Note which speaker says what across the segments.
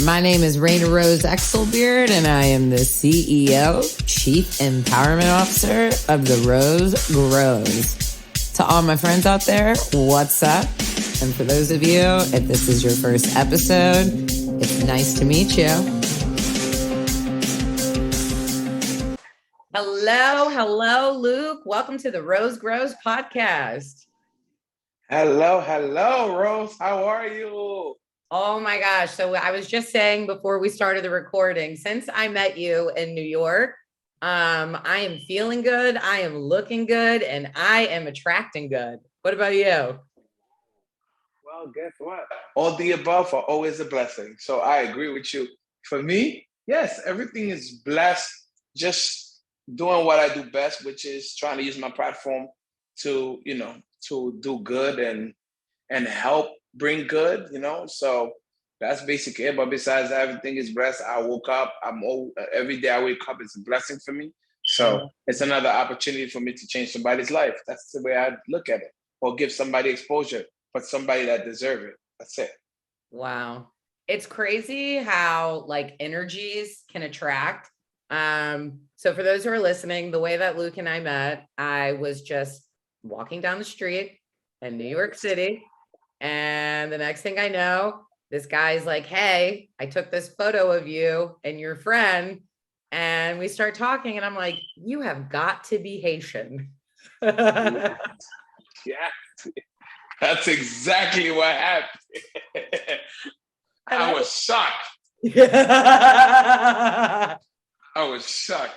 Speaker 1: My name is Rayna Rose Exelbierd, and I am the CEO, Chief Empowerment Officer of the Rose Grows. To all my friends out there, what's up? And for those of you, if this is your first episode, it's nice to meet you. Hello, Luc. Welcome to the Rose Grows podcast.
Speaker 2: Hello, Rose. How are you?
Speaker 1: Oh my gosh. So I was just saying before we started the recording, since I met you in New York, I am feeling good. I am looking good, and I am attracting good. What about you?
Speaker 2: Well, guess what? All the above are always a blessing. So I agree with you. For me, yes, everything is blessed. Just doing what I do best, which is trying to use my platform to, to do good and help bring good, so that's basically it. But besides that, everything is blessed. I woke up, every day I wake up, it's a blessing for me. So it's another opportunity for me to change somebody's life. That's the way I look at it, or give somebody exposure for somebody that deserve it. That's it.
Speaker 1: Wow. It's crazy how energies can attract. So for those who are listening, the way that Luc and I met, I was just walking down the street in New York City. And the next thing I know, this guy's like, hey, I took this photo of you and your friend. And we start talking and I'm like, you have got to be Haitian.
Speaker 2: Yeah, that's exactly what happened. I was shocked. I was shocked.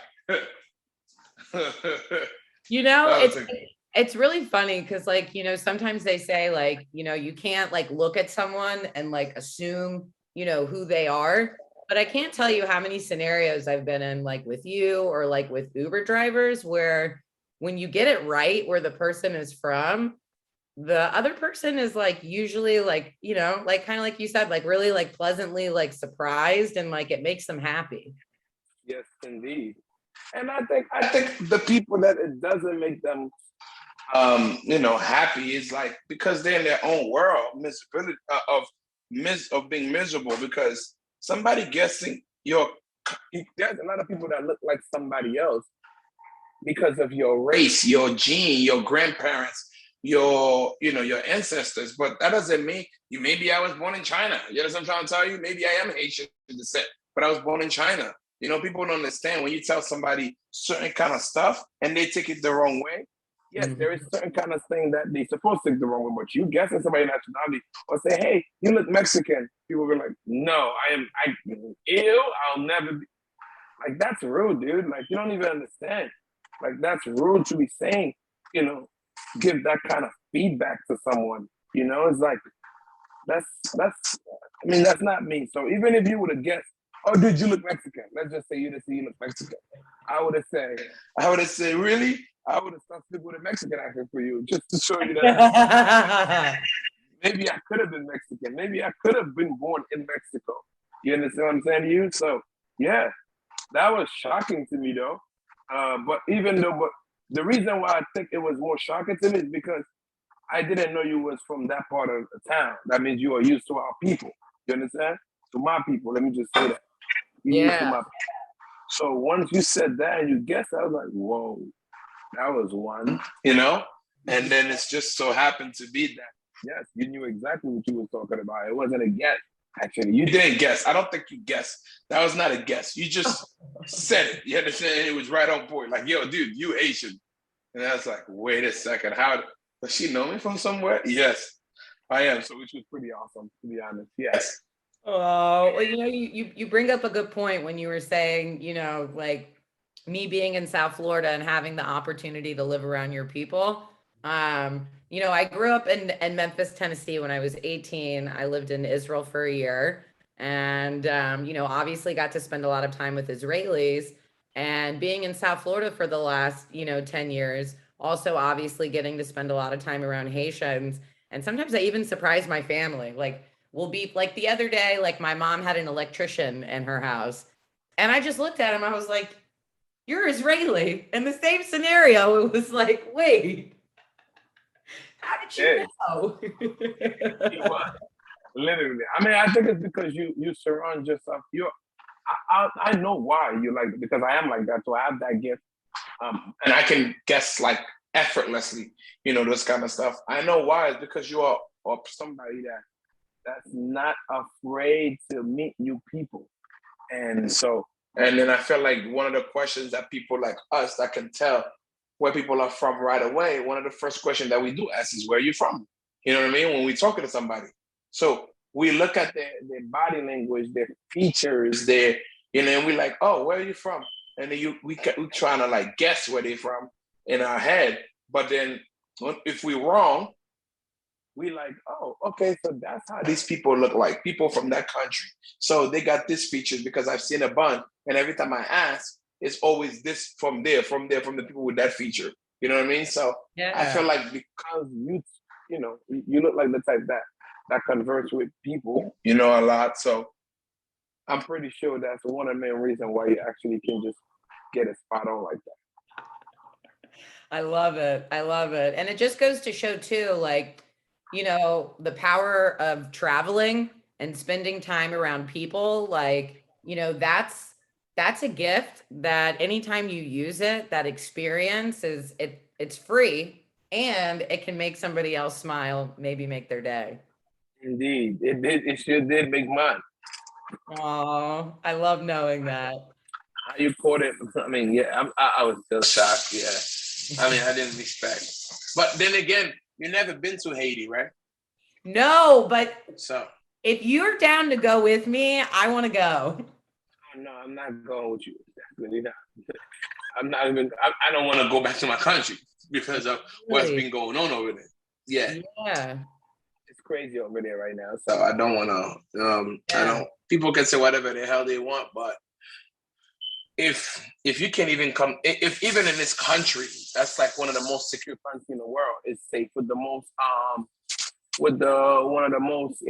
Speaker 1: It's really funny because sometimes they say you can't look at someone and assume, who they are. But I can't tell you how many scenarios I've been in with you or with Uber drivers where when you get it right where the person is from, the other person is usually kind of like you said, really pleasantly surprised and it makes them happy.
Speaker 2: Yes, indeed. And I think the people that it doesn't make them happy is because they're in their own world, miserability of being miserable, because somebody guessing there's a lot of people that look like somebody else because of your race, your gene, your grandparents, your ancestors. But that doesn't mean maybe I was born in China. You know what I'm trying to tell you? Maybe I am Haitian descent, but I was born in China. People don't understand when you tell somebody certain kind of stuff and they take it the wrong way. Yes, there is certain kind of thing that they're supposed to take the wrong way, but you guessing somebody's nationality or say, hey, you look Mexican. People will be like, no, I'll never be. That's rude, dude. You don't even understand. That's rude to be saying, give that kind of feedback to someone. It's that's not me. So even if you would have guessed, oh, dude, you look Mexican. Let's just say you look Mexican. I would have said, really? I would have started with a Mexican accent for you, just to show you that maybe I could have been Mexican. Maybe I could have been born in Mexico. You understand what I'm saying to you? So, yeah, that was shocking to me, though. But the reason why I think it was more shocking to me is because I didn't know you was from that part of the town. That means you are used to our people. You understand? To my people. Let me just say that. You're used to my people. So once you said that and you guessed, I was like, whoa. That was one, and then it's just so happened to be that, yes, you knew exactly what you were talking about. It wasn't a guess, actually. You didn't guess. I don't think you guessed. That was not a guess. You just said it. You understand? It was right on point. Yo, dude, you Asian. And I was like, wait a second. How does she know me from somewhere? Yes, I am. So which was pretty awesome, to be honest. Yes.
Speaker 1: Oh, well, you bring up a good point when you were saying, me being in South Florida and having the opportunity to live around your people. I grew up in Memphis, Tennessee when I was 18. I lived in Israel for a year and, obviously got to spend a lot of time with Israelis, and being in South Florida for the last, 10 years, also obviously getting to spend a lot of time around Haitians. And sometimes I even surprise my family. We'll be the other day, my mom had an electrician in her house and I just looked at him. I was like, you're Israeli. In the same scenario, it was wait, how did you know?
Speaker 2: Literally. I mean, I think it's because you surround yourself. I know why you like it, because I am like that. So I have that gift. And I can guess like effortlessly, those kind of stuff. I know why. It's because you are somebody that's not afraid to meet new people. And so, and then I feel like one of the questions that people like us that can tell where people are from right away, one of the first questions that we do ask is, where are you from? You know what I mean? When we're talking to somebody. So we look at their body language, their features, and we like, oh, where are you from? And then we trying to like guess where they're from in our head. But then if we're wrong, we like, oh, okay, so that's how these people look like, people from that country. So they got this features because I've seen a bunch, and every time I ask, it's always this from there, from the people with that feature. You know what I mean? So I feel like because you look like the type that converts with people, a lot. So I'm pretty sure that's one of the main reasons why you actually can just get it spot on like that.
Speaker 1: I love it. I love it. And it just goes to show too, like, the power of traveling and spending time around people. Like, that's a gift that anytime you use it, that experience it's free and it can make somebody else smile, maybe make their day.
Speaker 2: Indeed. It sure did make mine.
Speaker 1: Oh, I love knowing that.
Speaker 2: How you caught it? I mean, yeah, I was still shocked. Yeah, I mean, I didn't expect. But then again, you never been to Haiti, right?
Speaker 1: No, but
Speaker 2: So
Speaker 1: if you're down to go with me, I want to go.
Speaker 2: no, I'm not going with you. Definitely not. I'm not even. I don't want to go back to my country because of what's been going on over there. Yeah.
Speaker 1: Yeah.
Speaker 2: It's crazy over there right now. So I don't want to. I don't. People can say whatever the hell they want, but if you can't even come, if even in this country, that's like one of the most secure countries in the world. It's safe with the most with the one of the most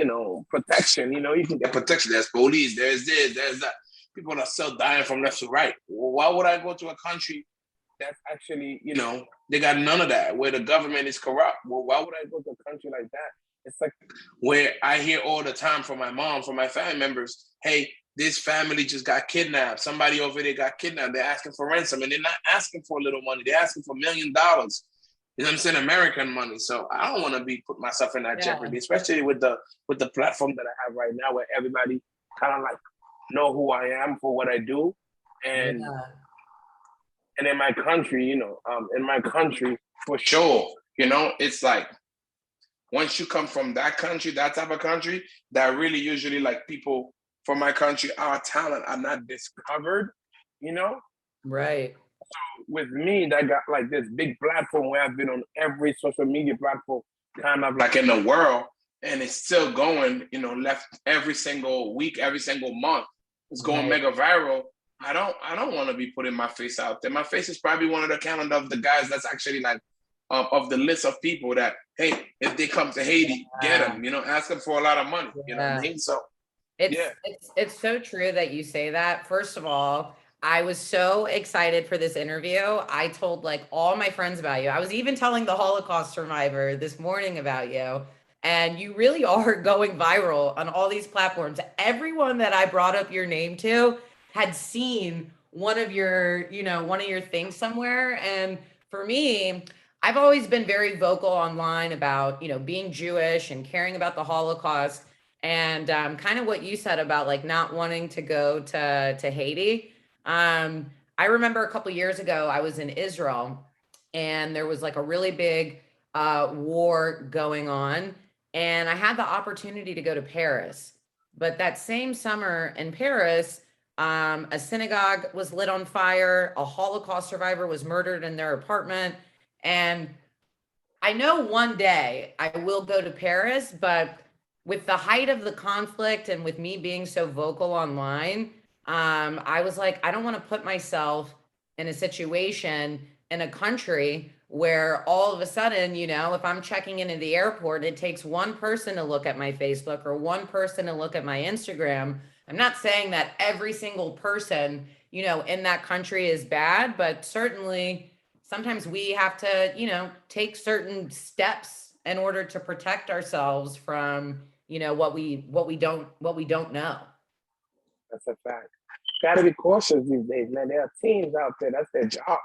Speaker 2: protection. You can get protection. There's police. There's this. There's that. People are still dying from left to right. Well, why would I go to a country that's actually they got none of that, where the government is corrupt? Well, why would I go to a country like that? It's like where I hear all the time from my mom, from my family members, hey, this family just got kidnapped. Somebody over there got kidnapped. They're asking for ransom, and they're not asking for a little money. They're asking for $1 million. You know what I'm saying? American money. So I don't want to be put myself in that jeopardy, especially with the platform that I have right now, where everybody kind of like know who I am for what I do, and in my country, for sure, it's like once you come from that country, that type of country, that really usually like people from my country, our talent are not discovered,
Speaker 1: Right.
Speaker 2: So with me, that got like this big platform where I've been on every social media platform, kind of like in the world, and it's still going, left every single week, every single month. It's going mega viral. I don't want to be putting my face out there. My face is probably one of the count of the guys that's actually like of the list of people that, hey, if they come to Haiti, get them, ask them for a lot of money. You know what I mean? So
Speaker 1: it's so true that you say that. First of all, I was so excited for this interview. I told like all my friends about you. I was even telling the Holocaust survivor this morning about you. And you really are going viral on all these platforms. Everyone that I brought up your name to had seen one of your things somewhere. And for me, I've always been very vocal online about, being Jewish and caring about the Holocaust, and kind of what you said about like not wanting to go to Haiti. I remember a couple years ago, I was in Israel, and there was like a really big war going on, and I had the opportunity to go to Paris. But that same summer in Paris, a synagogue was lit on fire. A Holocaust survivor was murdered in their apartment. And I know one day I will go to Paris, but with the height of the conflict and with me being so vocal online, I was like, I don't want to put myself in a situation in a country where all of a sudden, if I'm checking into the airport, it takes one person to look at my Facebook or one person to look at my Instagram. I'm not saying that every single person, in that country is bad, but certainly sometimes we have to, take certain steps in order to protect ourselves from, what we don't know.
Speaker 2: That's a fact. Gotta be cautious these days, man. There are teams out there, that's their job.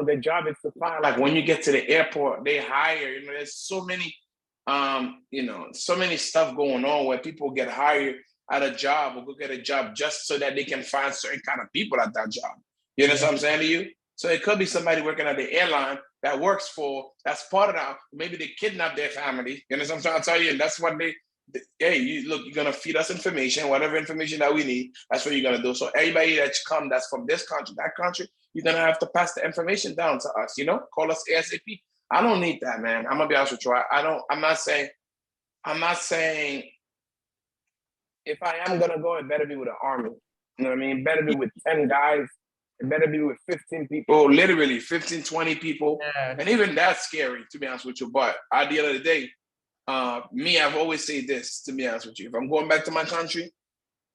Speaker 2: Their job is to find, like when you get to the airport, they hire, there's so many so many stuff going on where people get hired at a job or go get a job just so that they can find certain kind of people at that job. You know what I'm saying to you? So it could be somebody working at the airline that's part of that. Maybe they kidnap their family. You know what I'm trying to tell you? And that's what hey, you're going to feed us information, whatever information that we need, that's what you're going to do. So everybody that's from this country, that country, you're going to have to pass the information down to us, call us ASAP. I don't need that, man. I'm going to be honest with you. I'm not saying if I am going to go, it better be with an army. You know what I mean? It better be with 10 guys. It better be with 15 people, literally 15, 20 people. Yeah. And even that's scary, to be honest with you. But at the end of the day, I've always said this, to be honest with you. If I'm going back to my country,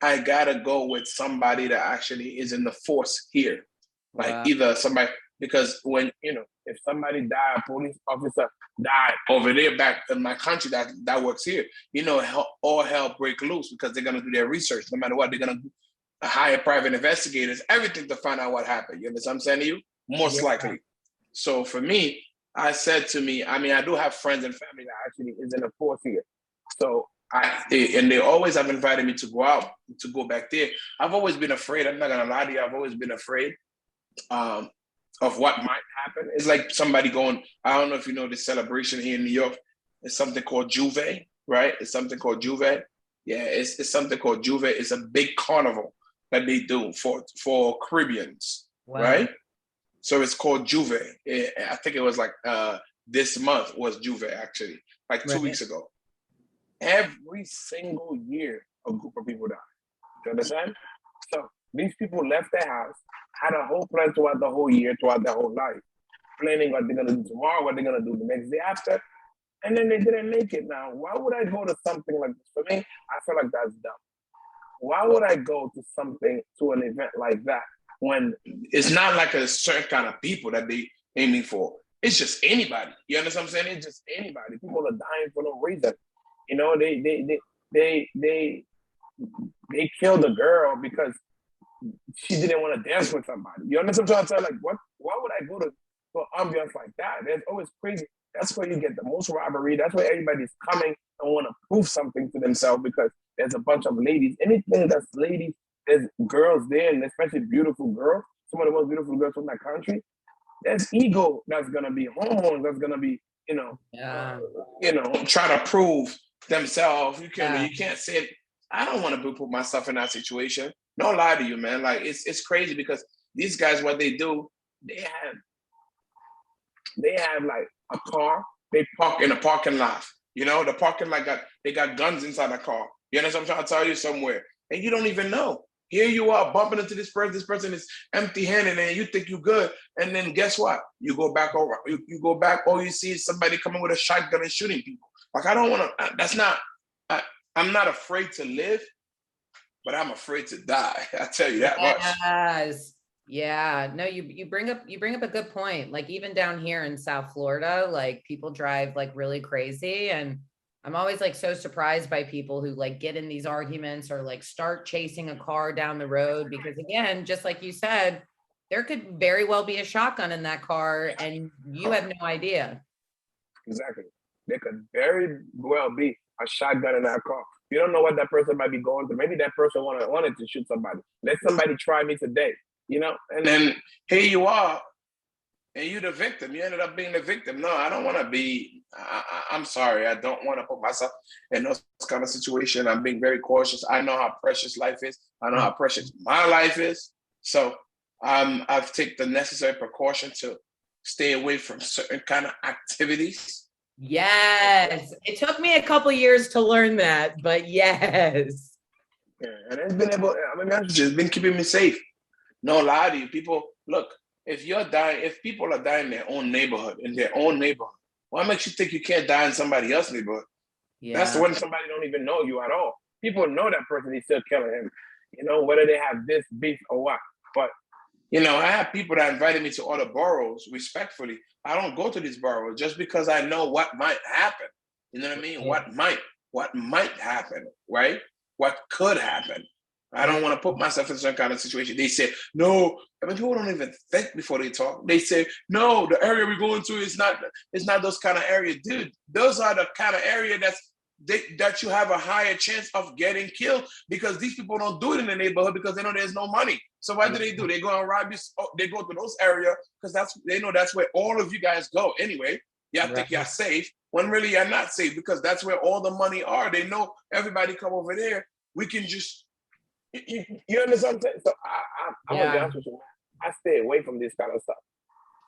Speaker 2: I gotta go with somebody that actually is in the force here. Like either somebody, because when, if somebody died, a police officer died over there back in my country that works here, all hell break loose because they're gonna do their research. No matter what, they're gonna hire private investigators, everything to find out what happened. You understand what I'm saying to you? Most likely. So for me, I said I do have friends and family that actually is in the force here. So they always have invited me to go out, to go back there. I've always been afraid. I'm not gonna lie to you. I've always been afraid of what might happen. It's like somebody going, I don't know if you know the celebration here in New York. It's something called Juve, right? It's something called Juve. Yeah, it's something called Juve. It's a big carnival that they do for Caribbeans, right? So it's called Juve. I think it was like this month was Juve, actually, like 2 weeks ago. Every single year, a group of people die. You understand? So these people left their house, had a whole plan throughout the whole year, throughout their whole life, planning what they're going to do tomorrow, what they're going to do the next day after, and then they didn't make it. Now, why would I go to something like this? For me, I feel like that's dumb. Why would I go to an event like that when it's not like a certain kind of people that they aiming for? It's just anybody. You understand what I'm saying? It's just anybody. People are dying for no reason. They killed a girl because she didn't want to dance with somebody. You understand what I'm trying to say? Like, why would I go to ambiance like that? It's always crazy. That's where you get the most robbery. That's where everybody's coming and want to prove something to themselves because there's a bunch of ladies. Anything that's ladies, there's girls there, and especially beautiful girls, some of the most beautiful girls from that country. There's ego that's gonna be hormones. That's gonna be, try to prove themselves. You can't say it. I don't want to put myself in that situation. No lie to you, man. Like it's crazy because these guys, what they do, they have like a car. They park in a parking lot. The parking lot they got guns inside the car. You know what I'm trying to tell you somewhere, and you don't even know. Here you are bumping into this person. This person is empty-handed, and you think you're good. And then guess what? You go back over. You go back. All you see is somebody coming with a shotgun and shooting people. Like I don't want to. That's not. I'm not afraid to live, but I'm afraid to die. I tell you that much.
Speaker 1: Yeah. No, you bring up a good point. Like even down here in South Florida, like people drive like really crazy, and I'm always like so surprised by people who like get in these arguments or like start chasing a car down the road because again, just like you said, there could very well be a shotgun in that car and you have no idea.
Speaker 2: Exactly. There could very well be a shotgun in that car. You don't know what that person might be going through. Maybe that person wanted to shoot somebody. Let somebody try me today, And then here you are, and you're the victim. You ended up being the victim. No, I don't want to be. I'm sorry. I don't want to put myself in those kind of situation. I'm being very cautious. I know how precious life is. I know how precious my life is. So I've taken the necessary precaution to stay away from certain kind of activities.
Speaker 1: Yes. It took me a couple years to learn that, but yes.
Speaker 2: Yeah, and it's been it's been keeping me safe. No lie to you. People, look, if people are dying in their own neighborhood, what makes you think you can't die in somebody else's neighborhood? Yeah. That's when somebody don't even know you at all. People know that person, he's still killing him. Whether they have this beef or what. But, I have people that invited me to other boroughs, respectfully. I don't go to these boroughs just because I know what might happen. You know what I mean? Yeah. What might. what might happen, right? What could happen. I don't want to put myself in some kind of situation. They say, no, I mean, people don't even think before they talk. They say, no, the area we're going to is not those kind of areas. Dude, those are the kind of area that you have a higher chance of getting killed, because these people don't do it in the neighborhood because they know there's no money. So what do? They go and rob you. They go to those areas because they know that's where all of you guys go anyway. Y'all think you're safe when really you're not safe, because that's where all the money are. They know everybody come over there. We can just, you understand what I'm saying? So I'm gonna be honest with you, man. I stay away from this kind of stuff.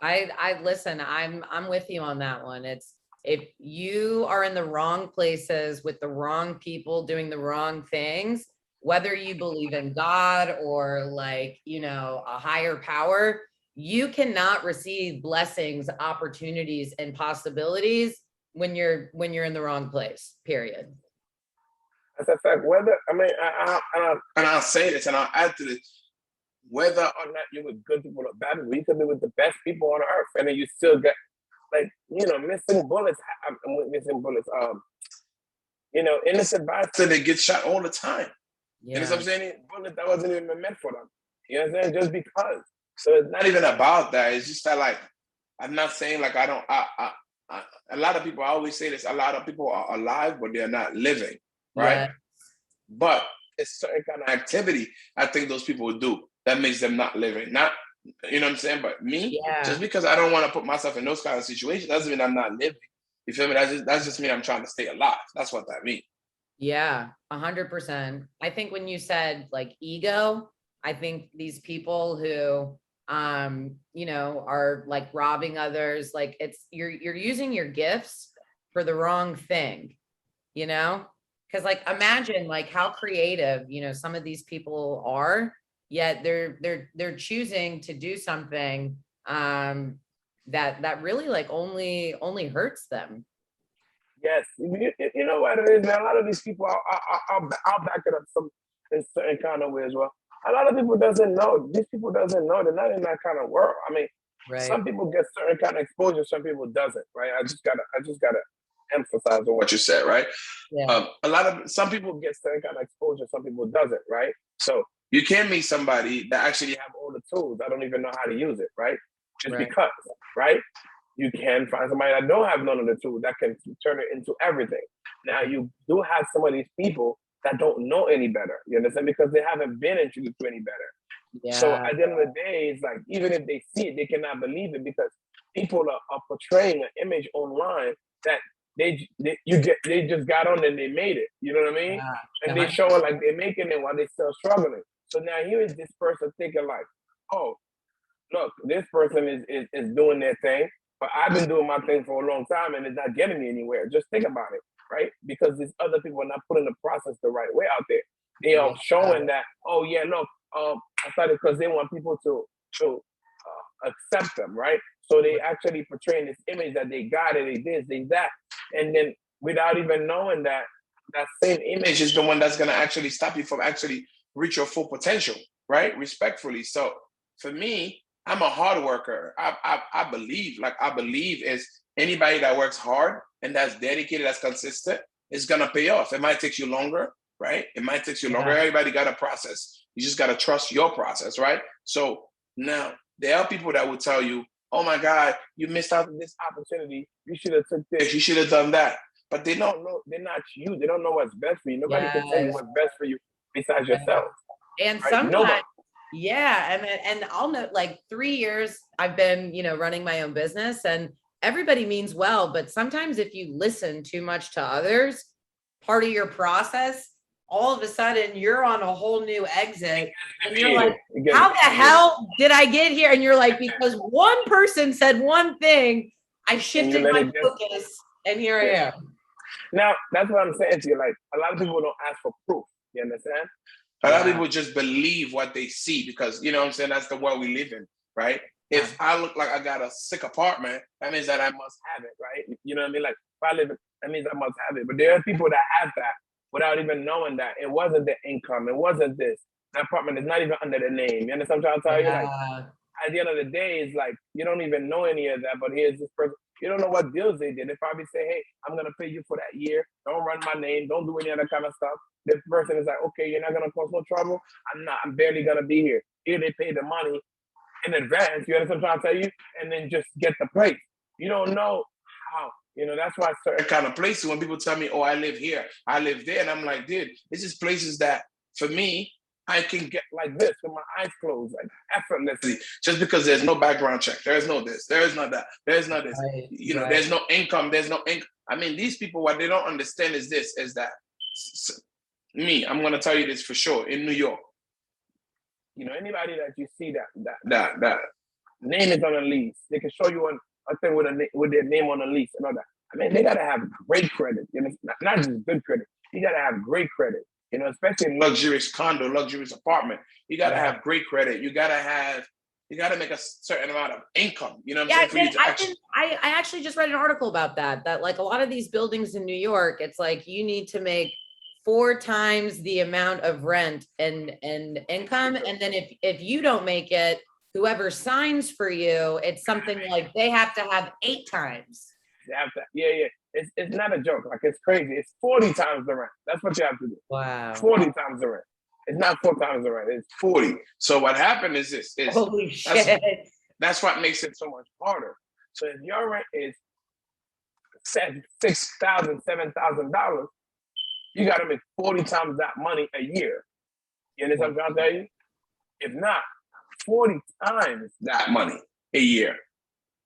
Speaker 1: I listen, I'm with you on that one. It's, if you are in the wrong places with the wrong people doing the wrong things, whether you believe in God or like, you know, a higher power, you cannot receive blessings, opportunities, and possibilities when you're in the wrong place, period.
Speaker 2: That's a fact. Whether, I mean, I'll say this and I'll add to this, whether or not you're with good people or bad people, you could be with the best people on earth, and then you still get, like, you know, missing bullets. You know, innocent bystanders, they get shot all the time. Yeah. You know what I'm saying? Bullet that wasn't even meant for them. You know what I'm saying? Just because. So it's not even about that. It's just that, like, I'm not saying like a lot of people, I always say this, a lot of people are alive, but they're not living, right? Yeah. But it's certain kind of activity I think those people do that makes them not living. Not, you know what I'm saying? But me, just because I don't want to put myself in those kind of situations doesn't mean I'm not living. You feel me? That's just mean I'm trying to stay alive. That's what that means.
Speaker 1: Yeah, 100%. I think when you said like ego, I think these people who you know, are like robbing others, like it's, you're using your gifts for the wrong thing, you know? Because like, imagine like how creative, you know, some of these people are, yet they're choosing to do something that really like only hurts them.
Speaker 2: Yes, you know what it is, man. A lot of these people, I'll back it up in certain kind of way as well. A lot of people doesn't know. These people doesn't know. They're not in that kind of world. I mean, some people get certain kind of exposure, some people doesn't, right? I just gotta emphasize on what you said, right? Yeah. Some people get certain kind of exposure, some people doesn't, right? So you can meet somebody that actually have all the tools. I don't even know how to use it, right? Just because, right? You can find somebody that don't have none of the tools that can turn it into everything. Now you do have some of these people that don't know any better. You understand? Because they haven't been introduced to any better. Yeah. So at the end of the day, it's like, even if they see it, they cannot believe it, because people are portraying an image online that they just got on and they made it. You know what I mean? Yeah. And they showing like they're making it while they're still struggling. So now here is this person thinking like, oh, look, this person is doing their thing, but I've been doing my thing for a long time and it's not getting me anywhere. Just think about it, right? Because these other people are not putting the process the right way out there. They are showing that, oh yeah, look, I started because they want people to accept them, right? So they actually portraying this image that they got it, they this, they that, and then without even knowing that same image is the one that's gonna actually stop you from actually reach your full potential, right? Respectfully. So for me, I'm a hard worker. I believe is anybody that works hard and that's dedicated, that's consistent, is gonna pay off. It might take you longer, right? It might take you longer. Everybody got a process. You just gotta trust your process, right? So now there are people that will tell you, oh my God, you missed out on this opportunity. You should have took this, you should have done that. But they don't know, they're not you. They don't know what's best for you. Nobody can tell you what's best for you besides yourself.
Speaker 1: And right? Sometimes, and I'll note, like 3 years I've been, you know, running my own business, and everybody means well, but sometimes if you listen too much to others, part of your process, all of a sudden you're on a whole new exit and you're like, how the hell did I get here? And you're like, because one person said one thing, I shifted my focus and here I am.
Speaker 2: Now, that's what I'm saying to you. Like, a lot of people don't ask for proof. You understand? A lot of people just believe what they see because, you know what I'm saying, that's the world we live in, right? If I look like I got a sick apartment, that means that I must have it, right? You know what I mean? Like, if I live, that means I must have it. But there are people that have that without even knowing that. It wasn't the income. It wasn't this. That apartment is not even under the name. You understand what I'm trying to tell you? Like, at the end of the day, it's like, you don't even know any of that, but here's this person. You don't know what deals they did. They probably say, hey, I'm going to pay you for that year. Don't run my name. Don't do any other kind of stuff. This person is like, okay, you're not going to cause no trouble. I'm barely going to be here. Here they pay the money in advance. You understand what I'm trying to tell you? And then just get the place. You don't know how. You know, that's why certain kind of places, when people tell me, oh, I live here, I live there. And I'm like, dude, this is places that, for me, I can get like this with my eyes closed, like effortlessly, just because there's no background check. There's no this, there's no that, there's no this.
Speaker 1: Right,
Speaker 2: you know,
Speaker 1: right.
Speaker 2: there's no income, there's no income. I mean, these people, what they don't understand is this, is that me, I'm going to tell you this for sure, in New York, you know, anybody that you see that name is on a lease, they can show you a thing with their name on a lease and all that. I mean, they got to have great credit. You know, not just good credit. You got to have great credit. You know, especially in luxurious condo, luxurious apartment, you got to have great credit. You got to make a certain amount of income. You know what I'm saying?
Speaker 1: I actually just read an article about that like a lot of these buildings in New York, it's like you need to make 4 times the amount of rent and income. And then if you don't make it, whoever signs for you, it's something like they have to have 8 times.
Speaker 2: They have to, yeah. It's not a joke. Like, it's crazy. It's 40 times the rent. That's what you have to do.
Speaker 1: Wow.
Speaker 2: 40 times the rent. It's not 4 times the rent. It's 40. So what happened is this.
Speaker 1: Holy shit.
Speaker 2: That's what makes it so much harder. So if your rent is $6,000, $7,000, you got to make 40 times that money a year. You understand what I'm trying to tell you? If not, 40 times that money a year.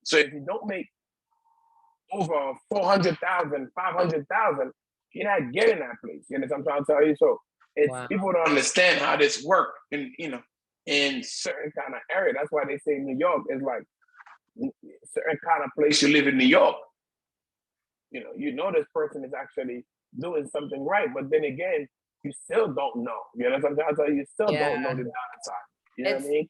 Speaker 2: So if you don't make over 400,000, 500,000, you're not getting that place. You know what I'm trying to tell you? So people don't understand how this works in, you know, in certain kind of area. That's why they say New York is like certain kind of place you live in New York. You know this person is actually doing something right, but then again, you still don't know. You know what I'm trying to tell you? You still don't know the downside. You know what I mean?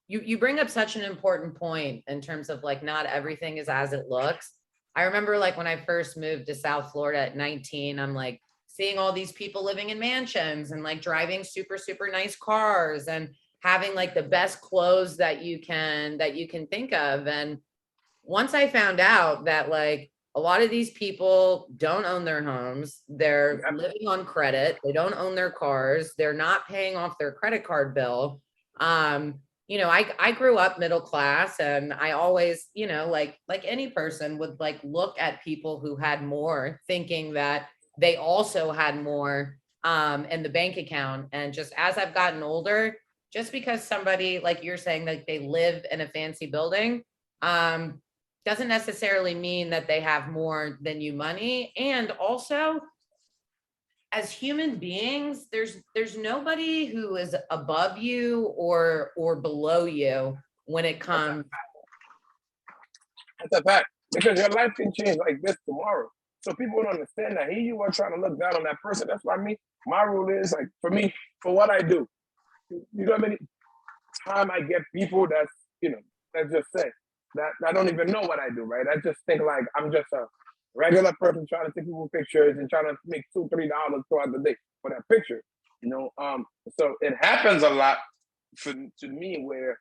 Speaker 1: You bring up such an important point in terms of like not everything is as it looks. I remember like when I first moved to South Florida at 19, I'm like seeing all these people living in mansions and like driving super, super nice cars and having like the best clothes that you can think of. And once I found out that like a lot of these people don't own their homes, they're living on credit, they don't own their cars, they're not paying off their credit card bill. You know, I grew up middle class, and I always, you know, like any person would like look at people who had more, thinking that they also had more in the bank account. And just as I've gotten older, just because somebody, like you're saying, like they live in a fancy building, doesn't necessarily mean that they have more than you money. And also, as human beings, there's nobody who is above you or below you when it comes.
Speaker 2: That's a fact. Because your life can change like this tomorrow. So people don't understand that. Here you are trying to look down on that person. That's why my rule is like, for me, for what I do, you know how many time I get people that's, you know, that just say that I don't even know what I do, right? I just think like I'm just a regular person trying to take people pictures and trying to make $2-3 throughout the day for that picture, you know. So it happens a lot to me where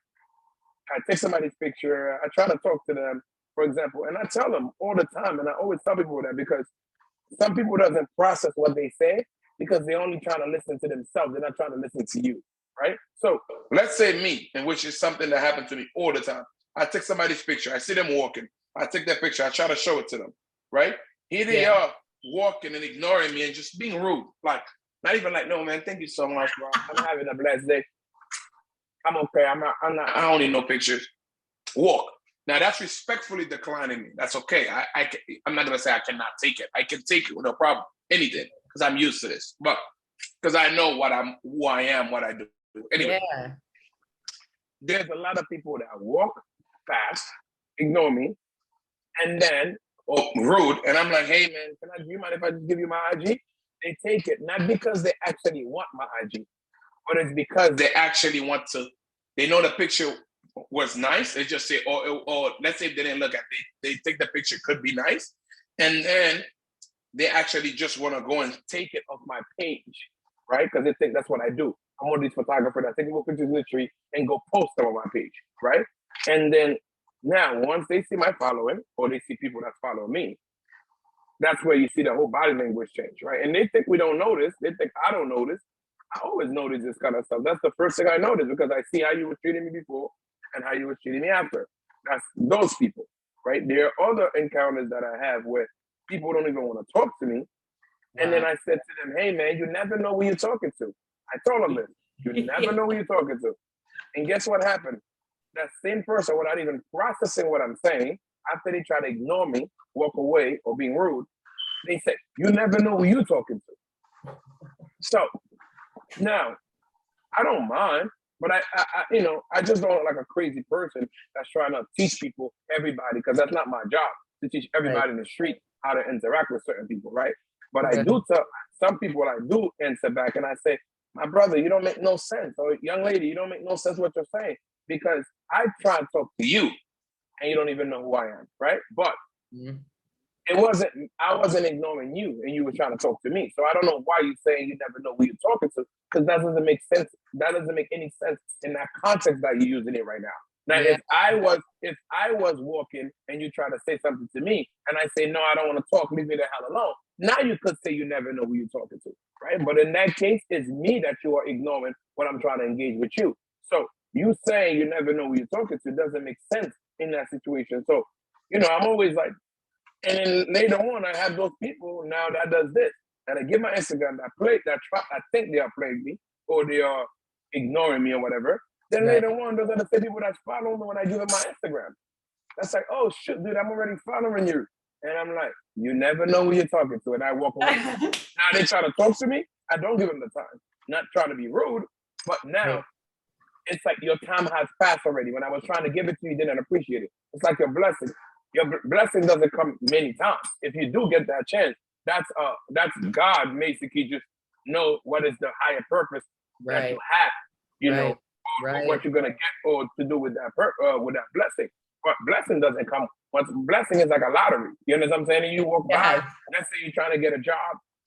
Speaker 2: I take somebody's picture, I try to talk to them, for example, and I tell them all the time, and I always tell people that, because some people doesn't process what they say because they're only trying to listen to themselves. They're not trying to listen to you, right? So let's say me, and which is something that happens to me all the time. I take somebody's picture, I see them walking, I take that picture, I try to show it to them, right? Here they are walking and ignoring me and just being rude. Like, not even like, no, man, thank you so much, bro. I'm having a blessed day. I'm okay. I don't need no pictures. Walk. Now that's respectfully declining me. That's okay. I'm not gonna say I cannot take it. I can take it with no problem. Anything, because I'm used to this. But because I know who I am, what I do. Anyway, there's a lot of people that walk fast, ignore me, and then rude. And I'm like, hey man, do you mind if I just give you my IG? They take it, not because they actually want my IG, but it's because they actually want to. They know the picture was nice. They just say, or let's say if they didn't look at it, they think the picture could be nice, and then they actually just want to go and take it off my page, right? Because they think that's what I do. I'm one of these photographers that take little pictures of the tree and go post them on my page, right? And then Now, once they see my following or they see people that follow me, that's where you see the whole body language change, right? And they think we don't notice. They think I don't notice. I always notice this kind of stuff. That's the first thing I notice because I see how you were treating me before and how you were treating me after. That's those people, right? There are other encounters that I have where people don't even want to talk to me. And then I said to them, hey, man, you never know who you're talking to. I told them this. You never know who you're talking to. And guess what happened? That same person, without even processing what I'm saying, after they try to ignore me, walk away, or being rude, they say, you never know who you're talking to. So now, I don't mind, but I just don't look like a crazy person that's trying to teach people, everybody, because that's not my job to teach everybody in the street how to interact with certain people, right? But I do tell some people, I do answer back and I say, my brother, you don't make no sense. Or young lady, you don't make no sense what you're saying because I try to talk to you and you don't even know who I am, right? But I wasn't ignoring you and you were trying to talk to me. So I don't know why you're saying you never know who you're talking to because that doesn't make sense. That doesn't make any sense in that context that you're using it right now. Now, if I was walking and you try to say something to me and I say, no, I don't want to talk, leave me the hell alone. Now you could say you never know who you're talking to, right? But in that case, it's me that you are ignoring when I'm trying to engage with you. So you saying you never know who you're talking to doesn't make sense in that situation. So, I'm always like, and then later on, I have those people now that does this. And I give my Instagram I think they are playing me or they are ignoring me or whatever. Then later on, those are the same people that's following me when I give them my Instagram. That's like, oh shit, dude, I'm already following you. And I'm like, you never know who you're talking to. And I walk away. Now they try to talk to me. I don't give them the time. Not trying to be rude, but now it's like your time has passed already. When I was trying to give it to you, you didn't appreciate it. It's like your blessing. Your blessing doesn't come many times. If you do get that chance, that's God basically just know what is the higher purpose that you have, what you're gonna get or to do with that blessing. But blessing doesn't come. But blessing is like a lottery. You know what I'm saying? And you walk by. Let's say you're trying to get a job.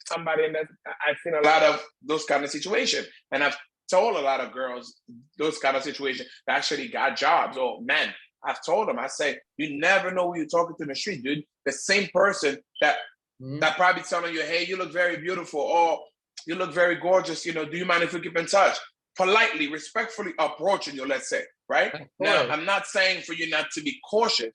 Speaker 2: Somebody I've seen a lot of those kind of situations, and I've told a lot of girls those kind of situations that actually got jobs or men. I've told them, I say, you never know who you're talking to in the street, dude. The same person that probably telling you, hey, you look very beautiful, or you look very gorgeous, do you mind if we keep in touch? Politely, respectfully approaching you, let's say, right? Now, I'm not saying for you not to be cautious,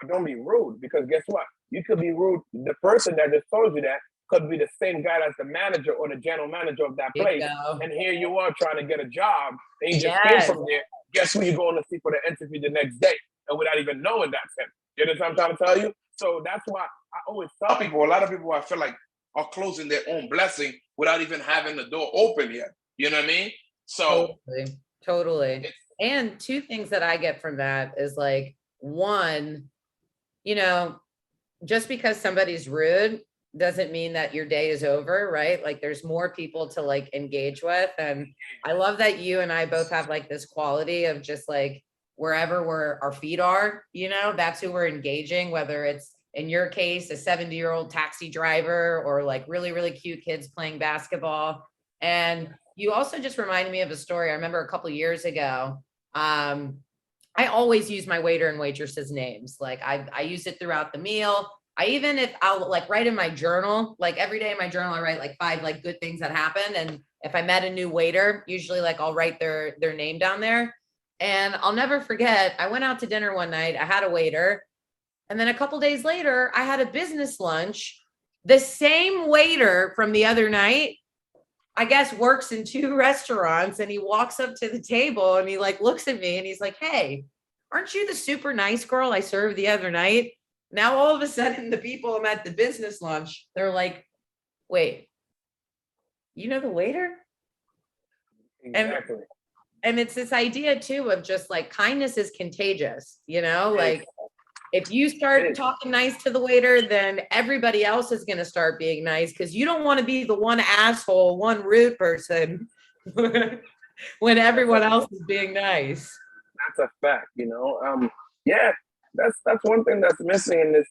Speaker 2: but don't be rude, because guess what? You could be rude. The person that just told you that could be the same guy that's the manager or the general manager of that place. And here you are trying to get a job, and you just came from there. Guess who you're going to see for the interview the next day, and without even knowing that's him. You know what I'm trying to tell you? So that's why I always tell people, a lot of people I feel like are closing their own blessing without even having the door open yet. You know what I mean? So
Speaker 1: totally. And two things that I get from that is like, one, just because somebody's rude doesn't mean that your day is over, right? Like there's more people to like engage with. And I love that you and I both have like this quality of just like wherever our feet are, that's who we're engaging, whether it's in your case, a 70-year-old taxi driver or like really, really cute kids playing basketball. And you also just reminded me of a story. I remember a couple of years ago, I always use my waiter and waitresses names. Like I use it throughout the meal. If I'll like write in my journal, like every day in my journal, I write like 5 like good things that happened. And if I met a new waiter, usually like I'll write their name down there. And I'll never forget, I went out to dinner one night, I had a waiter. And then a couple days later, I had a business lunch. The same waiter from the other night, I guess, works in 2 restaurants, and he walks up to the table and he like looks at me and he's like, hey, aren't you the super nice girl I served the other night? Now, all of a sudden, the people I'm at the business lunch, they're like, wait, you know the waiter?
Speaker 2: Exactly.
Speaker 1: And it's this idea too of just like kindness is contagious, like if you start talking nice to the waiter, then everybody else is going to start being nice because you don't want to be the one asshole, one rude person when everyone else is being nice.
Speaker 2: That's a fact, Yeah, that's one thing that's missing in this,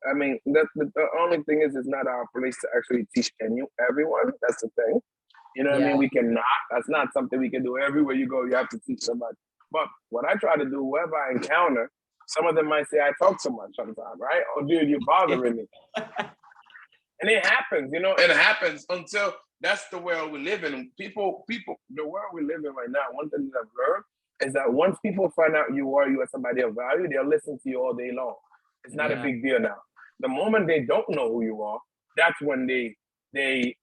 Speaker 2: I mean, the only thing is it's not our place to actually teach everyone. That's the thing. You know what I mean? We cannot. That's not something we can do. Everywhere you go, you have to teach somebody. But what I try to do, whoever I encounter, Some of them might say I talk too much sometimes, right? Oh, dude, you're bothering me. And it happens, you know, it happens until that's the world we live in. People, the world we live in right now, one thing that I've learned is that once people find out you are somebody of value, they'll listen to you all day long. It's not a big deal now. The moment they don't know who you are, that's when they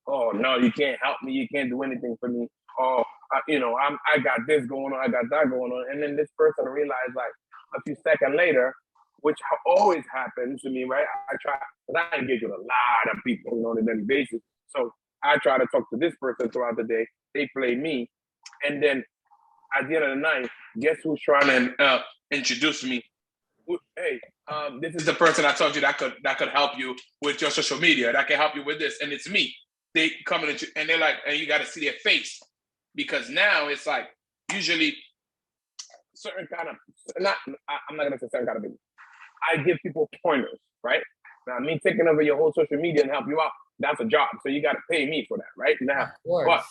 Speaker 2: oh no, you can't help me, you can't do anything for me, or you know, I got this going on, I got that going on, and then this person realized like a few seconds later, which always happens to me, right? I try, because I engage with a lot of people, you know, on a daily basis. So I try to talk to this person throughout the day. They play me, and then at the end of the night, guess who's trying to introduce me? Hey, this is the person I told you that could help you with your social media, that can help you with this, and it's me. They come in and they're like, and you got to see their face, because now it's like usually certain kind of I'm not gonna say certain kind of business. I give people pointers, right? Now, me taking over your whole social media and help you out, that's a job. So you got to pay me for that, right? Now, but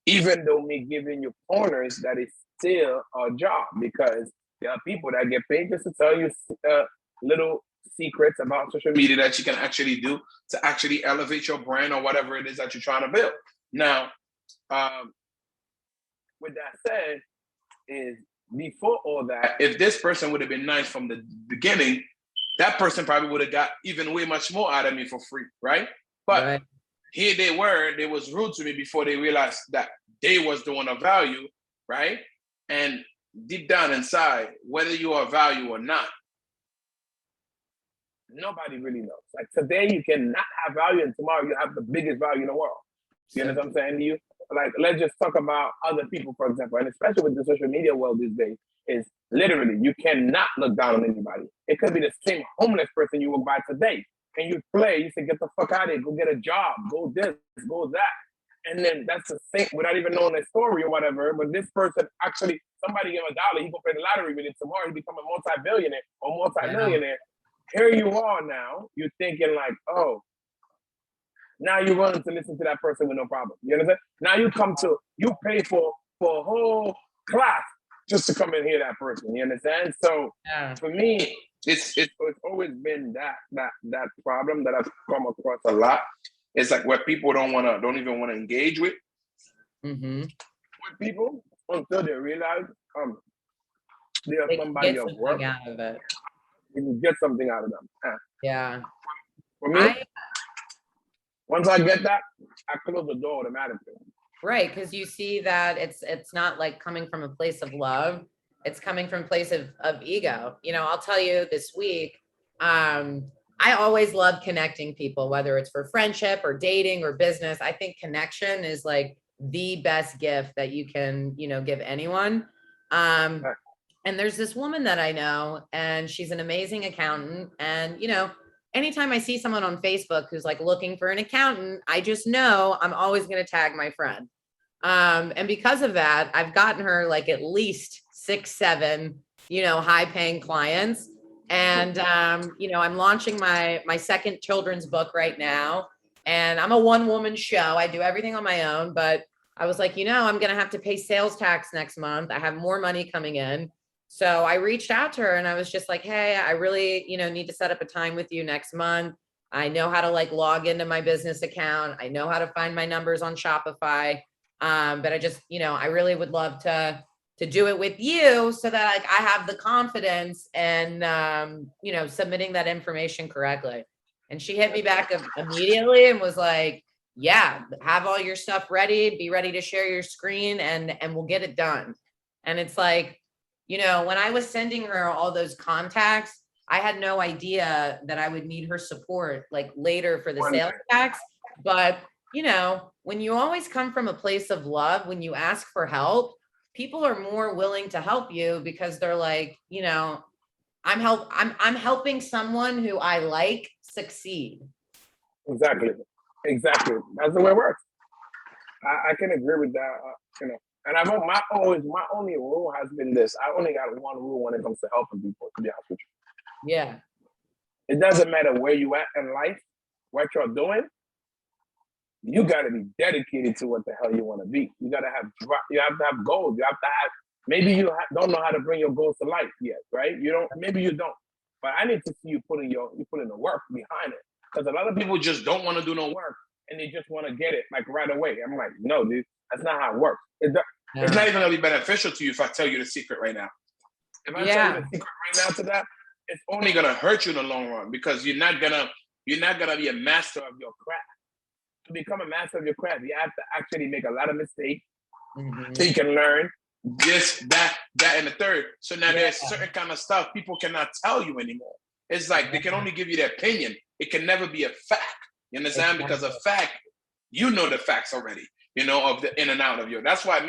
Speaker 2: even though me giving you pointers, that is still a job, because there are people that get paid just to tell you little secrets about social media that you can actually do to actually elevate your brand or whatever it is that you're trying to build. Now, with that said, is before all that, if this person would have been nice from the beginning, that person probably would have got even way much more out of me for free, right? But here they was rude to me before they realized that they was the one of value, right? And deep down inside, whether you are value or not, nobody really knows. Like today, you cannot have value, and tomorrow you have the biggest value in the world. You know what I'm saying to you? Like, let's just talk about other people, for example, and especially with the social media world these days, is literally you cannot look down on anybody. It could be the same homeless person you walk by today, and you play, you say, get the fuck out of here, go get a job, go this, go that. And then that's the same, without even knowing their story or whatever, but this person actually, somebody give him $1, he go play the lottery with it, tomorrow he become a multi-billionaire or multi-millionaire. Here you are now, you're thinking like, oh, now you're willing to listen to that person with no problem. You understand? Now you pay for a whole class just to come and hear that person. You understand? So for me, it's always been that problem that I've come across a lot. It's like what people don't even want to engage with people until they realize they are somebody of work.
Speaker 1: Out of it.
Speaker 2: You can get something out of them.
Speaker 1: Yeah.
Speaker 2: For me, once I get that, I close the door automatically.
Speaker 1: Right, because you see that it's not like coming from a place of love. It's coming from a place of ego. You know, I'll tell you this week, I always love connecting people, whether it's for friendship or dating or business. I think connection is like the best gift that you can, you know, give anyone. And there's this woman that I know, and she's an amazing accountant. And, you know, anytime I see someone on Facebook who's like looking for an accountant, I just know I'm always going to tag my friend. And because of that, I've gotten her like at least 6, 7, you know, high paying clients. And, you know, I'm launching my second children's book right now, and I'm a one-woman show. I do everything on my own, but I was like, you know, I'm going to have to pay sales tax next month. I have more money coming in. So I reached out to her and I was just like, hey, I really, you know, need to set up a time with you next month. I know how to like log into my business account. I know how to find my numbers on Shopify. But I just, you know, I really would love to do it with you so that like I have the confidence and, you know, submitting that information correctly. And she hit me back immediately and was like, yeah, have all your stuff ready, be ready to share your screen and we'll get it done. And it's like, you know, when I was sending her all those contacts, I had no idea that I would need her support like later for the sales tax. But, you know, when you always come from a place of love, when you ask for help, people are more willing to help you because they're like, you know, I'm helping someone who I like succeed.
Speaker 2: Exactly. That's the way it works. I can agree with that. You know, and my only rule has been this. I only got one rule when it comes to helping people, to be honest with
Speaker 1: you. Yeah.
Speaker 2: It doesn't matter where you at in life, what you're doing. You got to be dedicated to what the hell you want to be. You have to have goals. You have to have Maybe you don't know how to bring your goals to life yet, right? You don't. Maybe you don't. But I need to see you put in the work behind it, because a lot of people just don't want to do no work and they just want to get it like right away. I'm like, no, dude, that's not how it works. It's not even gonna be beneficial to you if I tell you the secret right now. If I tell you the secret right now to that, it's only gonna hurt you in the long run, because you're not gonna be a master of your craft. To become a master of your craft, you have to actually make a lot of mistakes so you can learn this, that, and the third. So now there's certain kind of stuff people cannot tell you anymore. It's like they can only give you their opinion. It can never be a fact. You understand? Because a fact, you know the facts already, you know, of the in and out of you. That's why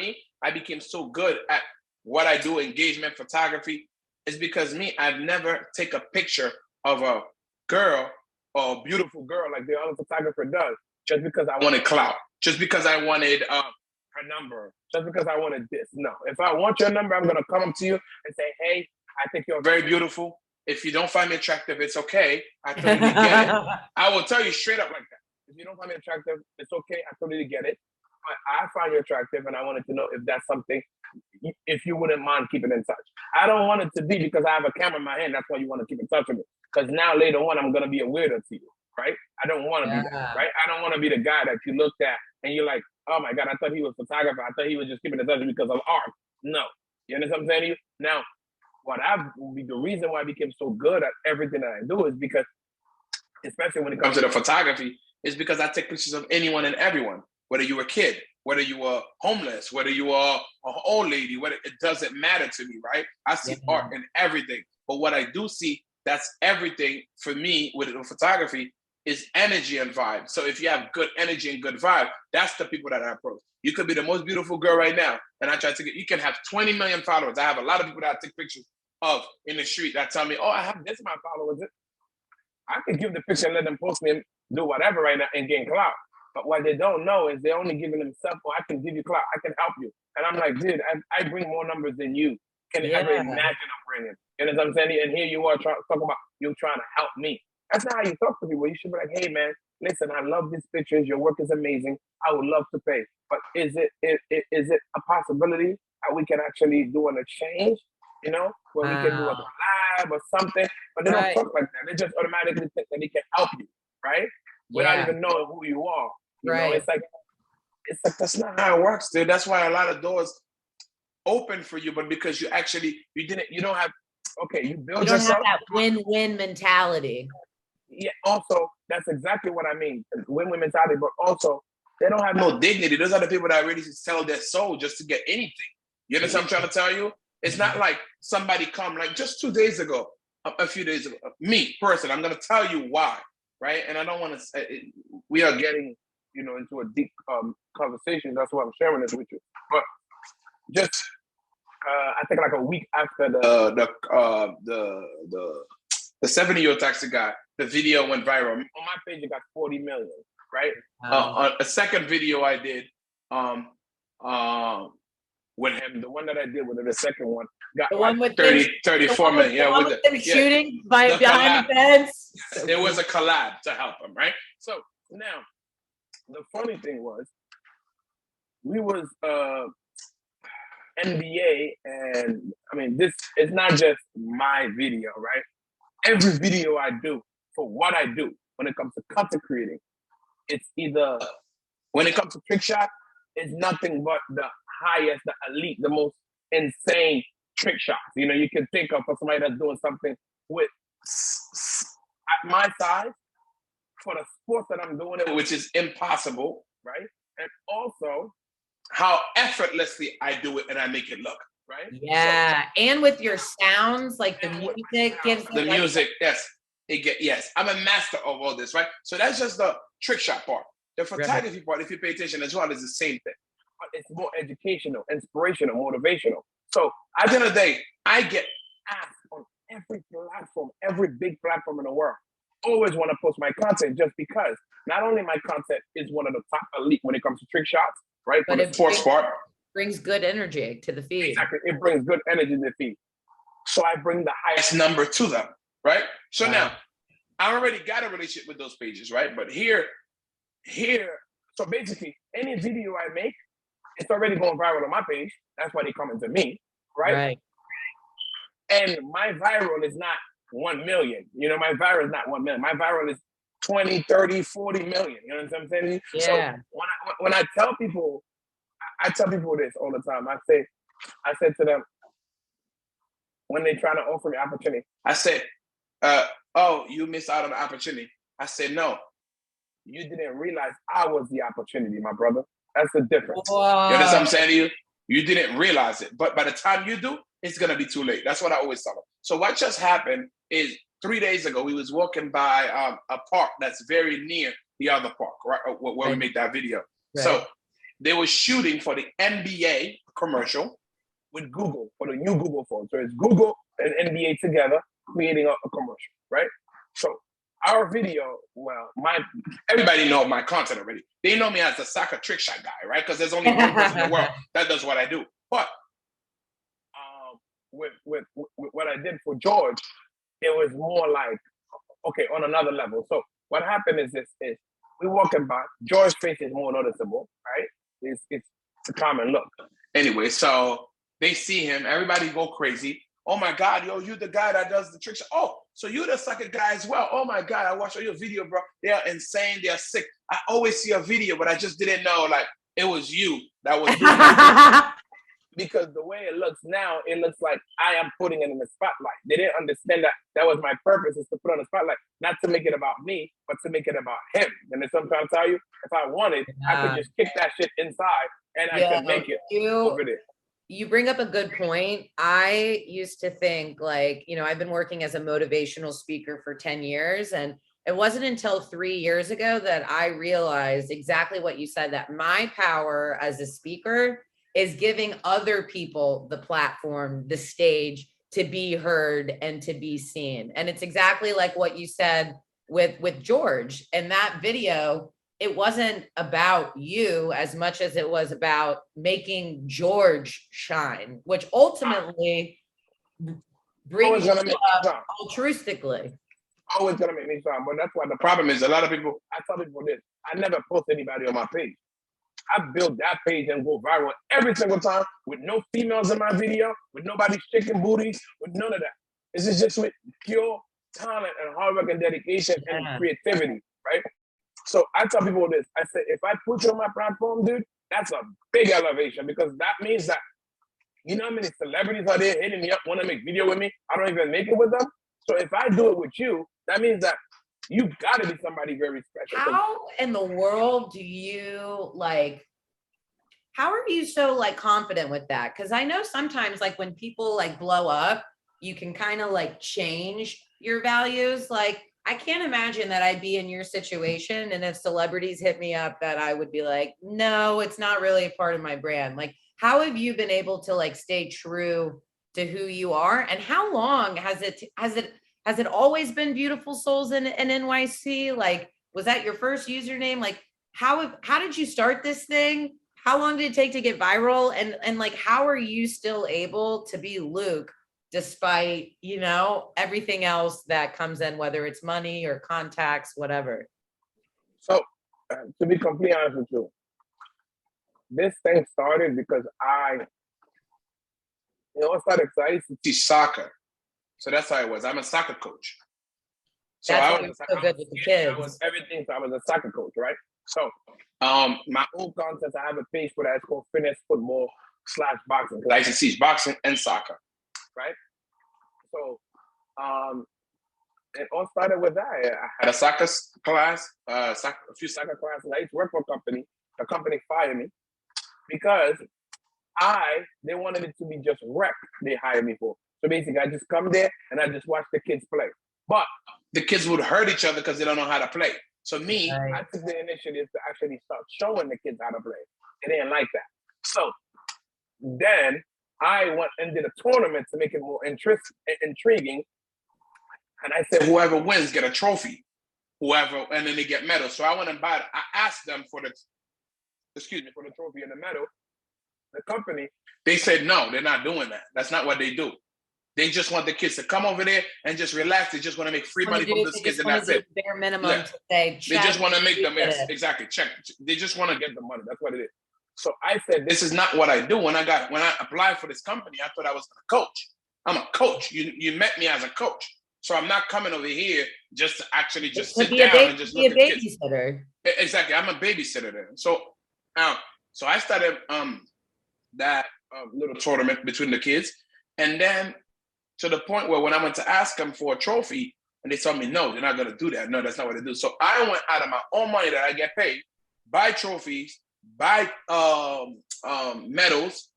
Speaker 2: I became so good at what I do, engagement photography, is because I've never take a picture of a girl or a beautiful girl like the other photographer does, just because I wanted clout, just because I wanted her number, just because I wanted this. No, if I want your number, I'm gonna come up to you and say, hey, I think you're very beautiful. If you don't find me attractive, it's okay. I totally get it. I will tell you straight up like that. If you don't find me attractive, it's okay. I totally get it. But I find you attractive, and I wanted to know if that's something, if you wouldn't mind keeping in touch. I don't want it to be because I have a camera in my hand, that's why you want to keep in touch with me. Because now later on, I'm gonna be a weirdo to you, right? I don't want to be that, right? I don't want to be the guy that you looked at and you're like, oh my God, I thought he was a photographer. I thought he was just keeping in touch because of art. No. You understand what I'm saying to you? Now, the reason why I became so good at everything that I do is because, especially when it comes to the photography, is because I take pictures of anyone and everyone, whether you were a kid, whether you were homeless, whether you are an old lady, it doesn't matter to me, right? I see art in everything. But what I do see, that's everything for me with photography, is energy and vibe. So if you have good energy and good vibe, that's the people that I approach. You could be the most beautiful girl right now, and I try to you can have 20 million followers. I have a lot of people that I take pictures of in the street that tell me, oh, I have this my followers. I could give the picture and let them post me and do whatever right now and gain clout. But what they don't know is they're only giving themselves, oh, I can give you clout, I can help you. And I'm like, dude, I bring more numbers than you can ever imagine of bringing. You know what I'm saying? And here you are talking about you trying to help me. That's not how you talk to people. You should be like, hey, man, listen, I love these pictures. Your work is amazing. I would love to pay. But is it a possibility that we can actually do an exchange, you know, where we can do a collab or something? But they don't talk like that. They just automatically think that they can help you, right? Without even knowing who you are. You know, it's like that's not how it works, dude. That's why a lot of doors open for you, but because you don't have, you build yourself.
Speaker 1: You don't have that win-win mentality.
Speaker 2: Yeah, also, that's exactly what I mean. Win-win mentality, but also, they don't have no dignity. Those are the people that really sell their soul just to get anything. You know what I'm trying to tell you? It's not like somebody come, like just 2 days ago, a few days ago, me, person, I'm going to tell you why, right? And I don't want to say, we are getting, into a deep conversation. That's why I'm sharing this with you. But just, I think like a week after the 70-year-old taxi guy, the video went viral. On my page, it got 40 million, right? A second video I did with him, the one that I did with him, the second one, got the one with 34 million. Yeah, with
Speaker 1: him shooting behind the fence.
Speaker 2: There was a collab to help him, right? So now, the funny thing was, we was NBA, and I mean, this is not just my video, right? Every video I do for what I do when it comes to content creating, it's either, when it comes to trick shot, it's nothing but the highest, the elite, the most insane trick shots. You can think of for somebody that's doing something with at my size for the sport that I'm doing it, which is impossible, right? And also how effortlessly I do it and I make it look, right?
Speaker 1: Yeah, so, and with your sounds, like the music gives
Speaker 2: the music, yes. I'm a master of all this, right? So that's just the trick shot part. The photography part, if you pay attention as well, is the same thing. But it's more educational, inspirational, motivational. So at the end of the day, I get asked on every platform, every big platform in the world. Always want to post my content just because not only my content is one of the top elite when it comes to trick shots, right? But the sports part
Speaker 1: brings good energy to the feed.
Speaker 2: Exactly. It brings good energy to the feed. So I bring the highest number to them, right? So now I already got a relationship with those pages, right? But here, so basically any video I make, it's already going viral on my page. That's why they come to me. right? And my viral is not 1 million. You know, my viral is not 1 million. My viral is 20, 30, 40 million. You know what I'm saying?
Speaker 1: Yeah.
Speaker 2: So when I tell people, I tell people this all the time. I said to them, when they try to offer me opportunity, I said, oh, you missed out on the opportunity. I said, no, you didn't realize I was the opportunity, my brother. That's the difference.
Speaker 1: Whoa.
Speaker 2: You understand what I'm saying to you? You didn't realize it. But by the time you do, it's going to be too late. That's what I always tell them. So what just happened is 3 days ago, we was walking by a park that's very near the other park, right, where we made that video. Right. So they were shooting for the NBA commercial with Google, for the new Google phone. So it's Google and NBA together creating a commercial, right? So our video, well, everybody know my content already. They know me as the soccer trick shot guy, right? Because there's only one person in the world that does what I do. But with what I did for George, it was more like, okay, on another level. So what happened is we walking by, George's face is more noticeable, right? It's a common look. Anyway, so they see him, everybody go crazy. Oh my God, yo, you the guy that does the trick shot. Oh, so you the sucker guy as well. Oh my God, I watched your video, bro. They are insane, they are sick. I always see a video, but I just didn't know like it was you that was doing that. Because the way it looks now, it looks like I am putting it in the spotlight. They didn't understand that was my purpose, is to put on the spotlight, not to make it about me, but to make it about him. And then sometimes I tell you, if I wanted, I could just kick that shit inside and I could make it over there.
Speaker 1: You bring up a good point. I used to think like, you know, I've been working as a motivational speaker for 10 years. And it wasn't until 3 years ago that I realized exactly what you said, that my power as a speaker is giving other people the platform, the stage to be heard and to be seen. And it's exactly like what you said with George. And that video, it wasn't about you as much as it was about making George shine, which ultimately brings you up altruistically.
Speaker 2: Always gonna make me shine. But that's why the problem is a lot of people, I tell people this, I never post anybody on my page. I build that page and go viral every single time with no females in my video, with nobody shaking booties, with none of that. This is just with pure talent and hard work and dedication and creativity, right? So I tell people this, I say, if I put you on my platform, dude, that's a big elevation, because that means that, you know how many celebrities are there hitting me up, want to make video with me? I don't even make it with them. So if I do it with you, that means that you got to be somebody very special.
Speaker 1: How in the world do you how are you so confident with that? Because I know sometimes when people blow up, you can kind of change your values. I can't imagine that I'd be in your situation, and if celebrities hit me up, that I would be like, no, it's not really a part of my brand. How have you been able to stay true to who you are? And how long has it always been Beautiful Souls in NYC? Was that your first username? How did you start this thing? How long did it take to get viral? And how are you still able to be Luc despite, everything else that comes in, whether it's money or contacts, whatever?
Speaker 2: So to be completely honest with you, this thing started because I started because I used to teach soccer. So that's how it was. I'm a soccer coach. So
Speaker 1: I was so good with the kids.
Speaker 2: I was everything. So I was a soccer coach, right? So my own content, I have a page for that. It's called Fitness Football / Boxing, because I used to teach boxing and soccer, right? So it all started with that. I had a soccer class, a few soccer classes. I used to work for a company. The company fired me because they wanted it to be just rec. They hired me for. So basically, I just come there and I just watch the kids play. But the kids would hurt each other because they don't know how to play. So I took the initiative to actually start showing the kids how to play. They didn't like that. So then I went and did a tournament to make it more intriguing. And I said, whoever wins get a trophy. And then they get medals. So I went and I asked them for the trophy and the medal. The company, they said, no, they're not doing that. That's not what they do. They just want the kids to come over there and just relax. They just want to make free money from those kids, and that's it.
Speaker 1: Bare minimum to say,
Speaker 2: they just want to make them, exactly, check. They just want to get the money. That's what it is. So I said, this is not what I do. When I applied for this company, I thought I was a coach. I'm a coach. You met me as a coach. So I'm not coming over here just to actually just sit down and just look at kids.
Speaker 1: Babysitter.
Speaker 2: Exactly. I'm a babysitter there. So so I started that little tournament between the kids. And then to the point where when I went to ask them for a trophy, and they told me, no, they're not going to do that. No, that's not what they do. So I went out of my own money that I get paid, buy trophies, buy medals,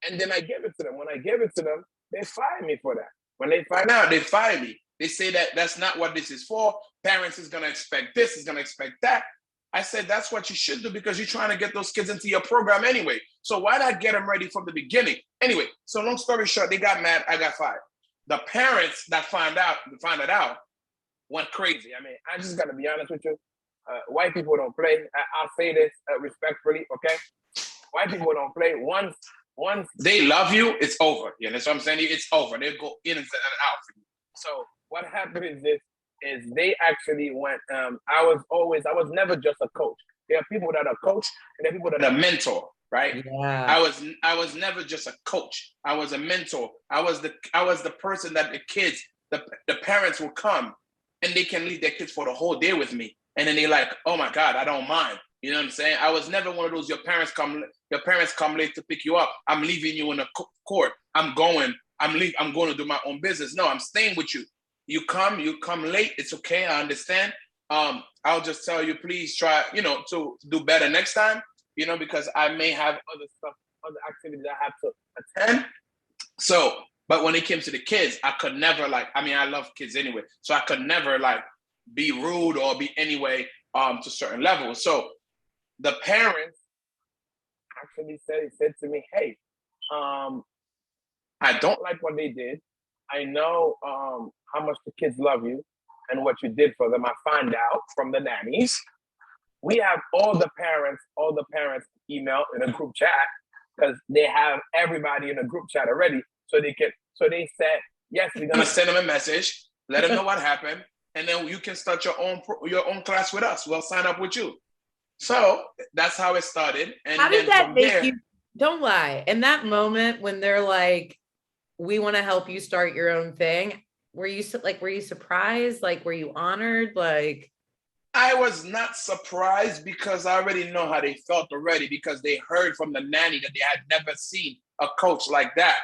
Speaker 2: and then I give it to them. When I give it to them, they fire me for that. When they find out, they fire me. They say that that's not what this is for. Parents is going to expect this, is going to expect that. I said, that's what you should do because you're trying to get those kids into your program anyway. So why not get them ready from the beginning? Anyway, so long story short, they got mad. I got fired. The parents that found it out went crazy. I mean, I just got to be honest with you. White people don't play. I'll say this respectfully, okay? White people don't play. Once they love you, it's over. You know what I'm saying? It's over. They go in and out for you. So what happened is this, is they actually went, I was never just a coach. There are people that are coach and there are people that are mentor, right?
Speaker 1: Yeah.
Speaker 2: I was never just a coach. I was a mentor. I was the person that the kids, the parents will come and they can leave their kids for the whole day with me. And then they're like, oh my God, I don't mind. You know what I'm saying? I was never one of those, your parents come late to pick you up. I'm leaving you in the court. I'm going to do my own business. No, I'm staying with you. You come late. It's okay. I understand. I'll just tell you, please try, to do better next time, because I may have other activities I have to attend. So, but when it came to the kids, I could never I love kids anyway. So I could never be rude or be anyway to certain levels. So the parents actually said to me, hey, I don't like what they did. I know how much the kids love you and what you did for them. I find out from the nannies. We have all the parents email in a group chat because they have everybody in a group chat already. So they said, yes, we're gonna send them a message, let them know what happened, and then you can start your own class with us. We'll sign up with you. So that's how it started. And
Speaker 1: how did that make you? Don't lie. In that moment when they're like, we want to help you start your own thing, were you surprised? Were you honored?
Speaker 2: I was not surprised because I already know how they felt already, because they heard from the nanny that they had never seen a coach like that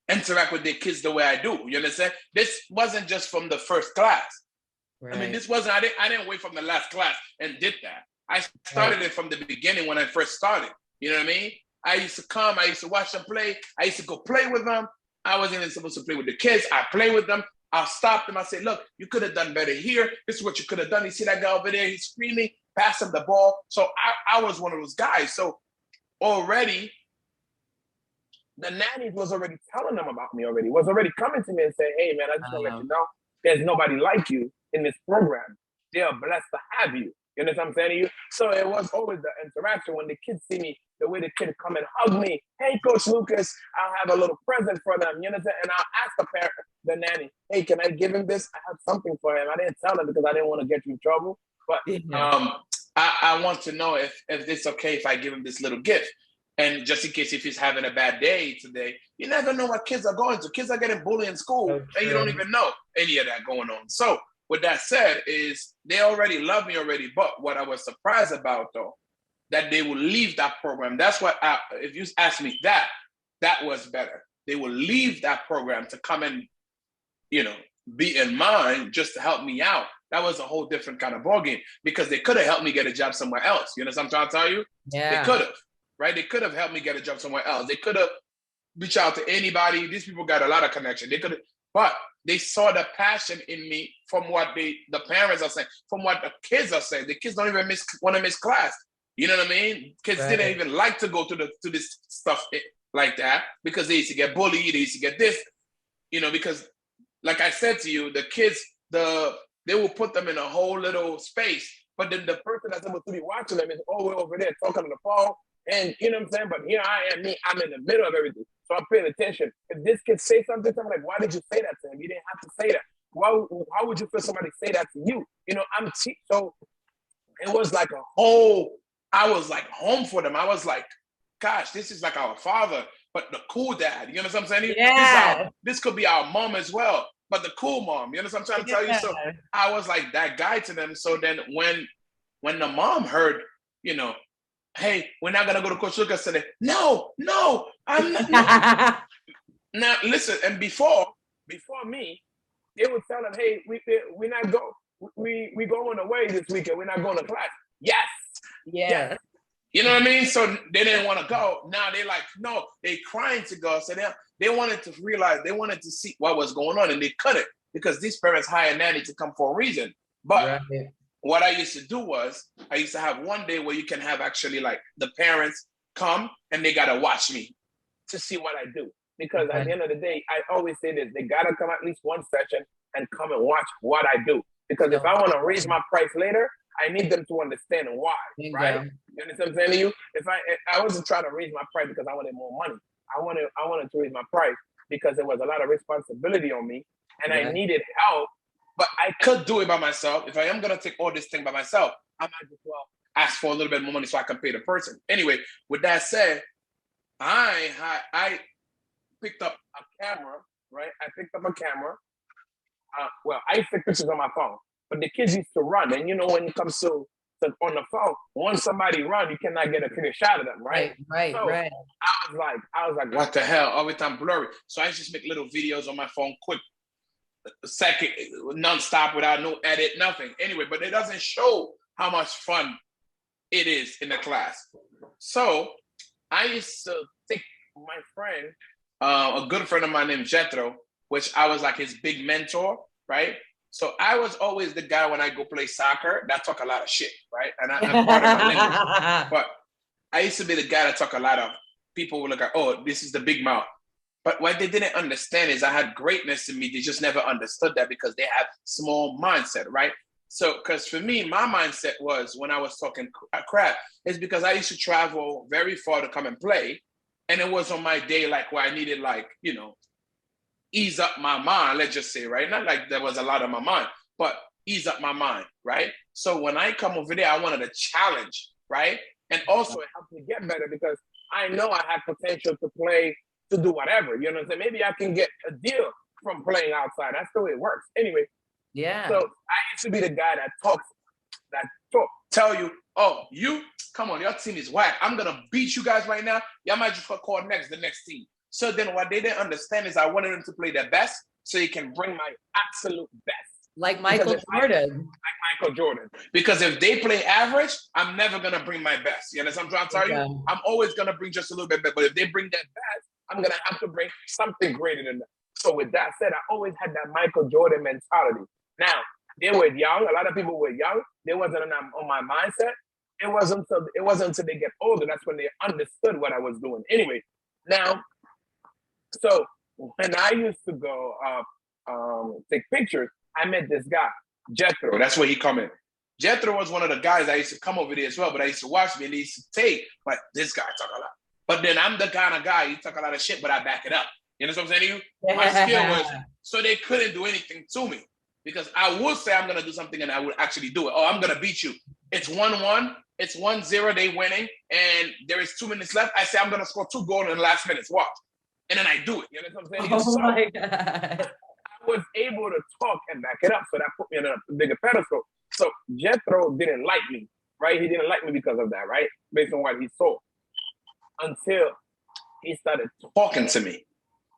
Speaker 2: interact with their kids the way I do. You understand? This wasn't just from the first class. Right. I mean, I didn't wait from the last class and did that. I started it from the beginning when I first started. You know what I mean? I used to come, I used to watch them play. I used to go play with them. I wasn't even supposed to play with the kids. I play with them. I'll stop them. I say, look, you could have done better here. This is what you could have done. You see that guy over there? He's screaming, pass him the ball. So I was one of those guys. So already, the nannies was already telling them about me already, was already coming to me and saying, hey, man, I just want to let you know, there's nobody like you in this program. They are blessed to have you. You know what I'm saying to you? So it was always the interaction when the kids see me, the way the kids come and hug me. Hey, Coach Lucas, I'll have a little present for them. You know what I'm saying? And I'll ask the nanny, hey, can I give him this? I have something for him. I didn't tell him because I didn't want to get you in trouble. But I want to know if it's okay if I give him this little gift. And just in case if he's having a bad day today, you never know what kids are going to. Kids are getting bullied in school, and you don't even know any of that going on. So with that said, is they already love me already. But what I was surprised about, though, that they will leave that program. That's what, if you ask me that was better. They will leave that program to come and, be in mine just to help me out. That was a whole different kind of ballgame, because they could have helped me get a job somewhere else. You know what I'm trying to tell you? Yeah. They could have, right? They could have helped me get a job somewhere else. They could have reached out to anybody. These people got a lot of connection. They could have, but they saw the passion in me from what the parents are saying, from what the kids are saying. The kids don't even want to miss class. You know what I mean? Kids didn't even like to go to this stuff like that because they used to get bullied. They used to get this, because like I said to you, the kids, they will put them in a whole little space, but then the person that's supposed to be watching them is all the way over there talking on the phone. And you know what I'm saying? But here I am, I'm in the middle of everything. So I'm paying attention. If this kid say something, I'm like, why did you say that to him? You didn't have to say that. How would you feel somebody say that to you? So it was like a whole I was like home for them. I was like, gosh, this is like our father, but the cool dad. You know what I'm saying?
Speaker 1: Yeah.
Speaker 2: This could be our mom as well, but the cool mom. You know what I'm trying to tell you? So I was like that guy to them. So then when the mom heard, you know, hey, we're not gonna go to Coach Lucas today. No, I'm not. No. Now listen, and before me, they would tell them, hey, we're not going. We going away this weekend. We're not going to class. Yes.
Speaker 1: Yeah.
Speaker 2: Yes. You know what I mean? So they didn't want to go. Now they're like, no, they crying to go. So they wanted to realize, they wanted to see what was going on, and they couldn't because these parents hire a nanny to come for a reason. But what I used to do was I used to have one day where you can have actually like the parents come and they got to watch me to see what I do. Because at the end of the day, I always say this, they got to come at least one session and come and watch what I do. Because if I want to raise my price later, I need them to understand why, right? You understand what I'm saying to you? If I wasn't trying to raise my price because I wanted more money. I wanted to raise my price because there was a lot of responsibility on me and I needed help, but I could do it by myself. If I am going to take all this thing by myself, I might as well ask for a little bit more money so I can pay the person. Anyway, with that said, I picked up a camera, right? I picked up a camera. Well, I used to take pictures on my phone, but the kids used to run. And you know, when it comes to on the phone, once somebody run, you cannot get a clear shot of them, right? Right. I was like, what the hell? All the time blurry. So I just make little videos on my phone, quick, second, nonstop, without no edit, nothing. Anyway, but it doesn't show how much fun it is in the class. So I used to take my friend, a good friend of mine named Jethro, which I was like his big mentor, right? So I was always the guy when I go play soccer that talk a lot of shit, right? And I'm part of my language. But I used to be the guy that talk a lot of, people would look at, oh, this is the big mouth. But what they didn't understand is I had greatness in me. They just never understood that because they have small mindset, right? So, because for me, my mindset was when I was talking crap, is because I used to travel very far to come and play. And it was on my day, like where I needed, like, you know, ease up my mind, let's just say, right? Not like there was a lot on my mind, but ease up my mind, right? So when I come over there, I wanted a challenge, right? And also it helped me get better because I know I had potential to play, to do whatever, you know what I'm saying? Maybe I can get a deal from playing outside. That's the way it works. Anyway. Yeah. So I used to be the guy that tell you, oh, you, come on, your team is whack. I'm going to beat you guys right now. Y'all might just call the next team. So then what they didn't understand is I wanted them to play their best so you can bring my absolute best. Like Michael Jordan. Because if they play average, I'm never going to bring my best. You understand what I'm trying to tell you? I'm always going to bring just a little bit better. But if they bring that best, I'm going to have to bring something greater than that. So with that said, I always had that Michael Jordan mentality. Now, they were young. A lot of people were young. They wasn't on my mindset. It wasn't until they get older. That's when they understood what I was doing. Anyway, now, so when I used to go take pictures, I met this guy, Jethro. That's where he come in. Jethro was one of the guys I used to come over there as well, but I used to watch me and he used to take, like, this guy talk a lot. But then I'm the kind of guy, you talk a lot of shit, but I back it up. You know what I'm saying to you? My skill was, so they couldn't do anything to me. Because I would say I'm going to do something and I would actually do it. Oh, I'm going to beat you. It's 1-1. It's 1-0. They winning. And there is 2 minutes left. I say I'm going to score 2 goals in the last minutes. Watch. And then I do it. You know what I'm saying? Oh, my God. I was able to talk and back it up. So that put me on a bigger pedestal. So Jethro didn't like me, right? He didn't like me because of that, right? Based on what he saw. Until he started talking to me.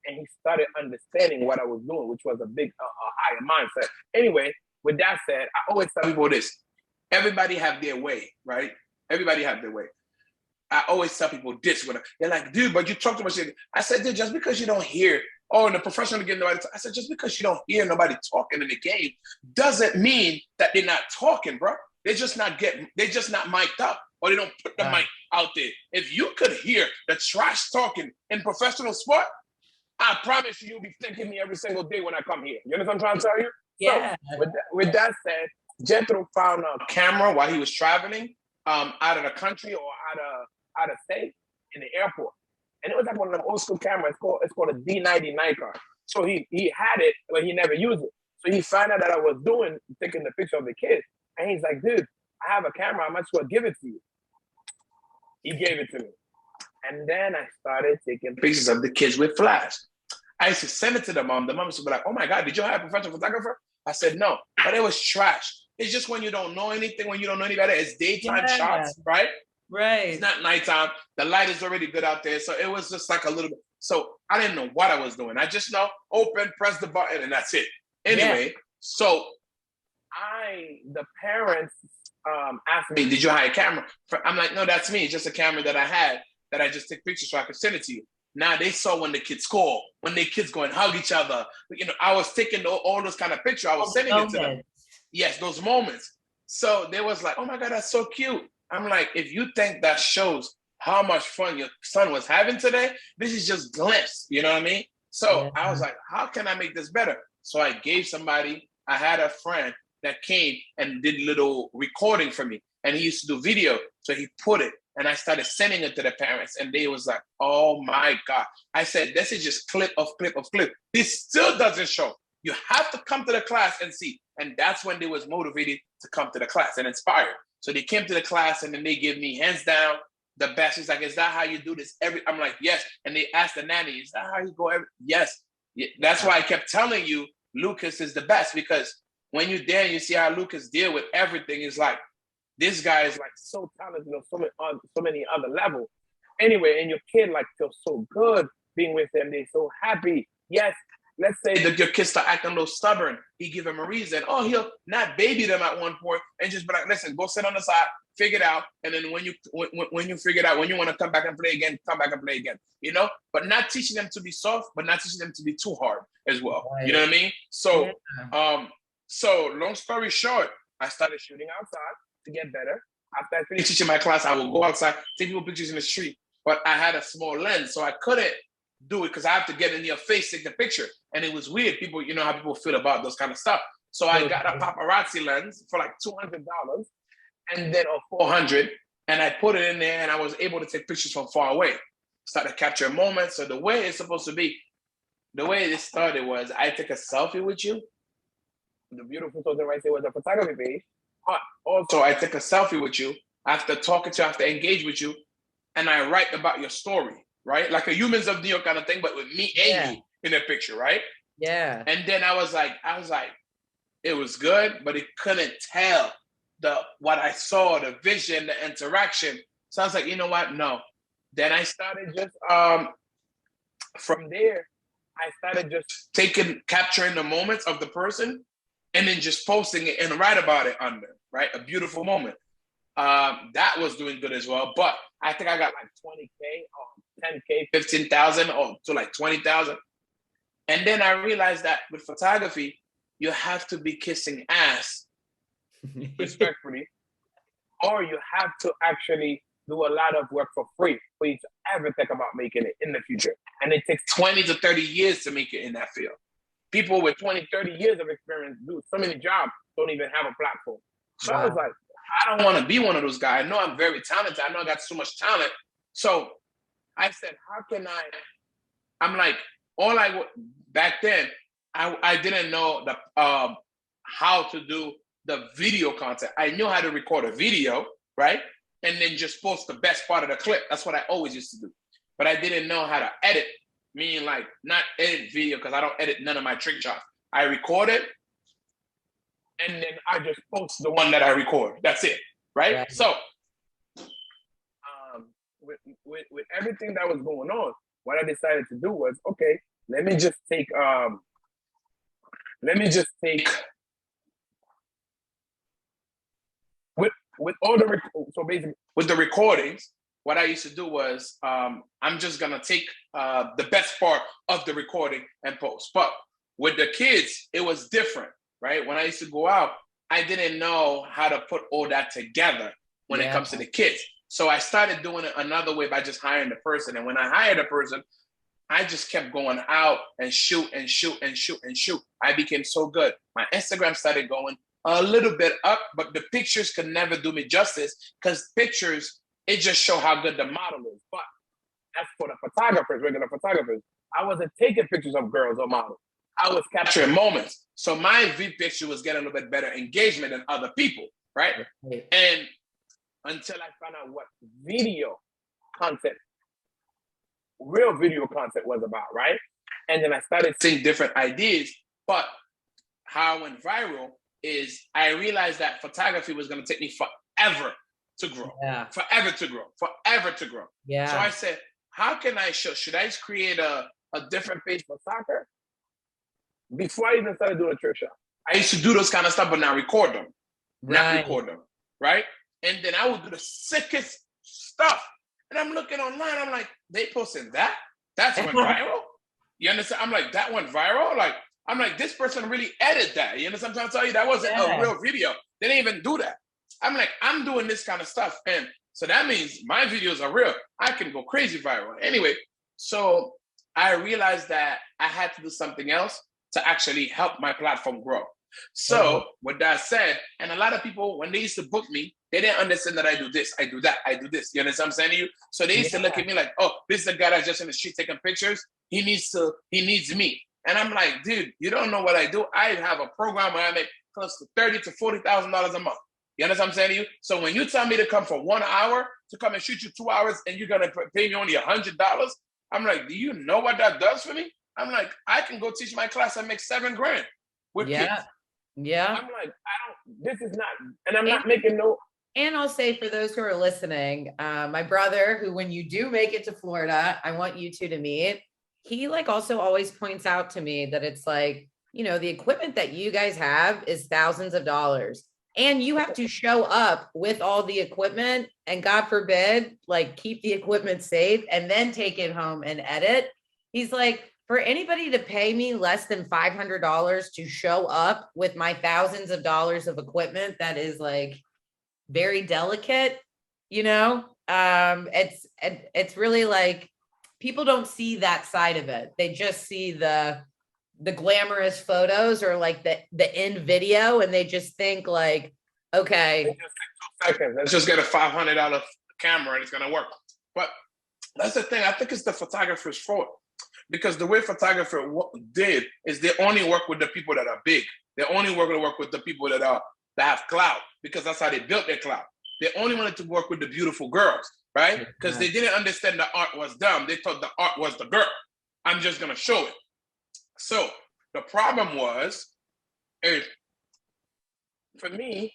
Speaker 2: And he started understanding what I was doing, which was a big, higher mindset. Anyway, with that said, I always tell people this. Everybody have their way, right? Everybody have their way. I always tell people this. They're like, dude, but you talk too much. I said, dude, just because you don't hear, in the professional game, nobody talk. I said, just because you don't hear nobody talking in the game doesn't mean that they're not talking, bro. They're just not mic'd up, or they don't put the mic out there. If you could hear the trash talking in professional sport, I promise you'll be thanking me every single day when I come here. You know what I'm trying to tell you? Yeah. So with that said, Jethro found a camera while he was traveling out of the country or out of state in the airport. And it was like one of them old school cameras. It's called a D90 Nikon. So he had it, but he never used it. So he found out that I was taking the picture of the kids. And he's like, dude, I have a camera. I might as well give it to you. He gave it to me. And then I started taking pictures of the kids with flash. I used to send it to the mom. The mom used to be like, oh my God, did you hire a professional photographer? I said, no, but it was trash. It's just when you don't know anything, when you don't know any better, it's daytime shots, right?
Speaker 1: Right.
Speaker 2: It's not nighttime. The light is already good out there. So it was just like a little bit. So I didn't know what I was doing. I just know open, press the button, and that's it. Anyway, so the parents asked me, did you hire a camera? I'm like, no, that's me. It's just a camera that I had that I just take pictures so I could send it to you. Now they saw when the kids score, when the kids go and hug each other. You know, I was taking all those kind of pictures. I was sending it to them. Yes, those moments. So they was like, oh my God, that's so cute. I'm like, if you think that shows how much fun your son was having today, this is just glimpse, you know what I mean? So I was like, how can I make this better? So I gave somebody, I had a friend that came and did a little recording for me. And he used to do video. So he put it and I started sending it to the parents. And they was like, oh my God. I said, this is just clip of clip of clip. This still doesn't show. You have to come to the class and see. And that's when they was motivated to come to the class and inspired. So they came to the class and then they give me hands down the best. He's like, is that how you do this? I'm like, yes. And they asked the nanny, is that how you go? Yes. That's why I kept telling you, Lucas is the best, because when you're there and you see how Lucas deal with everything, it's like, this guy is like so talented on so many other levels. Anyway, and your kid like feels so good being with them. They're so happy. Yes. Let's say that your kid start acting a little stubborn. He give him a reason. Oh, he'll not baby them at one point and just be like, listen, go sit on the side, figure it out. And then when you figure it out, when you want to come back and play again, come back and play again, you know? But not teaching them to be soft, but not teaching them to be too hard as well. Right. You know what I mean? So, so long story short, I started shooting outside to get better. After I finished teaching my class, I would go outside, take people pictures in the street. But I had a small lens, so I couldn't do it because I have to get in your face, take the picture. And it was weird. People, you know how people feel about those kind of stuff. So I got a paparazzi lens for like $200 and then or $400. And I put it in there and I was able to take pictures from far away. Started capturing moments. So the way it's supposed to be, the way it started was I take a selfie with you. The beautiful photo right there was a photography page. But also I take a selfie with you after talking to you, after engage with you. And I write about your story, right? Like a Humans of New York kind of thing, but with me and you in the picture, right?
Speaker 1: Yeah.
Speaker 2: And then I was like, it was good, but it couldn't tell what I saw, the vision, the interaction. So I was like, you know what? No. Then I started just from there, I started just capturing the moments of the person and then just posting it and write about it under, right? A beautiful moment. That was doing good as well. But I think I got like 20K or 10K, 15,000 or to like 20,000. And then I realized that with photography, you have to be kissing ass respectfully, or you have to actually do a lot of work for free for you to ever think about making it in the future. And it takes 20 to 30 years to make it in that field. People with 20, 30 years of experience do so many jobs, don't even have a platform. So I was like, I don't want to be one of those guys. I know I'm very talented. I know I got so much talent. So I said, how can I'm like, back then, I didn't know how to do the video content. I knew how to record a video, right? And then just post the best part of the clip. That's what I always used to do. But I didn't know how to edit, meaning like not edit video because I don't edit none of my trick shots. I record it and then I just post the one that I record. That's it, right? So with everything that was going on, what I decided to do was, okay, let me just take with all the so basically with the recordings, what I used to do was I'm just gonna take the best part of the recording and post. But with the kids, it was different, right? When I used to go out, I didn't know how to put all that together when it comes to the kids. So I started doing it another way by just hiring the person. And when I hired a person, I just kept going out and shoot and shoot and shoot and shoot. I became so good. My Instagram started going a little bit up, but the pictures could never do me justice because pictures, it just show how good the model is. But as for the photographers, regular photographers, I wasn't taking pictures of girls or models. I was capturing moments. So my V picture was getting a little bit better engagement than other people, right? And until I found out what video content, real video content was about, right? And then I started seeing different ideas. But how I went viral is I realized that photography was going to take me forever to grow, forever to grow, forever to grow. So I said, how can I show? Should I create a different page for soccer? Before I even started doing a church shop, I used to do those kind of stuff, but now record them, not record them, right? And then I would do the sickest stuff. And I'm looking online, I'm like, they posting that? That's went viral? You understand? I'm like, that went viral? Like, I'm like, this person really edited that. You understand what I'm trying to tell you? That wasn't a real video. They didn't even do that. I'm like, I'm doing this kind of stuff. And so that means my videos are real. I can go crazy viral. Anyway, so I realized that I had to do something else to actually help my platform grow. So with that said, and a lot of people, when they used to book me, they didn't understand that I do this, I do that, I do this. You understand what I'm saying to you? So they used to look at me like, oh, this is a guy that's just in the street taking pictures. He needs me. And I'm like, dude, you don't know what I do. I have a program where I make close to $30,000 to $40,000 a month. You understand what I'm saying to you? So when you tell me to come for 1 hour, to come and shoot you 2 hours, and you're gonna pay me only $100, I'm like, do you know what that does for me? I'm like, I can go teach my class and make $7,000 with kids.
Speaker 1: Yeah.
Speaker 2: I'm like, this is not, and I'm not making no.
Speaker 1: And I'll say for those who are listening, my brother, who when you do make it to Florida, I want you two to meet, he like also always points out to me that it's like, you know, the equipment that you guys have is thousands of dollars. And you have to show up with all the equipment and God forbid, like keep the equipment safe and then take it home and edit. He's like, for anybody to pay me less than $500 to show up with my thousands of dollars of equipment, that is like very delicate, you know, it's really like, people don't see that side of it. They just see the glamorous photos or like the end video, and they just think like, okay,
Speaker 2: just take 2 seconds. Let's just get a $500 camera and it's gonna work. But that's the thing. I think it's the photographer's fault, because the way photographer did is they only work with the people that are big. They only work with the people that have clout, because that's how they built their clout. They only wanted to work with the beautiful girls, right? Because they didn't understand the art was dumb. They thought the art was the girl. I'm just gonna show it. So the problem was, for me,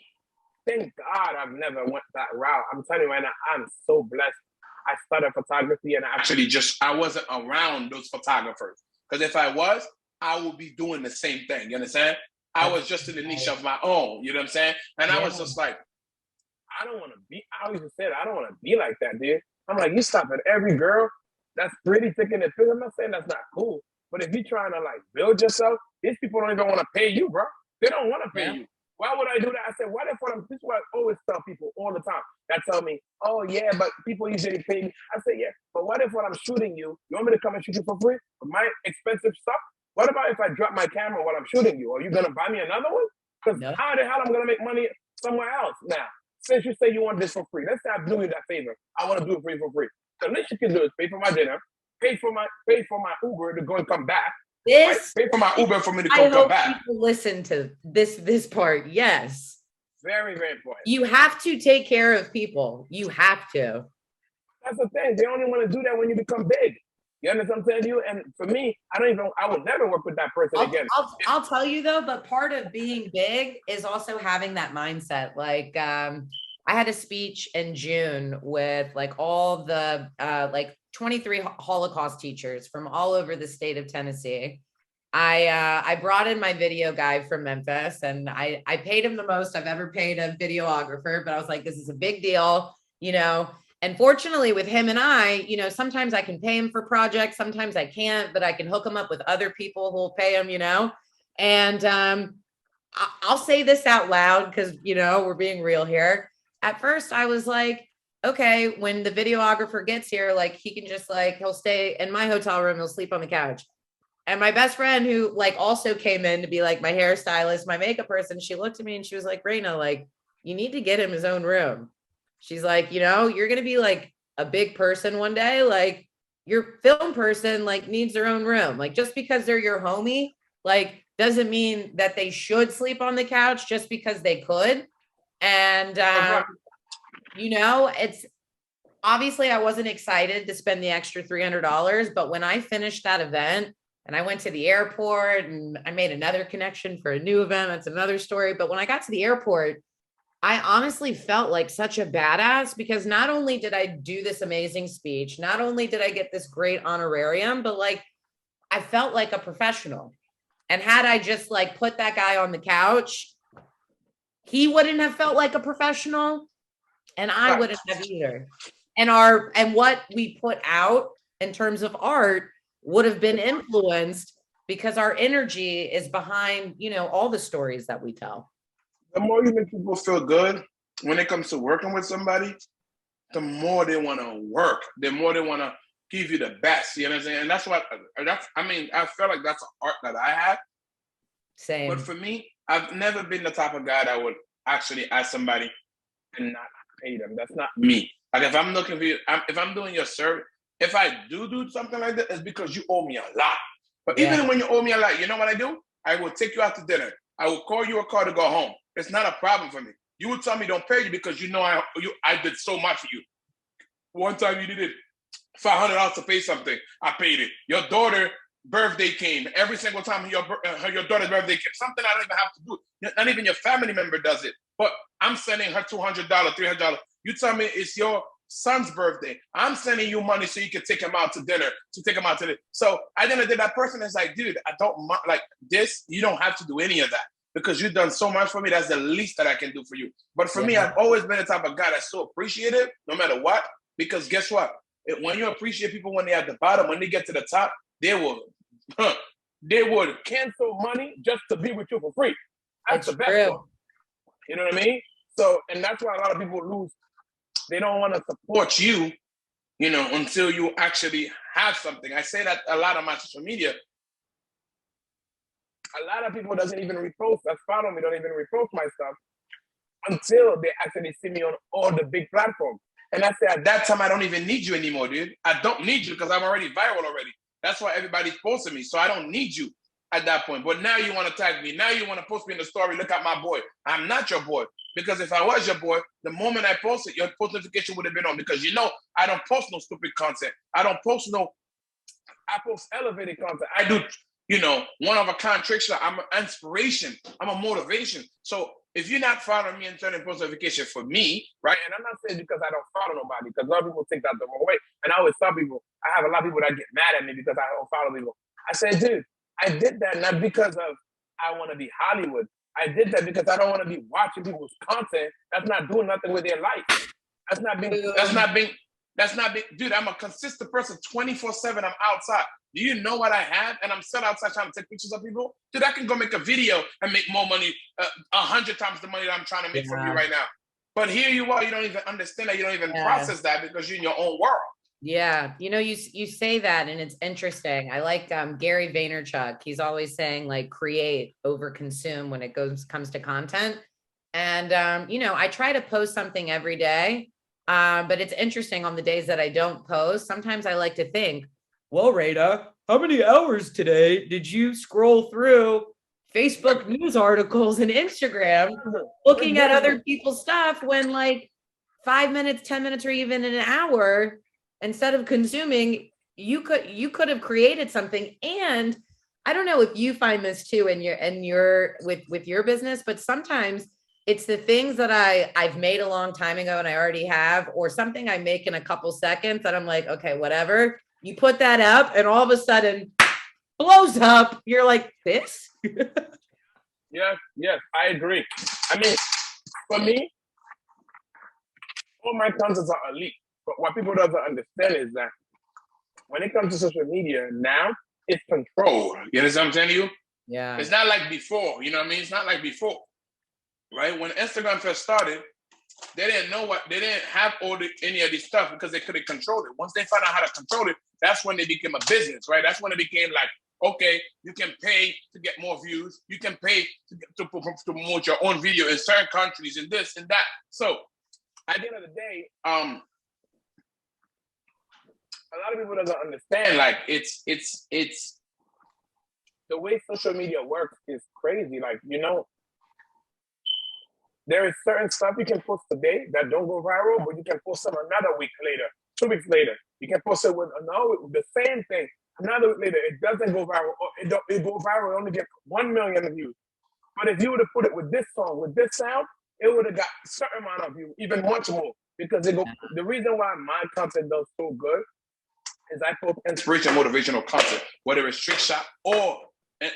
Speaker 2: thank God I've never went that route. I'm telling you right now, I'm so blessed. I started photography and I wasn't around those photographers. Because if I was, I would be doing the same thing. You understand? I was just in the niche of my own. You know what I'm saying? And I was just like, I always said, I don't want to be like that, dude. I'm like, you stop at every girl that's pretty taking the picture. I'm not saying that's not cool. But if you're trying to like build yourself, these people don't even want to pay you, bro. They don't want to pay you. Why would I do that? I said, what if this is what I always tell people all the time that tell me, oh yeah, but people usually pay me. I said, yeah, but what if when I'm shooting you want me to come and shoot you for free for my expensive stuff? What about if I drop my camera while I'm shooting you? Are you gonna buy me another one? Because how the hell I'm gonna make money somewhere else now? Since you say you want this for free, let's say I do you that favor. I want to do it for you for free. The least you can do is pay for my dinner, pay for my Uber to go and come back. Pay for my Uber for me to come back.
Speaker 1: People listen to this part. Yes.
Speaker 2: Very, very important.
Speaker 1: You have to take care of people. You have to.
Speaker 2: That's the thing. They only want to do that when you become big. You understand what I'm saying to you? And for me, I would never work with that person again.
Speaker 1: I'll tell you though, but part of being big is also having that mindset. Like, I had a speech in June with like all the, like 23 Holocaust teachers from all over the state of Tennessee. I brought in my video guy from Memphis, and I paid him the most I've ever paid a videographer, but I was like, this is a big deal, you know. And fortunately with him and I, you know, sometimes I can pay him for projects, sometimes I can't, but I can hook him up with other people who will pay him, you know. And I'll say this out loud because, you know, we're being real here. At first I was like, okay, when the videographer gets here, like he can just like, he'll stay in my hotel room, he'll sleep on the couch. And my best friend, who like also came in to be like my hairstylist, my makeup person, she looked at me and she was like, Rayna, like, you need to get him his own room. She's like, you know, you're going to be like a big person one day. Like your film person like needs their own room. Like just because they're your homie, like doesn't mean that they should sleep on the couch just because they could. And, you know, it's obviously I wasn't excited to spend the extra $300, but when I finished that event and I went to the airport and I made another connection for a new event, that's another story. But when I got to the airport, I honestly felt like such a badass because not only did I do this amazing speech, not only did I get this great honorarium, but like I felt like a professional. And had I just like put that guy on the couch, he wouldn't have felt like a professional and I wouldn't have either. And what we put out in terms of art would have been influenced because our energy is behind, you know, all the stories that we tell.
Speaker 2: The more you make people feel good when it comes to working with somebody, the more they want to work, the more they want to give you the best. You know what I'm saying? And that's what I feel like that's an art that I have.
Speaker 1: Same.
Speaker 2: But for me, I've never been the type of guy that would actually ask somebody and not pay them. That's not me. Like if I'm looking for you, if I'm doing your service, if I do something like that, it's because you owe me a lot. But even when you owe me a lot, you know what I do? I will take you out to dinner. I will call you a car to go home. It's not a problem for me. You would tell me don't pay you because you know I did so much for you. One time you needed $500 to pay something. I paid it. Your daughter birthday came. Every single time your daughter's birthday came, something I don't even have to do. Not even your family member does it. But I'm sending her $200, $300. You tell me it's your son's birthday. I'm sending you money so you can take him out to dinner, So at the end of the day, that person is like, dude, I don't like this. You don't have to do any of that because you've done so much for me. That's the least that I can do for you. But for me, I've always been the type of guy that's so appreciative, no matter what, because guess what? When you appreciate people when they're at the bottom, when they get to the top, they would cancel money just to be with you for free. That's the best one. You know what I mean? So, and that's why a lot of people lose. They don't want to support you, you know, until you actually have something. I say that a lot on my social media. A lot of people doesn't even repost, that follow me, don't even repost my stuff until they actually see me on all the big platforms. And I say, at that time, I don't even need you anymore, dude. I don't need you because I'm already viral already. That's why everybody's posting me. So I don't need you at that point. But now you want to tag me. Now you want to post me in the story. Look at my boy. I'm not your boy. Because if I was your boy, the moment I posted, your post notification would have been on. Because you know, I don't post no stupid content. I post elevated content. I do, you know, one of a kind tricks. I'm an inspiration. I'm a motivation. So if you're not following me and turning post notification for me, right? And I'm not saying because I don't follow nobody, because a lot of people take that the wrong way. And I always tell people, I have a lot of people that get mad at me because I don't follow people. I said, dude, I did that not because of I want to be Hollywood. I did that because I don't want to be watching people's content that's not doing nothing with their life. That's not being, dude, I'm a consistent person 24/7. I'm outside. Do you know what I have? And I'm still outside trying to take pictures of people. Dude, I can go make a video and make more money, 100 times the money that I'm trying to make from you right now. But here you are, you don't even understand that. You don't even process that because you're in your own world.
Speaker 1: Yeah, you know, you say that and it's interesting. I like Gary Vaynerchuk. He's always saying like create over consume when it comes to content. And you know, I try to post something every day. But it's interesting on the days that I don't post. Sometimes I like to think, well, Rayna, how many hours today did you scroll through Facebook news articles and Instagram looking at other people's stuff when like 5 minutes, 10 minutes, or even an hour, instead of consuming, you could have created something. And I don't know if you find this too in your with your business, but sometimes it's the things that I've made a long time ago and I already have, or something I make in a couple seconds that I'm like, okay, whatever. You put that up and all of a sudden blows up. You're like, this?
Speaker 2: Yes, I agree. I mean, for me, all my contents are elite. But what people don't understand is that when it comes to social media now, it's controlled. You understand what I'm telling you?
Speaker 1: Yeah.
Speaker 2: It's not like before. You know what I mean? It's not like before. Right? When Instagram first started, they didn't have any of this stuff because they couldn't control it. Once they found out how to control it, that's when they became a business, right? That's when it became like, okay, you can pay to get more views. You can pay to promote your own video in certain countries and this and that. So at the end of the day, a lot of people doesn't understand, like it's the way social media works is crazy. Like, you know, There is certain stuff you can post today that don't go viral, but you can post them another week later, 2 weeks later. You can post it with the same thing. Another week later, it doesn't go viral. Or it go viral, it only get 1 million views. But if you would have put it with this song, with this sound, it would have got a certain amount of views, even much more. Because the reason why my content does so good is I post inspirational, motivational content, whether it's trick shot or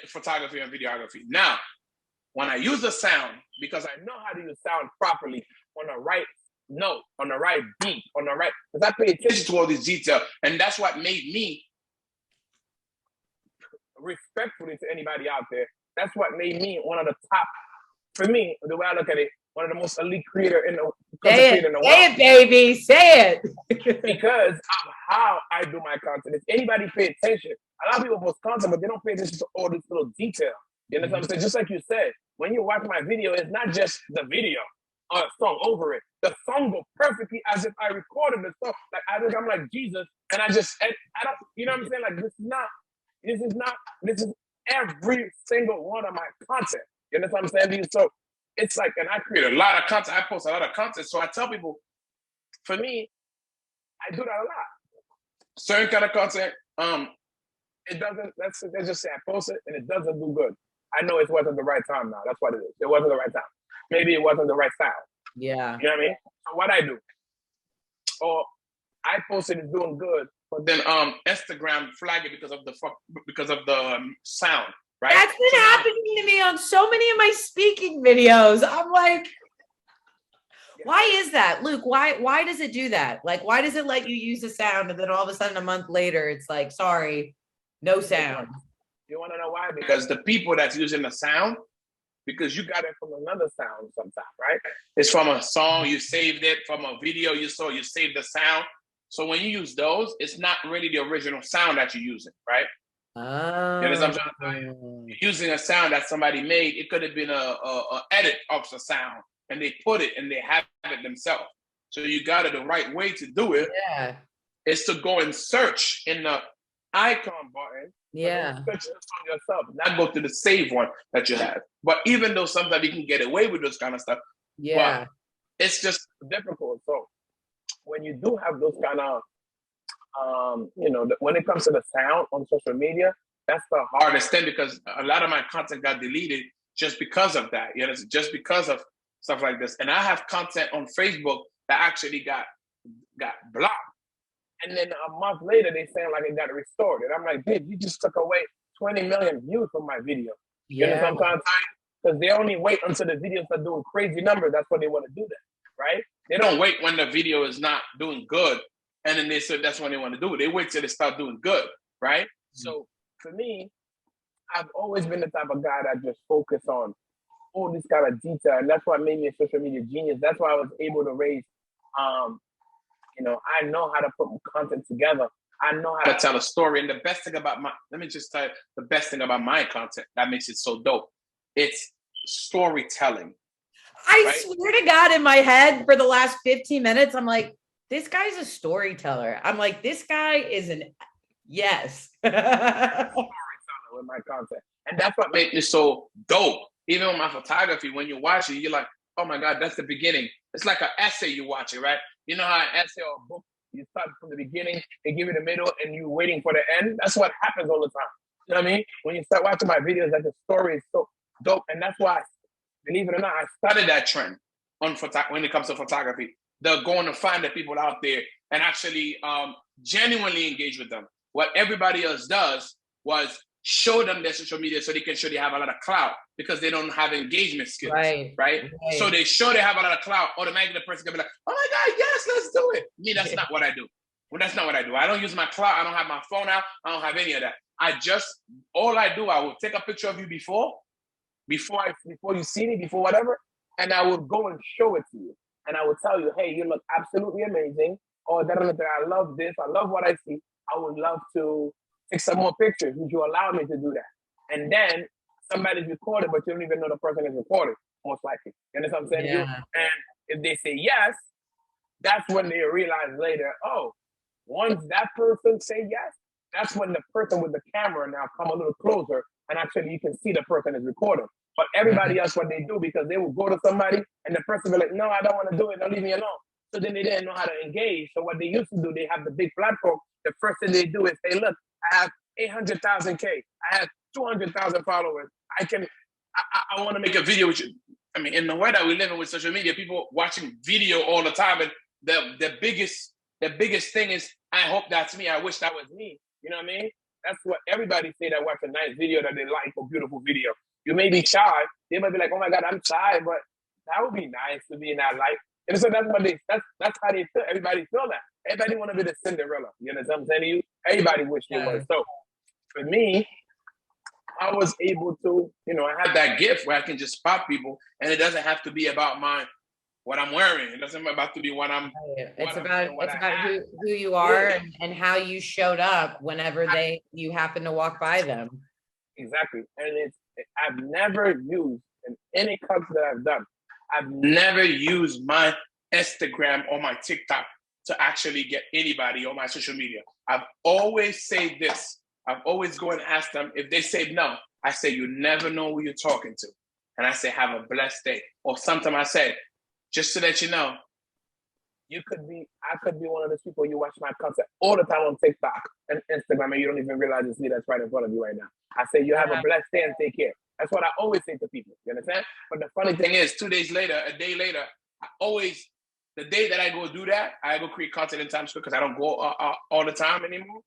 Speaker 2: photography and videography. Now, when I use the sound, because I know how to use sound properly on the right note, on the right beat, on the right, because I pay attention to all these details, and that's what made me, respectfully to anybody out there, that's what made me one of the top, for me, the way I look at it, one of the most elite creator in the world.
Speaker 1: Say it, baby, say it.
Speaker 2: Because of how I do my content. If anybody pay attention, a lot of people post content, but they don't pay attention to all this little detail. You know what I'm saying? Just like you said, when you watch my video, it's not just the video or a song over it. The song goes perfectly as if I recorded the song. Like I think I'm like Jesus, and I don't, you know what I'm saying? Like this is every single one of my content. You know what I'm saying? So it's like, and I create a lot of content. I post a lot of content. So I tell people, for me, I do that a lot. Certain kind of content, it doesn't, let's just say I post it and it doesn't do good. I know it wasn't the right time now. That's what it is. It wasn't the right time. Maybe it wasn't the right style.
Speaker 1: Yeah.
Speaker 2: You know what I mean? So what I do, or I post it, it's doing good, but then Instagram flag it because of the sound. Right?
Speaker 1: That's been happening to me on so many of my speaking videos. I'm like, why is that, Luke? Why does it do that? Like, why does it let you use the sound and then all of a sudden a month later it's like, sorry, no sound?
Speaker 2: You want to know why? Because the people that's using the sound, because you got it from another sound sometimes, right? It's from a song, you saved it, from a video you saw, you saved the sound. So when you use those, it's not really the original sound that you're using, right?
Speaker 1: Oh.
Speaker 2: You know what I'm trying to tell you? You're using a sound that somebody made. It could have been a edit of the sound, and they put it and they have it themselves. So you got it the right way to do it.
Speaker 1: Yeah.
Speaker 2: Is to go and search in the icon button.
Speaker 1: Yeah.
Speaker 2: Search this on yourself, not go to the save one that you have. But even though sometimes you can get away with those kind of stuff,
Speaker 1: yeah,
Speaker 2: it's just difficult. So when you do have those kind of when it comes to the sound on social media, that's the hardest thing, because a lot of my content got deleted just because of that. You know, just because of stuff like this. And I have content on Facebook that actually got blocked. And then a month later, they saying like it got restored. And I'm like, dude, you just took away 20 million views from my video. You know what I'm trying to tell you? Because they only wait until the videos are doing crazy numbers. That's when they want to do that, right? They don't wait when the video is not doing good, and then they say that's when they want to do it. They wait till they start doing good, right? Mm-hmm. So for me, I've always been the type of guy that just focus on all this kind of detail, and that's what made me a social media genius. That's why I was able to raise, I know how to put content together. I know how to tell a story. And the best thing about the best thing about my content that makes it so dope, it's storytelling.
Speaker 1: I swear to God, in my head for the last 15 minutes, I'm like, this guy's a storyteller. I'm like, this guy is yes.
Speaker 2: Storyteller with my content. And that's what makes it so dope. Even with my photography, when you watch it, you're like, oh my God, that's the beginning. It's like an essay you watch it, right? You know how an essay or a book, you start from the beginning, they give you the middle, and you're waiting for the end? That's what happens all the time. You know what I mean? When you start watching my videos, like the story is so dope. And that's why, believe it or not, I started that trend when it comes to photography. They're going to find the people out there and actually genuinely engage with them. What everybody else does was show them their social media so they can show they have a lot of clout because they don't have engagement skills, right? So they show they have a lot of clout. Automatically, the person can be like, oh my God, yes, let's do it. Me, that's not what I do. Well, that's not what I do. I don't use my clout. I don't have my phone out. I don't have any of that. All I do, I will take a picture of you before you see me, before whatever, and I will go and show it to you. And I will tell you, hey, you look absolutely amazing. Or I love this. I love what I see. I would love to take some more pictures. Would you allow me to do that? And then somebody's recording, but you don't even know the person is recording, most likely. You know what I'm saying?
Speaker 1: Yeah.
Speaker 2: And if they say yes, that's when they realize later, oh, once that person say yes, that's when the person with the camera now come a little closer and actually you can see the person is recording. But everybody else, what they do, because they will go to somebody and the person will be like, no, I don't want to do it. Don't leave me alone. So then they didn't know how to engage. So what they used to do, they have the big platform. The first thing they do is say, look, I have 800,000 K. I have 200,000 followers. I want to make a video with you. I mean, in the way that we live in with social media, people watching video all the time. And the biggest thing is, I hope that's me. I wish that was me. You know what I mean? That's what everybody say that watch a nice video that they like, a beautiful video. You may be shy. They might be like, oh my God, I'm shy, but that would be nice to be in that light. And so that's how they feel. Everybody feel that. Everybody want to be the Cinderella. You know what I'm saying to you? Everybody wish they was. So for me, I was able to, I had that gift where I can just spot people, and it doesn't have to be about what I'm wearing. It doesn't have to be what I'm.
Speaker 1: It's about who you are and how you showed up whenever you happen to walk by them.
Speaker 2: Exactly, and I've never used in any content that I've done. I've never used my Instagram or my TikTok to actually get anybody on my social media. I've always said this. I've always go and ask them. If they say no, I say, you never know who you're talking to. And I say, have a blessed day. Or sometimes I say, just to let you know, I could be one of those people you watch my content all the time on TikTok and Instagram, and you don't even realize it's me that's right in front of you right now. I say, you have a blessed day and take care. That's what I always say to people. You understand? But the funny thing is, 2 days later, a day later, the day that I go do that, I go create content in Times Square because I don't go all the time anymore.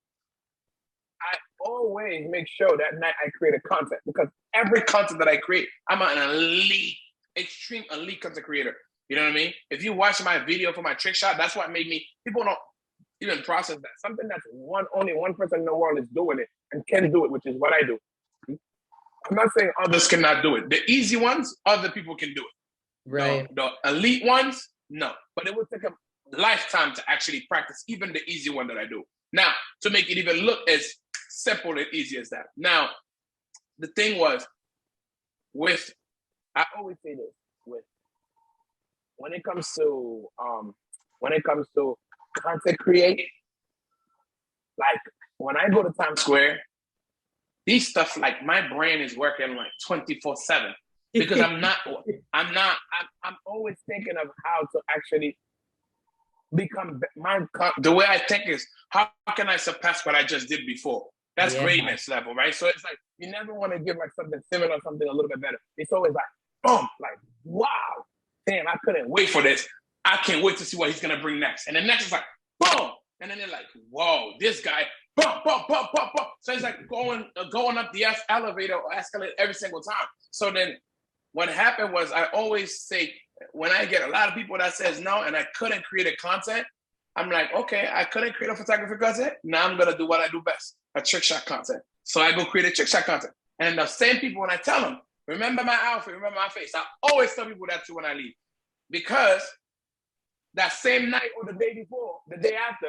Speaker 2: I always make sure that night I create a content, because every content that I create, I'm an extreme elite content creator. You know what I mean? If you watch my video for my trick shot, that's what made me, people don't even process that. Something that's only one person in the world is doing it and can do it, which is what I do. I'm not saying others cannot do it. The easy ones, other people can do it.
Speaker 1: Right.
Speaker 2: The elite ones, no. But it would take a lifetime to actually practice even the easy one that I do. Now, to make it even look as simple and easy as that. Now, the thing was, I always say this, when it comes to content create, like when I go to Times Square, these stuff, like my brain is working like 24/7 because I'm always thinking of how to actually become the way I think is, how can I surpass what I just did before? That's greatness level, right? So it's like, you never want to give like something similar, something a little bit better. It's always like, boom, like, wow, damn, I couldn't wait for this. I can't wait to see what he's going to bring next. And the next is like, boom. And then they're like, whoa, this guy, boom, boom, boom, boom, boom. So it's like going up the elevator or escalator every single time. So then what happened was, I always say, when I get a lot of people that says no and I couldn't create a content, I'm like, okay, I couldn't create a photography content. Now I'm going to do what I do best, a trick shot content. So I go create a trick shot content. And the same people, when I tell them, remember my outfit, remember my face, I always tell people that too when I leave. Because that same night or the day before, the day after,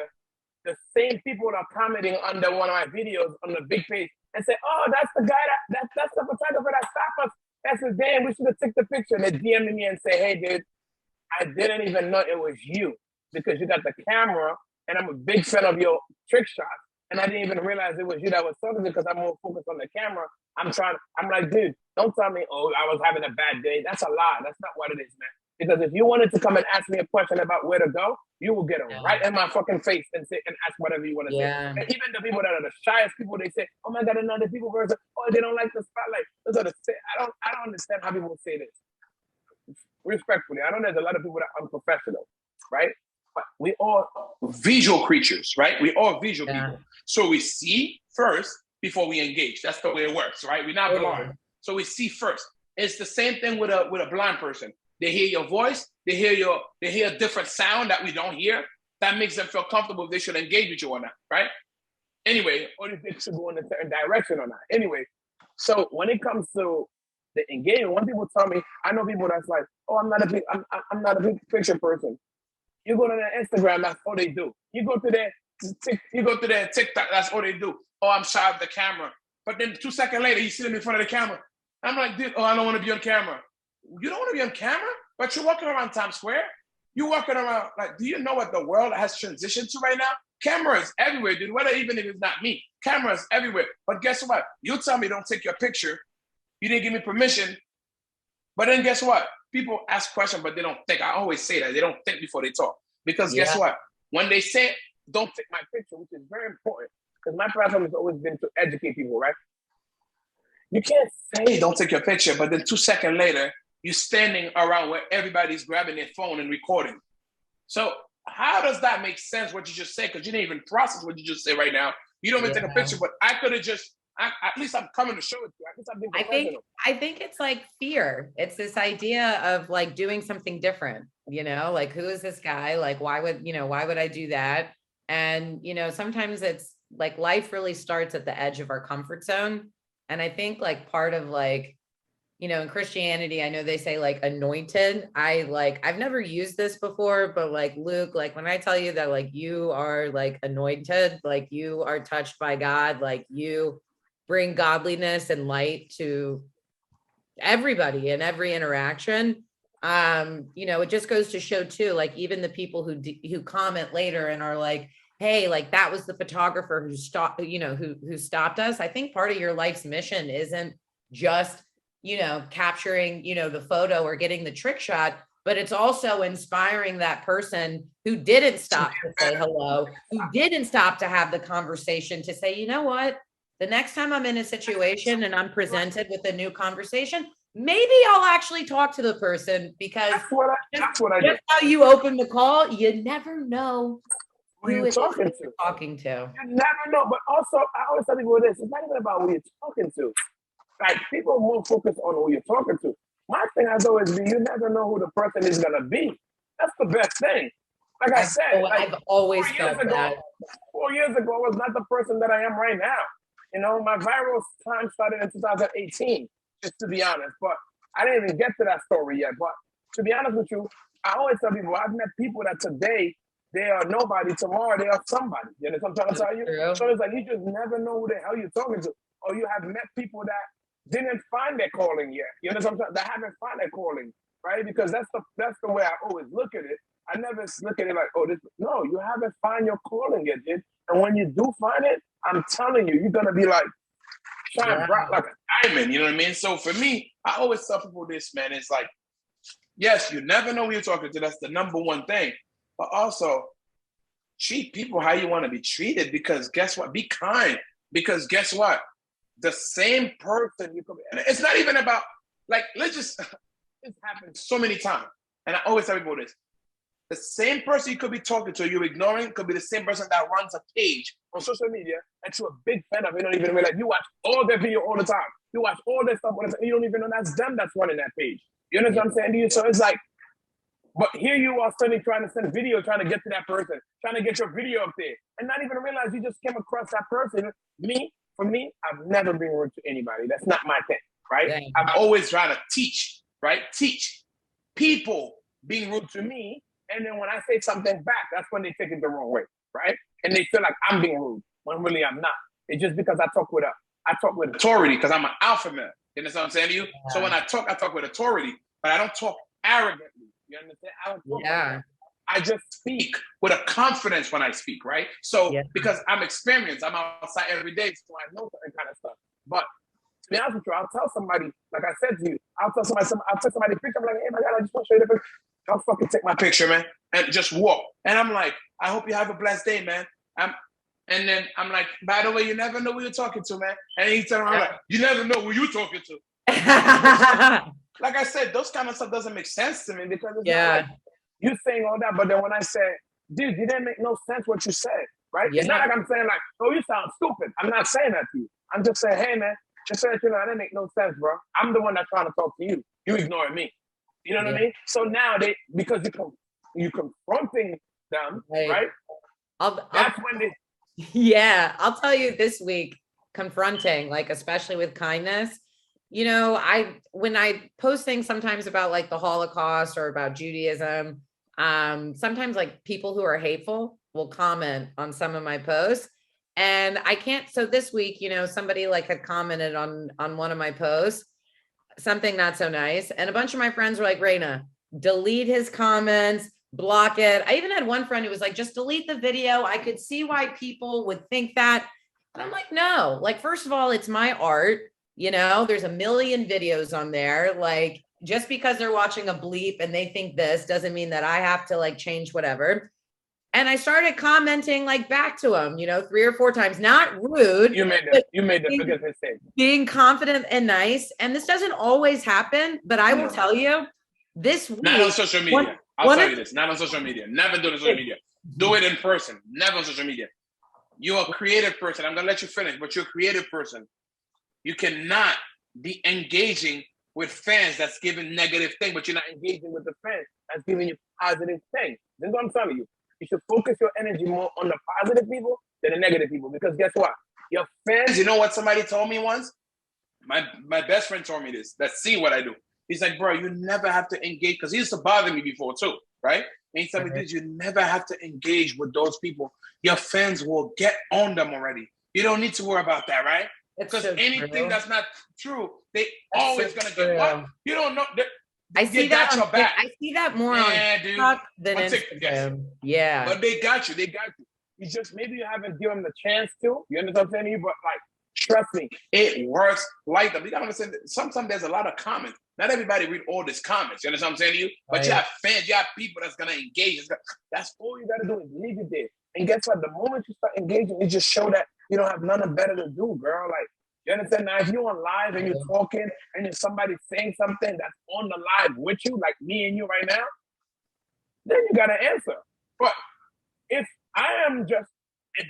Speaker 2: the same people are commenting under one of my videos on the big page and say, oh, that's the guy, that's the photographer that stopped us. That's his name. We should have took the picture. And they DM me and say, hey, dude, I didn't even know it was you because you got the camera and I'm a big fan of your trick shots. And I didn't even realize it was you that was talking to because I'm more focused on the camera. I'm like, dude, don't tell me, oh, I was having a bad day. That's a lie. That's not what it is, man. Because if you wanted to come and ask me a question about where to go, you will get it right in my fucking face and say and ask whatever you want to say. And even the people that are the shyest people, they say, oh my God, another people versus, oh, they don't like the spotlight. Those are I don't understand how people say this. Respectfully, I know there's a lot of people that are unprofessional, right? But we all visual creatures, right? We all visual people. So we see first before we engage. That's the way it works, right? We're not blind. So we see first. It's the same thing with a blind person. They hear your voice, they hear a different sound that we don't hear. That makes them feel comfortable if they should engage with you or not, right? Anyway, or if they should go in a certain direction or not. Anyway, so when it comes to the engagement, when people tell me, I know people that's like, oh, I'm not a big picture person. You go to their Instagram, that's all they do. You go to their TikTok, that's all they do. Oh, I'm shy of the camera. But then 2 seconds later, you see them in front of the camera. I'm like, dude, oh, I don't want to be on camera. You don't want to be on camera, but you're walking around Times Square. You're walking around, like, do you know what the world has transitioned to right now? cameras everywhere, dude. Whether even if it's not me, cameras everywhere. But guess what? You tell me don't take your picture. You didn't give me permission. But then guess what? People ask questions, but they don't think. I always say that they don't think before they talk. Because guess what? When they say don't take my picture, which is very important, because my platform has always been to educate people, right? You can't say don't take your picture, but then 2 seconds later, you're standing around where everybody's grabbing their phone and recording. So how does that make sense, what you just said? Because you didn't even process what you just said right now. You don't even take a picture, but I could have just, at least I'm coming to show it to you. At least I'm being professional.
Speaker 1: I think it's like fear. It's this idea of like doing something different, you know, like who is this guy? Like, why would I do that? And, you know, sometimes it's like life really starts at the edge of our comfort zone. And I think like part of like, you know, in Christianity, I know they say like anointed. I've never used this before, but like Luke, like when I tell you that like you are like anointed, like you are touched by God, like you bring godliness and light to everybody in every interaction. You know, it just goes to show too, like even the people who comment later and are like, hey, like that was the photographer who stopped, you know, who stopped us. I think part of your life's mission isn't just, you know, capturing, you know, the photo or getting the trick shot, but it's also inspiring that person who didn't stop to say hello, who didn't stop to have the conversation to say, you know what, the next time I'm in a situation and I'm presented with a new conversation, maybe I'll actually talk to the person, because
Speaker 2: that's what I
Speaker 1: just how you open the call, you never know
Speaker 2: who you're talking to. You never know. But also, I always tell people this: it's not even about who you're talking to. Like people more focused on who you're talking to. My thing has always been, you never know who the person is gonna be. That's the best thing. Like I said,
Speaker 1: I've always felt that.
Speaker 2: 4 years ago, I was not the person that I am right now. You know, my viral time started in 2018, just to be honest. But I didn't even get to that story yet. But to be honest with you, I always tell people, I've met people that today, they are nobody, tomorrow they are somebody. You know what I'm trying to tell you?
Speaker 1: True.
Speaker 2: So it's like, you just never know who the hell you're talking to. Or you have met people that didn't find their calling yet. You know what I'm saying? That haven't found their calling, right? Because that's the way I always look at it. I never look at it like, oh, no, you haven't found your calling yet, dude. And when you do find it, I'm telling you, you're gonna be like shine bright like a diamond. You know what I mean? So for me, I always tell people this, man. It's like, yes, you never know who you're talking to. That's the number one thing. But also, treat people how you want to be treated. Because guess what? Be kind. Because guess what? The same person you could be, and it's not even about like, it's happened so many times. And I always tell people this: the same person you could be talking to, you're ignoring, could be the same person that runs a page on social media that you're a big fan of. You don't even realize you watch all their video all the time. You watch all their stuff all the time. You don't even know that's them that's running that page. You know what I'm saying to you? So it's like, but here you are suddenly trying to send video, trying to get to that person, trying to get your video up there, and not even realize you just came across that person. For me, I've never been rude to anybody. That's not my thing, right? Dang. I'm always trying to teach, right? Teach people being rude to me. And then when I say something back, that's when they take it the wrong way, right? And they feel like I'm being rude, when really I'm not. It's just because I talk with authority, because I'm an alpha male. You understand what I'm saying to you? Yeah. So when I talk with authority, but I don't talk arrogantly. You understand? I don't talk like that. I just speak with a confidence when I speak, right? So because I'm experienced, I'm outside every day, so I know that kind of stuff. But to be honest with you, I'll tell somebody, like I said to you, I'll take somebody a picture. I'm like, hey, my God, I just want to show you the picture. I'll fucking take my picture, man, and just walk. And I'm like, I hope you have a blessed day, man. And then I'm like, by the way, you never know who you're talking to, man. And he turned around like, you never know who you're talking to. Like I said, those kind of stuff doesn't make sense to me, because it's not like you saying all that, but then when I say, dude, you didn't make no sense what you said, right? It's not like I'm saying like, oh, you sound stupid. I'm not saying that to you. I'm just saying, hey, man, just so that you know, that didn't make no sense, bro. I'm the one that's trying to talk to you. You ignoring me. You know what I mean? So now because you're confronting them, right? That's when they.
Speaker 1: Yeah, I'll tell you this week, confronting, like, especially with kindness. You know, when I post things sometimes about like the Holocaust or about Judaism, sometimes like people who are hateful will comment on some of my posts. And I can't, so this week, you know, somebody like had commented on one of my posts, something not so nice. And a bunch of my friends were like, Rayna, delete his comments, block it. I even had one friend who was like, just delete the video. I could see why people would think that. And I'm like, no, like, first of all, it's my art. There's a million videos on there. Like, just because they're watching a bleep and they think this doesn't mean that I have to like change whatever. And I started commenting like back to him, 3 or 4 times, not rude.
Speaker 2: You made the biggest mistake.
Speaker 1: Being confident and nice. And this doesn't always happen, but I will tell you this week.
Speaker 3: Not on social media. I'll tell you this, not on social media. Never do it on social media. Do it in person, never on social media. You're a creative person. I'm going to let you finish, but you're a creative person. You cannot be engaging with fans that's giving negative thing, but you're not engaging with the fans that's giving you positive thing. This is what I'm telling you. You should focus your energy more on the positive people than the negative people, because guess what? Your fans, you know what somebody told me once? My best friend told me this, that see what I do. He's like, bro, you never have to engage, because he used to bother me before too, right? And he told me this, you never have to engage with those people. Your fans will get on them already. You don't need to worry about that, right? Because so anything that's not true, they always gonna get what? You don't know.
Speaker 1: I see that. I see that more on TikTok than Instagram. Yeah.
Speaker 2: But they got you. You just, maybe you haven't given them the chance to. You understand what I'm saying? But like, trust me, it works like that. You gotta understand that sometimes there's a lot of comments. Not everybody read all these comments. You understand what I'm saying to you? But you have fans, you have people that's gonna engage. That's all you gotta do is leave it there. And guess what? The moment you start engaging, you just show that you don't have nothing better to do, girl. Like, you understand? Now, if you're on live and you're talking and there's somebody saying something that's on the live with you, like me and you right now, then you gotta answer. But if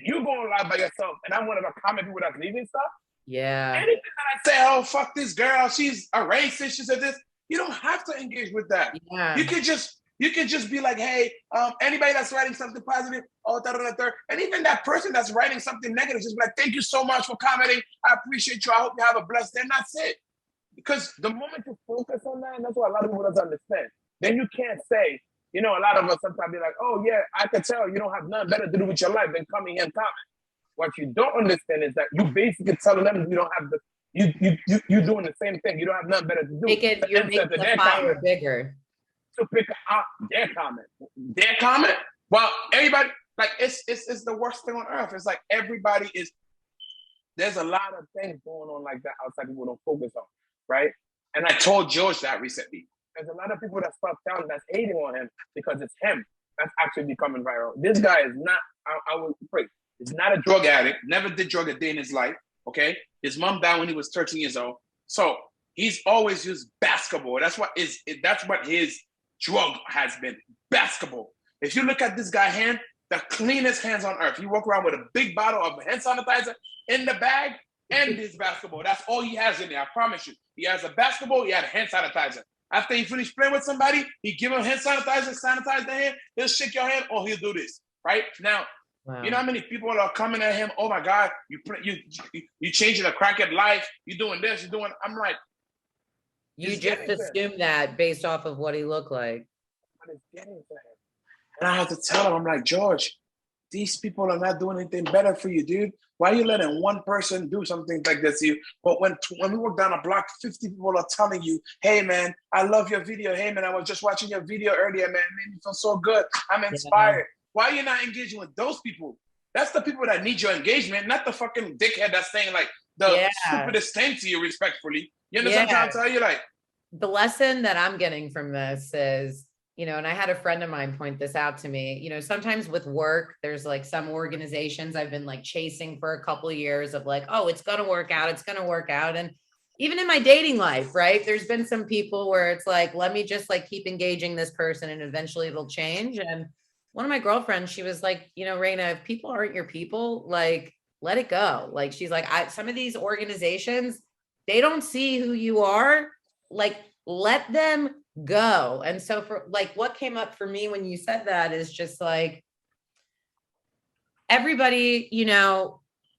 Speaker 2: you going live by yourself and I'm one of the comment people that's leaving stuff, anything that I say, oh, fuck this girl, she's a racist, she said this, you don't have to engage with that.
Speaker 1: Yeah.
Speaker 2: You can just be like, hey, anybody that's writing something positive, and even that person that's writing something negative, just be like, thank you so much for commenting. I appreciate you. I hope you have a blessed day. And that's it. Because the moment you focus on that, and that's what a lot of people don't understand, then you can't say, a lot of us sometimes be like, oh yeah, I can tell you don't have nothing better to do with your life than coming here and comment. What you don't understand is that you basically telling them you don't have you're doing the same thing. You don't have nothing better to do.
Speaker 1: You're making the fire bigger.
Speaker 2: To pick up their comment. Their comment? Well, everybody, like, it's the worst thing on earth. It's like there's a lot of things going on like that outside people don't focus on, right? And I told George that recently. There's a lot of people that start down that's hating on him because it's him that's actually becoming viral. This guy is not, I will pray, he's not a drug addict, never did drug a day in his life, okay? His mom died when he was 13 years old. So he's always used basketball. That's what his drug has been, basketball. If you look at this guy's hand, the cleanest hands on earth. He walk around with a big bottle of hand sanitizer in the bag and his basketball. That's all he has in there, I promise you. He has a basketball, he had a hand sanitizer. After he finished playing with somebody, he give him hand sanitizer, sanitize the hand, he'll shake your hand, or he'll do this, right? Now, you know how many people are coming at him, oh my God, you changing a crackhead life, you doing this, I'm like,
Speaker 1: you just assume that based off of what he looked like.
Speaker 2: But it's getting to him. And I have to tell him, I'm like, George, these people are not doing anything better for you, dude. Why are you letting one person do something like this to you? But when we walk down a block, 50 people are telling you, hey, man, I love your video. Hey, man, I was just watching your video earlier, man. It made me feel so good. I'm inspired. Yeah. Why are you not engaging with those people? That's the people that need your engagement, not the fucking dickhead that's saying like the stupidest thing to you respectfully. You understand what I'm trying to tell you? Like,
Speaker 1: the lesson that I'm getting from this is, and I had a friend of mine point this out to me, sometimes with work, there's like some organizations I've been like chasing for a couple of years of like, oh, it's going to work out. It's going to work out. And even in my dating life, right, there's been some people where it's like, let me just like keep engaging this person and eventually it'll change. And one of my girlfriends, she was like, Rayna, if people aren't your people, like, let it go. Like, she's like, some of these organizations, they don't see who you are. Like, let them go. And so for like, what came up for me when you said that is just like, everybody,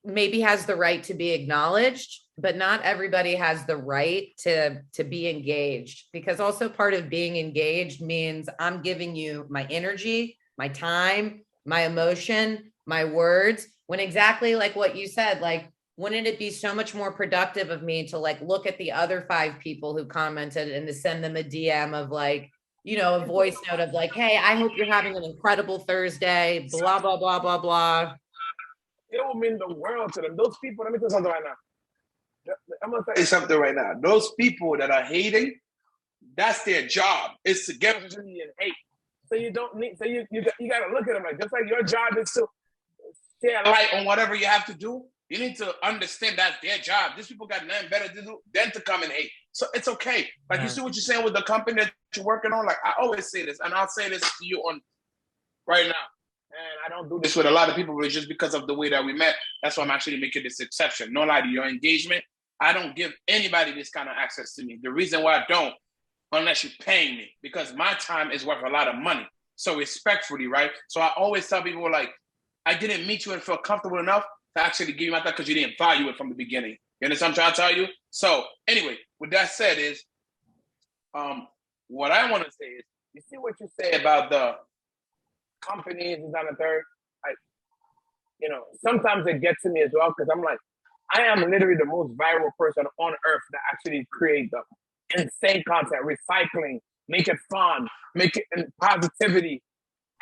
Speaker 1: maybe has the right to be acknowledged, but not everybody has the right to be engaged, because also part of being engaged means I'm giving you my energy, my time, my emotion, my words, when exactly like what you said, like, wouldn't it be so much more productive of me to like look at the other 5 people who commented and to send them a DM of like, you know, a voice note of like, hey, I hope you're having an incredible Thursday, blah, blah, blah, blah, blah.
Speaker 2: It will mean the world to them. Those people, let me tell you something right now. I'm gonna tell you something right now. Those people that are hating, that's their job. It's to get into and hate. So you don't need. So you gotta look at them like, just like your job is to share light on whatever you have to do. You need to understand that's their job. These people got nothing better to do than to come and hate. So it's okay. Like you see what you're saying with the company that you're working on. Like I always say this, and I'll say this to you on right now. And I don't do this with a lot of people, but it's just because of the way that we met. That's why I'm actually making this exception. No lie to your engagement. I don't give anybody this kind of access to me. The reason why I don't, unless you're paying me, because my time is worth a lot of money. So respectfully, right? So I always tell people like, I didn't meet you and feel comfortable enough to actually give you my time because you didn't value it from the beginning. You understand what I'm trying to tell you? So anyway, with that said is, what I want to say is, you see what you say about the companies and on the third, like, you know, sometimes it gets to me as well because I'm like, I am literally the most viral person on earth that actually create the insane content, recycling, make it fun, make it in positivity,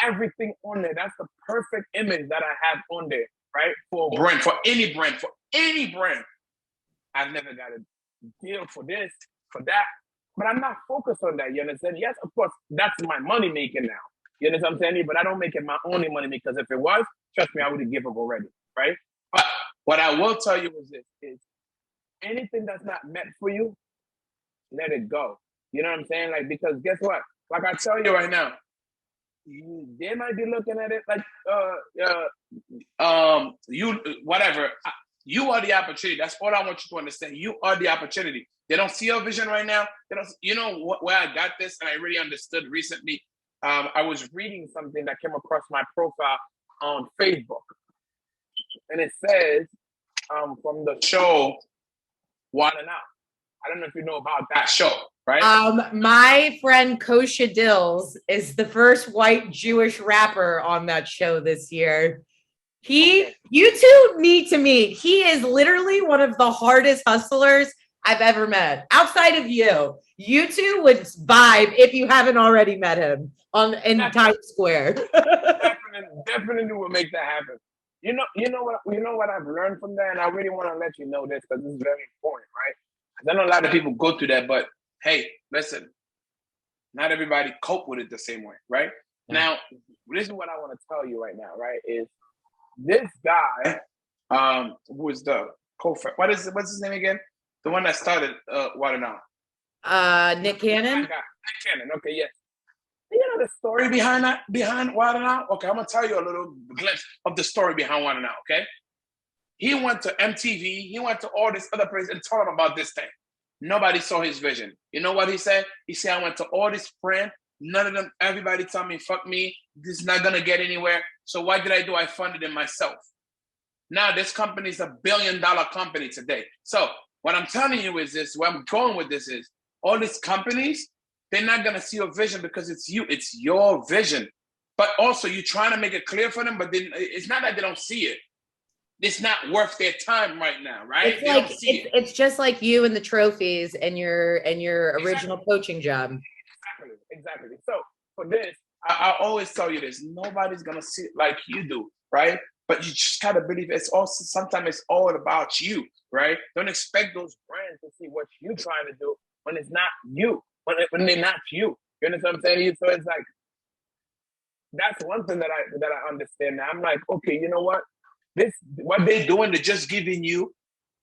Speaker 2: everything on there. That's the perfect image that I have on there, right? For any brand. I've never got a deal for this, for that, but I'm not focused on that. You understand? Yes, of course, that's my money making now. You understand what I'm saying? But I don't make it my only money because if it was, trust me, I would have given up already, right? But what I will tell you is this, is anything that's not meant for you, let it go. You know what I'm saying? Like, because guess what? Like I tell you right now, they might be looking at it like, you are the opportunity. That's all I want you to understand. You are the opportunity. They don't see your vision right now. They don't. You know where I got this, and I really understood recently. I was reading something that came across my profile on Facebook, and it says from the show Wild 'N Out. I don't know if you know about that show, right?
Speaker 1: My friend Kosha Dills is the first white Jewish rapper on that show this year. You two need to meet. He is literally one of the hardest hustlers I've ever met. Outside of you, you two would vibe if you haven't already met him in Times Square.
Speaker 2: definitely will make that happen. You know what I've learned from that, and I really want to let you know this because this is very important, right? I know a lot of people go through that, but hey, listen, not everybody cope with it the same way, right? Yeah. Now, this is what I want to tell you right now, right? Is this guy, who is the co-founder? What's his name again? The one that started Wild 'N Out.
Speaker 1: Nick Cannon.
Speaker 2: Nick Cannon. Okay, yes. You know the story behind Wild 'N Out? Okay, I'm gonna tell you a little glimpse of the story behind Wild 'N Out. Okay, he went to MTV. He went to all this other place and told them about this thing. Nobody saw his vision. You know what he said? He said, I went to all this friends. None of them, everybody told me, fuck me. This is not going to get anywhere. So what did I do? I funded it myself. Now this company is $1 billion company today. So what I'm telling you is this, where I'm going with this is, all these companies, they're not going to see your vision because it's you. It's your vision. But also you're trying to make it clear for them, but then it's not that they don't see it. It's not worth their time right now, right?
Speaker 1: It's just like you and the trophies and your original coaching job.
Speaker 2: Exactly. So for this, I always tell you this: nobody's gonna see it like you do, right? But you just gotta believe it's also sometimes it's all about you, right? Don't expect those brands to see what you're trying to do when it's not you, when they're not you. You understand what I'm saying? So it's like that's one thing that I understand now. I'm like, okay, you know what? What they're doing, they're just giving you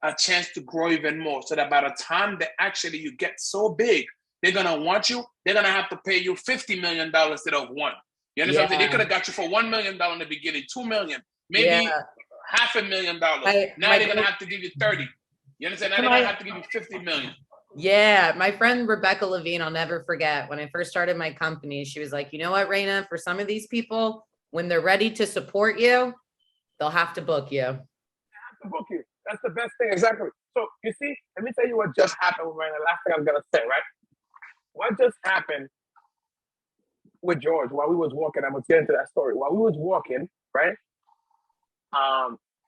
Speaker 2: a chance to grow even more so that by the time that actually you get so big, they're going to want you, they're going to have to pay you $50 million instead of $1. You understand? Yeah. They could have got you for $1 million in the beginning, $2 million, maybe $500,000. Now they're going to have to give you 30. You understand? Now they're going to have to give you 50 million.
Speaker 1: Yeah. My friend Rebecca Levine, I'll never forget, when I first started my company, she was like, you know what, Rayna, for some of these people, when they're ready to support you, they'll have to book you. They
Speaker 2: have to book you. That's the best thing. Exactly. So you see, let me tell you what just happened right now. Last thing I'm gonna say, right? What just happened with George while we was walking? I'm gonna get into that story. While we was walking, right?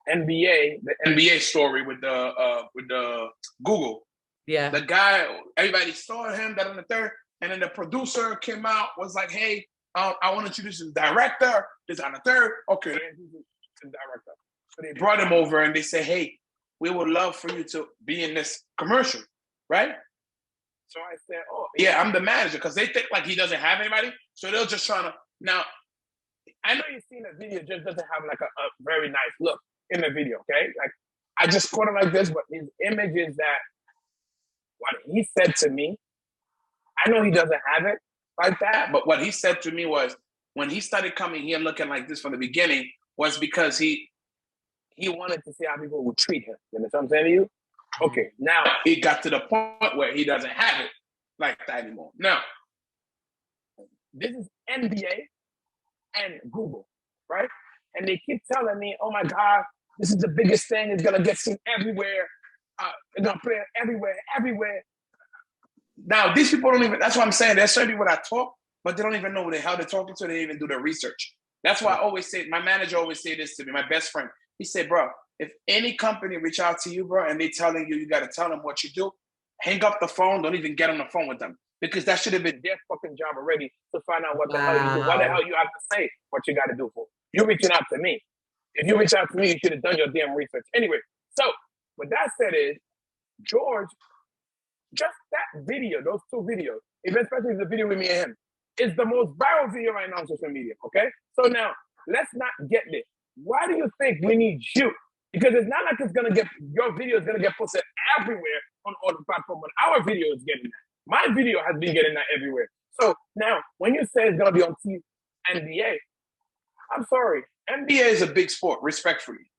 Speaker 2: the NBA story with the Google.
Speaker 1: Yeah.
Speaker 2: The guy, everybody saw him, that on the third.
Speaker 3: And then the producer came out, was like, hey, I want to introduce the director, this on the third. Okay, then introduce the director. So they brought him over and they said, hey, we would love for you to be in this commercial, right? So I said, oh, yeah, I'm the manager, because they think like he doesn't have anybody. So they're just trying to, now, I know you've seen the video, just doesn't have like a very nice look in the video, okay? Like, I just caught it like this, but his image is that what he said to me, I know he doesn't have it like that, but what he said to me was, when he started coming here looking like this from the beginning, was because he wanted to see how people would treat him. You know what I'm saying to you? Okay, now it got to the point where he doesn't have it like that anymore. Now, this is NBA and Google, right? And they keep telling me, oh my God, this is the biggest thing. It's going to get seen everywhere. It's going to play everywhere. Now, these people don't even, that's what I'm saying. There's certain people that talk, but they don't even know who the hell they're talking to. They didn't even do their research. That's why I always say, my manager always say this to me, my best friend. He said, bro, if any company reach out to you, bro, and they telling you, you got to tell them what you do, hang up the phone. Don't even get on the phone with them, because that should have been their fucking job already to find out what the hell you do. What the hell you have to say what you got to do for? You're reaching out to me. If you reach out to me, you should have done your damn research. Anyway, so what that said is, George, just that video, those two videos, especially the video with me and him, is the most viral video right now on social media, okay? So now, let's not get this. Why do you think we need you? Because it's not like it's gonna get, your video is gonna get posted everywhere on all the platforms, but our video is getting that. My video has been getting that everywhere. So now, when you say it's gonna be on NBA, I'm sorry, NBA is a big sport, respectfully.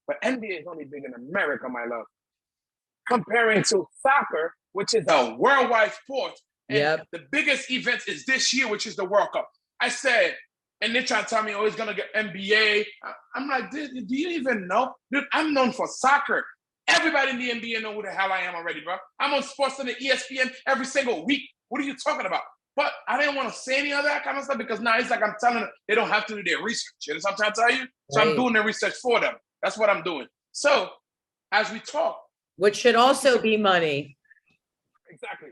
Speaker 3: But NBA is only big in America, my love. Comparing to soccer, which is a worldwide sport. And the biggest event is this year, which is the World Cup. I said, and they try to tell me, oh, he's going to get NBA. I'm like, do you even know? Dude, I'm known for soccer. Everybody in the NBA know who the hell I am already, bro. I'm on SportsCenter, ESPN every single week. What are you talking about? But I didn't want to say any of that kind of stuff, because now it's like I'm telling them they don't have to do their research. You know what I'm trying to tell you? So I'm doing their research for them. That's what I'm doing. So as we talk.
Speaker 1: Which should also be money.
Speaker 3: Exactly.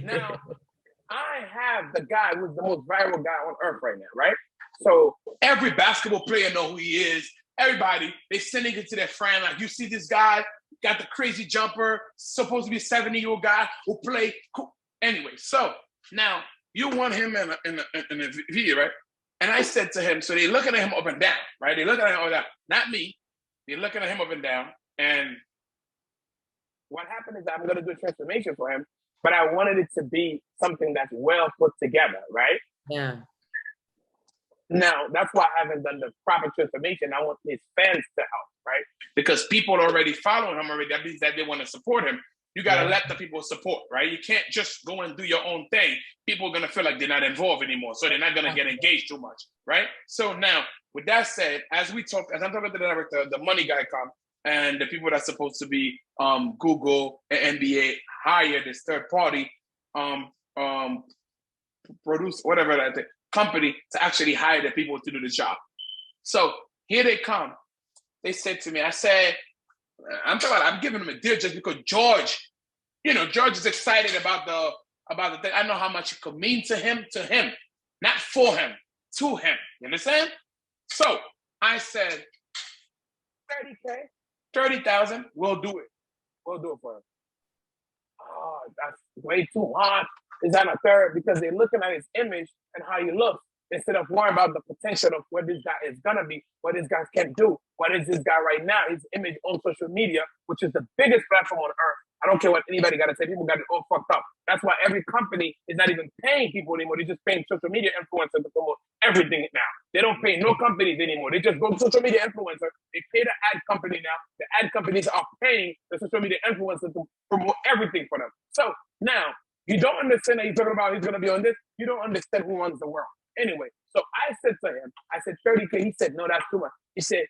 Speaker 3: Now, I have the guy who's the most viral guy on earth right now, right? So every basketball player know who he is. Everybody, they sending it to their friend. Like, you see this guy, got the crazy jumper, supposed to be a 70-year-old guy who play cool. Anyway, so now you want him in a video, right? And I said to him, so they're looking at him up and down, right? They're looking at him up and down. Not me. They're looking at him up and down. And what happened is I'm going to do a transformation for him, but I wanted it to be something that's well put together, right?
Speaker 1: Yeah.
Speaker 3: Now, that's why I haven't done the proper transformation. I want his fans to help, right? Because people are already following him already. That means that they want to support him. You got to let the people support, right? You can't just go and do your own thing. People are going to feel like they're not involved anymore, so they're not going to get engaged too much, right? So now, with that said, as I'm talking to the director, the money guy comes, and the people that's supposed to be Google and NBA hire this third party produce whatever that thing, company to actually hire the people to do the job. So here they come. They said to me, I said, I'm giving them a deal just because George is excited about the thing. I know how much it could mean to him, not for him, to him. You understand? So I said, 30K. 30,000, we'll do it. We'll do it for him. Oh, that's way too hard. Is that a third? Because they're looking at his image and how he looks instead of worrying about the potential of what this guy is gonna be, what this guy can do. What is this guy right now? His image on social media, which is the biggest platform on earth. I don't care what anybody got to say. People got it all fucked up. That's why every company is not even paying people anymore. They're just paying social media influencers to promote everything now. They don't pay no companies anymore. They just go to social media influencer. They pay the ad company now. The ad companies are paying the social media influencers to promote everything for them. So now, you don't understand that he's talking about he's going to be on this. You don't understand who runs the world. Anyway, so I said to him, I said 30K. He said, no, that's too much. He said,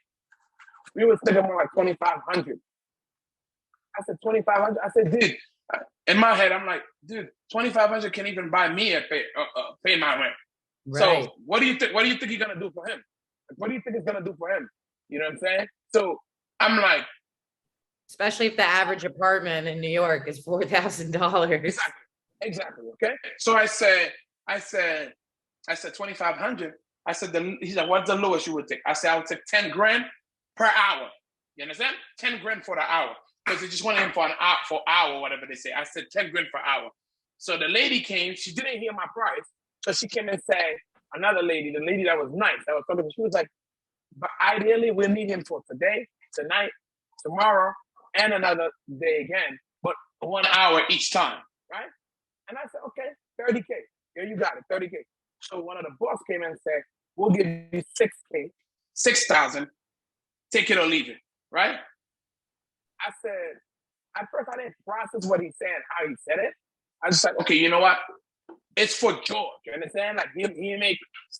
Speaker 3: we were thinking more like 2,500. I said, 2,500? I said, dude, in my head, I'm like, dude, 2,500 can't even buy me a pay my rent. Right. So what do you think he's going to do for him? Like, what do you think it's going to do for him? You know what I'm saying? So I'm like.
Speaker 1: Especially if the average apartment in New York is $4,000.
Speaker 3: Exactly.
Speaker 2: Exactly. Okay.
Speaker 3: So I said 2,500. I said, he said, what's the lowest you would take? I said, I would take 10 grand per hour. You understand? 10 grand for the hour. Because they just wanted him for an hour, whatever they say. I said 10 grand per hour. So the lady came, she didn't hear my price. So she came and said, another lady, the lady that was nice, that was talking, she was like, but ideally we'll need him for today, tonight, tomorrow, and another day again, but 1 hour each time, right? And I said, okay, 30K. Yeah, you got it, 30K. So one of the boss came and said, we'll give you 6K, 6,000, take it or leave it, right? I said, at first I didn't process what he said, how he said it. I just said, okay, you know what? It's for George, you understand? Like he make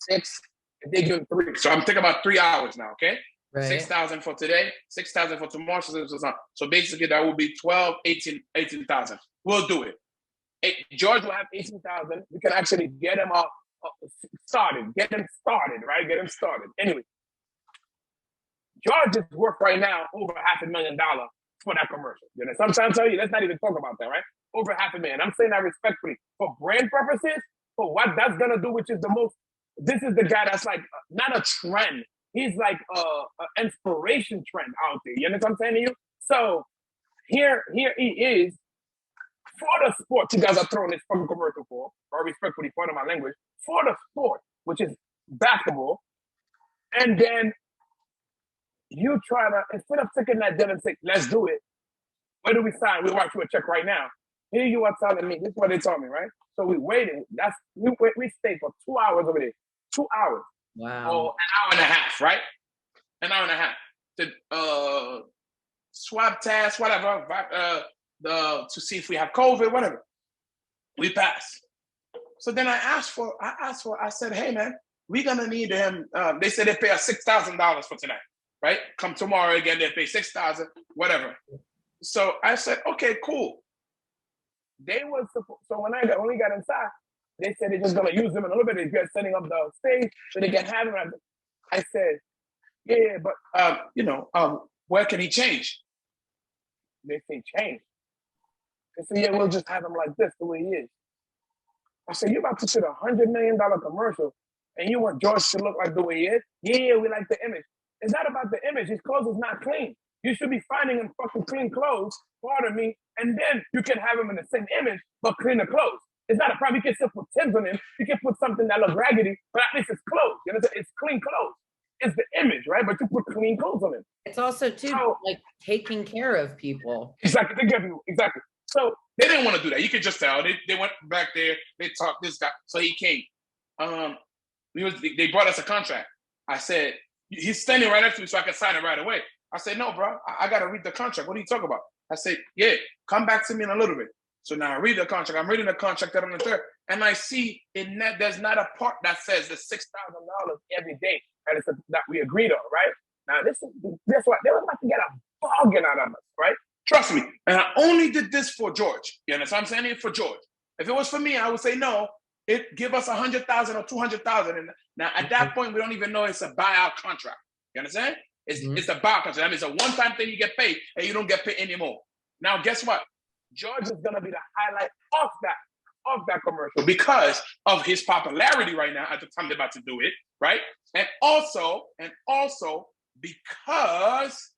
Speaker 3: 6, and they give him 3. So I'm thinking about 3 hours now, okay? Right. 6,000 for today, 6,000 for tomorrow. So basically that will be 12, 18,000. We'll do it. George will have 18,000. We can actually get him started, right? Get him started. Anyway, George is worth right now over $500,000 for that commercial. You know, sometimes I tell you, let's not even talk about that, right? Over $500,000. I'm saying that respectfully. For brand purposes, for what that's gonna do, which is the most, this is the guy that's like, not a trend. He's like an inspiration trend out there. You know what I'm saying to you? So here he is, for the sport you guys are throwing this fucking commercial for, or respectfully, pardon my language, for the sport, which is basketball, and then you try to, instead of taking that deal and say, let's do it, where do we sign? We'll write you a check right now. Here you are telling me, this is what they told me, right? So we waited. We stayed for 2 hours over there. 2 hours.
Speaker 1: Wow.
Speaker 3: Or an hour and a half, right? An hour and a half. To swab test, whatever, to see if we have COVID, whatever. We passed. So then I said, hey man, we're gonna need him. They said they pay us $6,000 for tonight, right? Come tomorrow again, they pay 6,000, whatever. So I said, okay, cool. They was so when we got inside, they said they're just gonna use them a little bit. They're setting up the stage so they can have him. I said, yeah, but where can he change? They say change. They said, yeah, we'll just have him like this, the way he is. I said, you about to shoot $100 million commercial, and you want George to look like the way he is? Yeah, we like the image. It's not about the image. His clothes is not clean. You should be finding him fucking clean clothes, pardon me, and then you can have him in the same image, but clean the clothes. It's not a problem. You can still put Timbs on him. You can put something that looks raggedy, but at least it's clothes. You know, it's clean clothes. It's the image, right? But you put clean clothes on him.
Speaker 1: It's also too like taking care of people.
Speaker 2: Exactly. Exactly. So
Speaker 3: they didn't want to do that. You could just tell. They went back there. They talked this guy. So he came. They brought us a contract. I said, he's standing right next to me so I can sign it right away. I said, no, bro, I got to read the contract. What are you talking about? I said, yeah, come back to me in a little bit. So now I read the contract. I'm reading the contract that on the third, and I see there's not a part that says the $6,000 every day that we agreed on, right? Now this what they were about to get a bargain out of us, right? Trust me. And I only did this for George. You understand? I'm saying it for George. If it was for me, I would say no. Give us 100,000 or 200,000. And now at that point, we don't even know it's a buyout contract. You understand? It's a buyout contract. That means a one-time thing you get paid, and you don't get paid anymore. Now, guess what? George is gonna be the highlight of that commercial because of his popularity right now at the time they're about to do it, right? And also because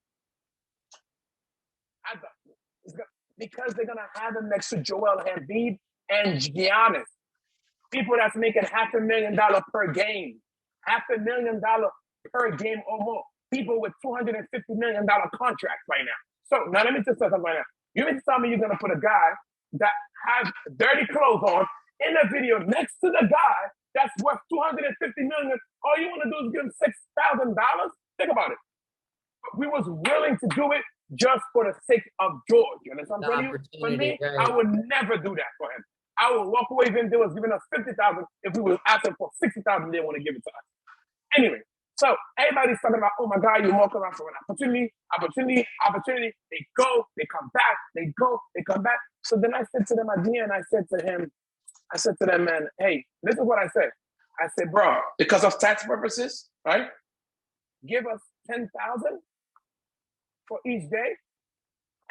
Speaker 3: they're gonna have him next to Joel Embiid and Giannis, people that's making $500,000 per game, $500,000 per game or more. People with $250 million contracts right now. So now let me just say something right now. You mean to tell me you're gonna put a guy that has dirty clothes on in a video next to the guy that's worth $250 million? All you want to do is give him $6,000? Think about it. But we was willing to do it just for the sake of George. You understand what I'm telling you? For me, right. I would never do that for him. I would walk away if they was giving us $50,000 if we was asking for $60,000. They want to give it to us. Anyway. So everybody's talking about, oh my God, you're walking around for an opportunity. They go, they come back, they go, they come back. So then I said to them at the end, I said to them, man, hey, this is what I said. I said, bro, because of tax purposes, right? Give us 10,000 for each day,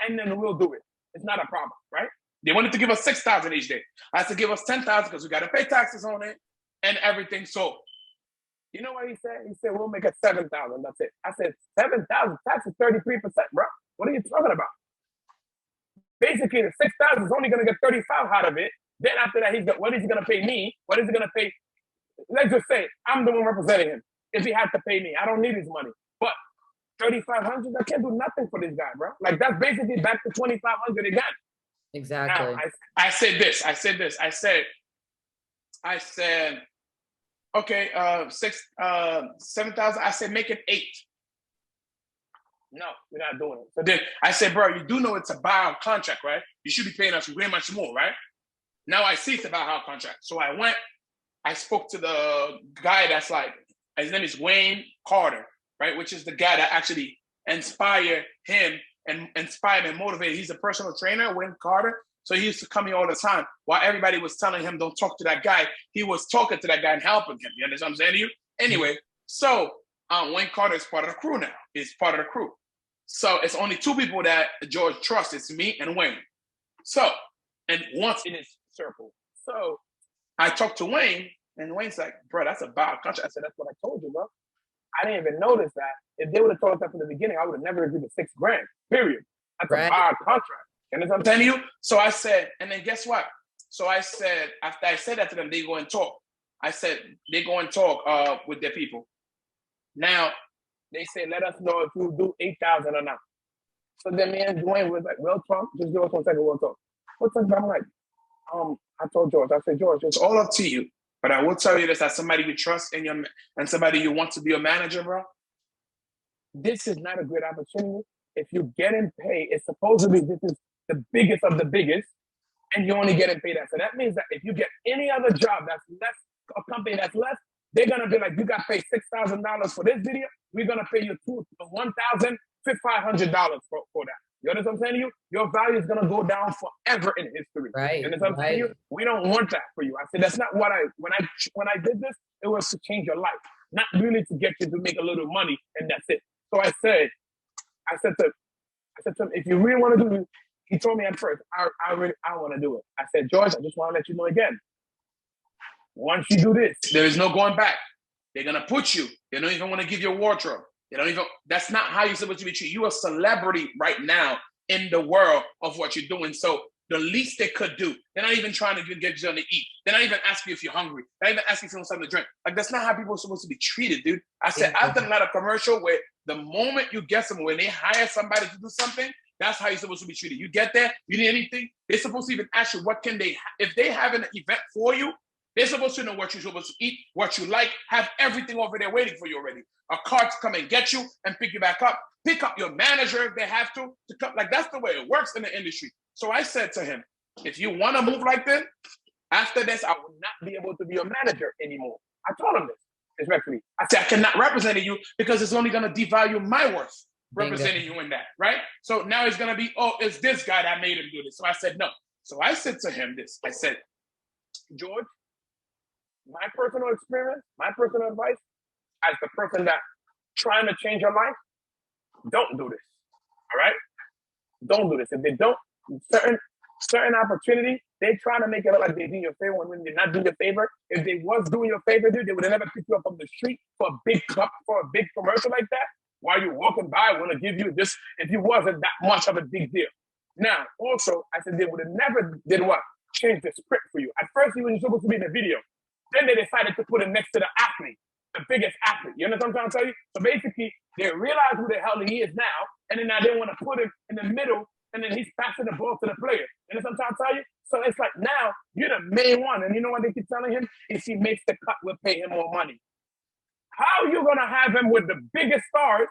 Speaker 3: and then we'll do it. It's not a problem, right? They wanted to give us 6,000 each day. I said, give us 10,000 because we got to pay taxes on it and everything. So,
Speaker 2: you know what he said? He said, we'll make it 7,000. That's it. I said, 7,000 tax is 33%, bro. What are you talking about? Basically, the 6,000 is only going to get 35 out of it. Then after that, what is he going to pay me? What is he going to pay? Let's just say I'm the one representing him. If he had to pay me, I don't need his money. But 3,500, I can't do nothing for this guy, bro. Like, that's basically back to 2,500 again.
Speaker 1: Exactly.
Speaker 3: Now, I said this. I said, okay, 7,000. I said, make it 8.
Speaker 2: No, we're not doing it.
Speaker 3: So then I said, bro, you do know it's a buyout contract, right? You should be paying us way much more, right? Now I see it's a buyout contract. So I spoke to the guy that's like, his name is Wayne Carter, right? Which is the guy that actually inspired him and inspired and motivated. He's a personal trainer, Wayne Carter. So he used to come here all the time. While everybody was telling him, don't talk to that guy, he was talking to that guy and helping him. You understand what I'm saying to you? Anyway, so Wayne Carter is part of the crew now. He's part of the crew. So it's only 2 people that George trusts. It's me and Wayne. So, and once in his circle. So I talked to Wayne, and Wayne's like, bro, that's a buyout contract. I said, that's what I told you, bro. I didn't even notice that. If they would have told us that from the beginning, I would have never agreed to $6,000, period. That's a buyout contract. You understand what I'm telling you? So I said, and then guess what? So I said, after I said that to them, they go and talk. I said, they go and talk with their people. Now, they say, let us know if you do 8,000 or not. So then me and Dwayne was like, we'll talk. Just give us 1 second, we'll talk. What's up? I'm like, I told George, I said, George, it's all up to you. But I will tell you this, as somebody you trust and somebody you want to be a manager, bro. This is not a great opportunity. If you get in pay, it's supposedly this is the biggest of the biggest, and you only get in pay that. So that means that if you get any other job that's less, a company that's less, they're gonna be like, you got to pay $6,000 for this video. We're gonna pay you $1,500 for that. You understand what I'm saying to you? Your value is gonna go down forever in history.
Speaker 1: Right.
Speaker 2: You understand what I'm saying to you? We don't want that for you. I said that's not what when I did this, it was to change your life, not really to get you to make a little money and that's it. So I said to him, if you really want to do it, he told me at first, I want to do it. I said, George, I just want to let you know again. Once you do this, there is no going back. They're gonna put you. They don't even want to give you a wardrobe. They don't even. That's not how you're supposed to be treated. You're a celebrity right now in the world of what you're doing. So the least they could do, they're not even trying to get you something to eat. They're not even asking you if you're hungry. They're not even asking if you want something to drink. Like that's not how people are supposed to be treated, dude. I said I've done a lot of commercial where the moment you get someone, when they hire somebody to do something, that's how you're supposed to be treated. You get there, you need anything, they're supposed to even ask you what can they. If they have an event for you, they're supposed to know what you're supposed to eat, what you like, have everything over there waiting for you already. A car to come and get you and pick you back up. Pick up your manager if they have to come. Like, that's the way it works in the industry. So I said to him, if you want to move like this, after this, I will not be able to be your manager anymore. I told him this, respectfully. I said, I cannot represent you because it's only going to devalue my worth representing you in that, right? So now it's going to be, oh, it's this guy that made him do this. So I said, no. So I said to him this. I said, George, my personal experience, my personal advice, as the person that trying to change your life, don't do this. All right? Don't do this. If they don't, certain opportunity, they try to make it look like they do your favor when they're not doing your favor. If they was doing your favor, dude, they would have never picked you up on the street for a big commercial like that. While you're walking by, I want to give you this if you wasn't that much of a big deal. Now, also, I said they would have never did what? Change the script for you. At first, you were supposed to be in the video. Then they decided to put it next to the athlete, the biggest athlete. You understand what I'm trying to tell you? So basically, they realize who the hell he is now, and then now they want to put him in the middle, and then he's passing the ball to the player. You understand what I'm trying to tell you? So it's like now you're the main one, and you know what they keep telling him? If he makes the cut, we'll pay him more money. How are you gonna have him with the biggest stars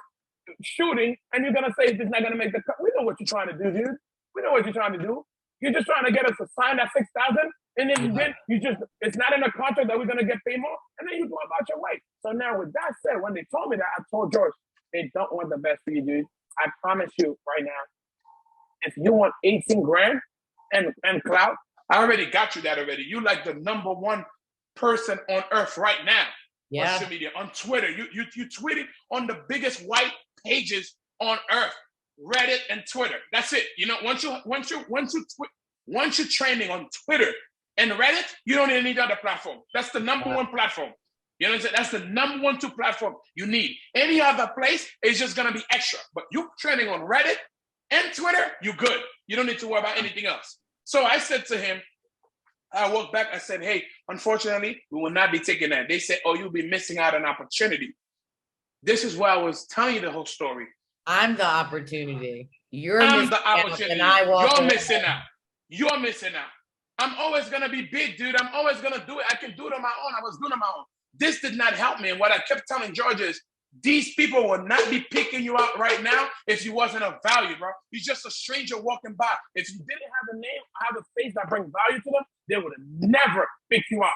Speaker 2: shooting, and you're gonna say he's not gonna make the cut? We know what you're trying to do, dude. We know what you're trying to do. You're just trying to get us to sign that 6,000, and then you just, it's not in a contract that we're going to get paid more, and then you go about your way. So now with that said, when they told me that, I told George, they don't want the best for you, dude. I promise you right now, if you want 18 grand and clout,
Speaker 3: I already got you that already. You like the #1 person on earth right now. On social media, on Twitter. You tweeted on the biggest white pages on earth. Reddit and Twitter. That's it. You know, once you Once you're trending on Twitter and Reddit, you don't need any other platform. That's the number one platform. You know what I'm saying? That's the number 1, 2 platform you need. Any other place is just gonna be extra. But you trending on Reddit and Twitter, you're good. You don't need to worry about anything else. So I said to him, I walked back, I said, hey, unfortunately, we will not be taking that. They said, oh, you'll be missing out on an opportunity. This is why I was telling you the whole story.
Speaker 1: I'm the opportunity.
Speaker 3: I'm the opportunity. You're missing out. You're missing out. I'm always going to be big, dude. I'm always going to do it. I can do it on my own. I was doing it on my own. This did not help me. And what I kept telling George is, these people will not be picking you out right now if you wasn't of value, bro. You're just a stranger walking by. If you didn't have a name, have a face that brings value to them, they would have never picked you up.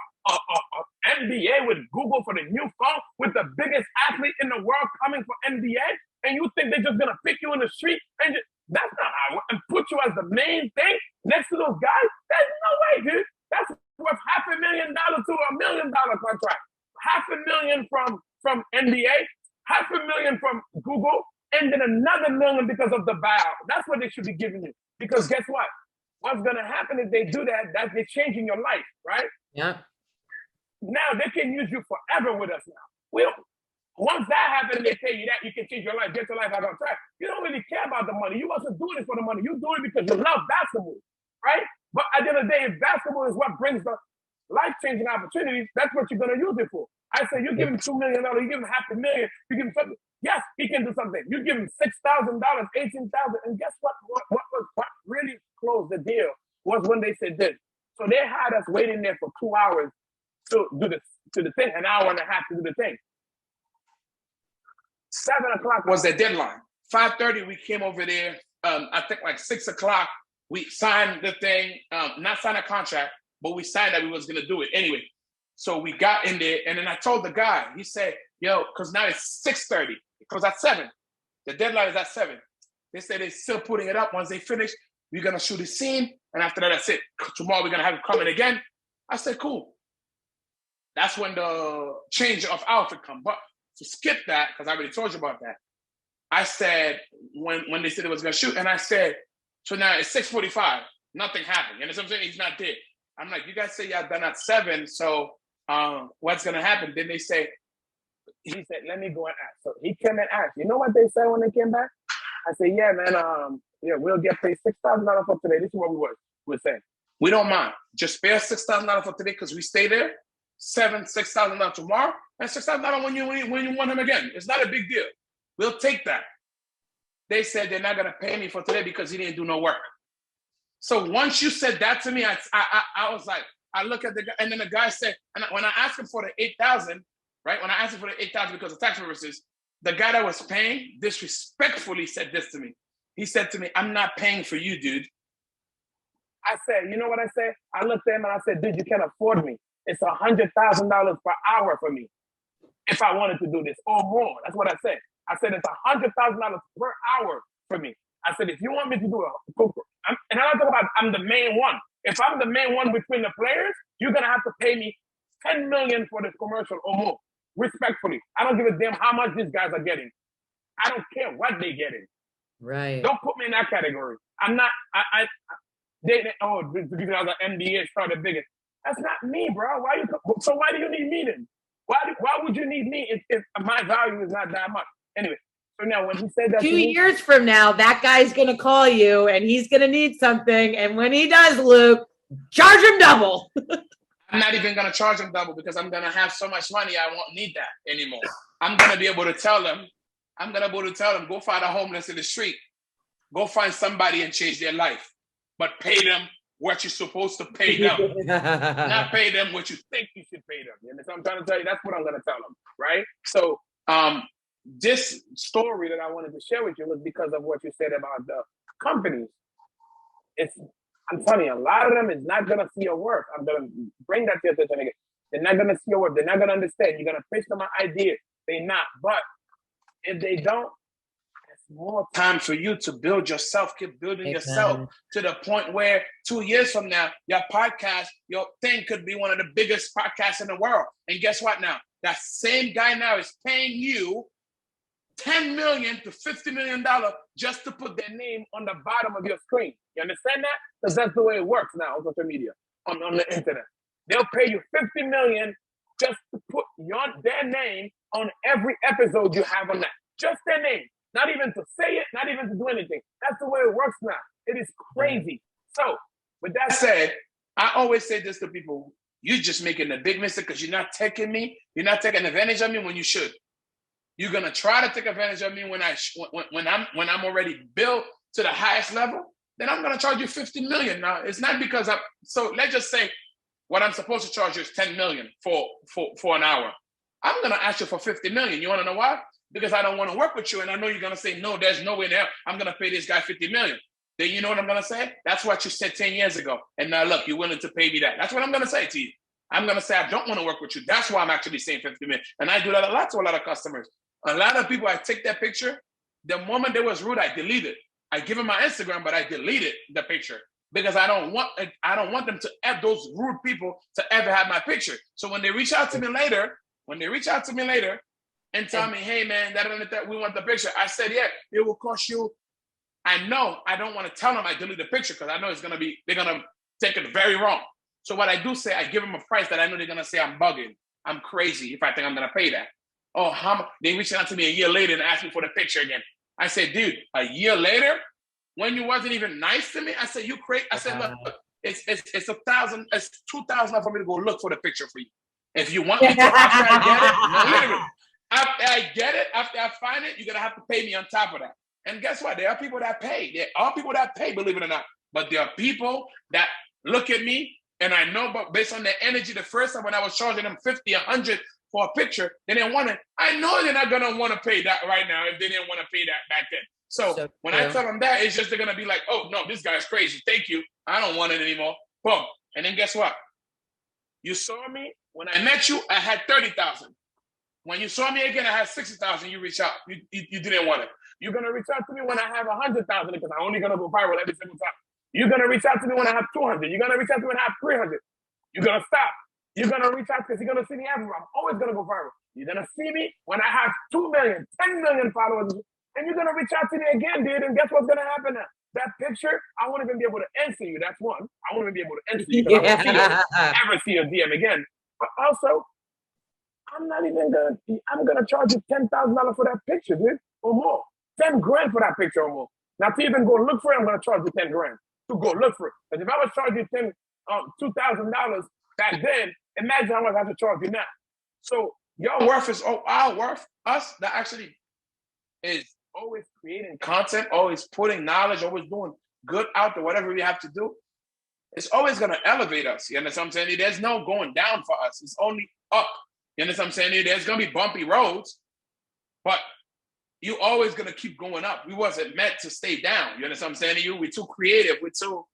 Speaker 3: NBA with Google for the new phone, with the biggest athlete in the world coming for NBA, and you think they're just gonna pick you in the street and just, that's not how it works. And put you as the main thing next to those guys? There's no way, dude. That's worth $500,000 to $1 million contract. $500,000 from NBA, $500,000 from Google, and then another $1 million because of the buyout. That's what they should be giving you. Because guess what? What's gonna happen if they do that? That's they're changing your life, right?
Speaker 1: Yeah.
Speaker 3: Now they can use you forever with us now. Once that happens and they tell you that, you can change your life, get your life back on track. You don't really care about the money. You wasn't doing it for the money. You do it because you love basketball, right? But at the end of the day, if basketball is what brings the life-changing opportunities, that's what you're going to use it for. I say, you give him $2 million, you give him $500,000, you give him something. Yes, he can do something. You give him $6,000, $18,000, and guess what? What really closed the deal was when they said this. So they had us waiting there for 2 hours to do the thing, an hour and a half to do the thing. 7 o'clock was the deadline. 5:30, we came over there. I think like 6 o'clock, we signed the thing, not signed a contract, but we signed that we was gonna do it anyway. So we got in there, and then I told the guy, he said, yo, because now it's 6:30, because at 7, the deadline is at 7. They said they're still putting it up. Once they finish, we're gonna shoot a scene, and after that, that's it. Tomorrow, we're gonna have it coming again. I said, cool. That's when the change of outfit come. But to skip that, because I already told you about that, I said, when they said it was going to shoot, and I said, so now it's 6:45, nothing happened. You know what I'm saying? He's not there. I'm like, you guys say y'all done at 7, so what's going to happen? Then they say, he said, let me go and ask. So he came and asked. You know what they said when they came back? I said, yeah, man, we'll get paid $6,000 for today. This is what we're saying. We don't mind. Just pay us $6,000 for today because we stay there. $6,000 tomorrow, and $6,000 when you want him again. It's not a big deal. We'll take that. They said they're not gonna pay me for today because he didn't do no work. So once you said that to me, I was like, I look at the guy, and then the guy said, and when I asked him for the 8,000, right? When I asked him for the 8,000 because of tax purposes, the guy that was paying disrespectfully said this to me. He said to me, I'm not paying for you, dude. I said, you know what I said? I looked at him and I said, dude, you can't afford me. It's $100,000 per hour for me if I wanted to do this or more. That's what I said. I said it's $100,000 per hour for me. I said if you want me to do it, and I'm talking about I'm the main one. If I'm the main one between the players, you're gonna have to pay me $10 million for this commercial or more. Respectfully, I don't give a damn how much these guys are getting. I don't care what they're getting.
Speaker 1: Right.
Speaker 3: Don't put me in that category. I'm not. Because the NBA started bigger. That's not me, bro. Why do you need me then? Why would you need me if my value is not that much? Anyway, so now when he said that
Speaker 1: 2 years from now, that guy's gonna call you and he's gonna need something. And when he does, Luke, charge him double.
Speaker 3: I'm not even gonna charge him double because I'm gonna have so much money I won't need that anymore. I'm gonna be able to tell them, go find a homeless in the street, go find somebody and change their life, but pay them what you're supposed to pay them, not pay them what you think you should pay them. You know what I'm trying to tell you? That's what I'm going to tell them, right? So this story that I wanted to share with you was because of what you said about the companies. I'm telling you, a lot of them is not going to see your work. I'm going to bring that to your attention again. They're not going to see your work. They're not going to understand. You're going to pitch them an idea. They're not. But if they don't, more time for you to build yourself, keep building yourself to the point where 2 years from now, your podcast, your thing could be one of the biggest podcasts in the world. And guess what now? That same guy now is paying you
Speaker 2: $10 million to $50 million just to put their name on the bottom of your screen. You understand that? Because that's the way it works now on social media, on the internet. They'll pay you $50 million just to put their name on every episode you have on that. Just their name. Not even to say it, not even to do anything. That's the way it works now. It is crazy. So, with that said, I always say this to people, you're just making a big mistake because you're not taking advantage of me when you should. You're gonna try to take advantage of me when I'm already built to the highest level, then I'm gonna charge you $50 million. Now, it's not because so let's just say what I'm supposed to charge you is $10 million for an hour. I'm gonna ask you for $50 million. You wanna know why? Because I don't want to work with you, and I know you're gonna say, no, there's no way there. I'm gonna pay this guy $50 million. Then you know what I'm gonna say? That's what you said 10 years ago. And now look, you're willing to pay me that. That's what I'm gonna say to you. I'm gonna say I don't want to work with you. That's why I'm actually saying $50 million. And I do that a lot to a lot of customers. A lot of people, I take that picture. The moment they was rude, I delete it. I give them my Instagram, but I deleted the picture because I don't want them to have those rude people to ever have my picture. So when they reach out to me later, and tell me, hey man, that we want the picture. I said, yeah, it will cost you. I know I don't want to tell them I delete the picture because I know they're gonna take it very wrong. So what I do say, I give them a price that I know they're gonna say I'm bugging, I'm crazy if I think I'm gonna pay that. Oh, how much? They reached out to me a year later and asked me for the picture again. I said, dude, a year later, when you wasn't even nice to me, I said, you crazy. I said, look, it's $1,000, it's $2,000 for me to go look for the picture for you. If you want me to, after I get it, no, literally, after I get it, after I find it, you're gonna have to pay me on top of that. And guess what? There are people that pay. There are people that pay, believe it or not. But there are people that look at me, and I know, but based on their energy, the first time when I was charging them 50, 100 for a picture, they didn't want it. I know they're not gonna want to pay that right now if they didn't want to pay that back then. So when I tell them that, it's just they're gonna be like, oh no, this guy's crazy. Thank you. I don't want it anymore. Boom. And then guess what? You saw me when I met you. I had 30,000. When you saw me again, I had 60,000. You reached out. You didn't want it. You're gonna reach out to me when I have 100,000 because I'm only gonna go viral every single time. You're gonna reach out to me when I have 200. You're gonna reach out to me when I have 300. You're gonna stop. You're gonna reach out because you're gonna see me everywhere. I'm always gonna go viral. You're gonna see me when I have 2 million, 10 million followers, and you're gonna reach out to me again, dude. And guess what's gonna happen now? That picture, I won't even be able to answer you. That's one. I won't even be able to answer you because I won't ever see your DM again. But also, I'm gonna charge you $10,000 for that picture, dude, or more. 10 grand for that picture or more. Now to even go look for it, I'm gonna charge you 10 grand to go look for it. But if I was charging you $2,000 back then, imagine how much I have to charge you now. So your worth is our worth. Us that actually is always creating content, always putting knowledge, always doing good out there, whatever we have to do. It's always gonna elevate us. You understand what I'm saying? There's no going down for us. It's only up. You understand what I'm saying? There's gonna be bumpy roads, but you always gonna keep going up. We wasn't meant to stay down. You understand what I'm saying to you? We're too creative. We're too,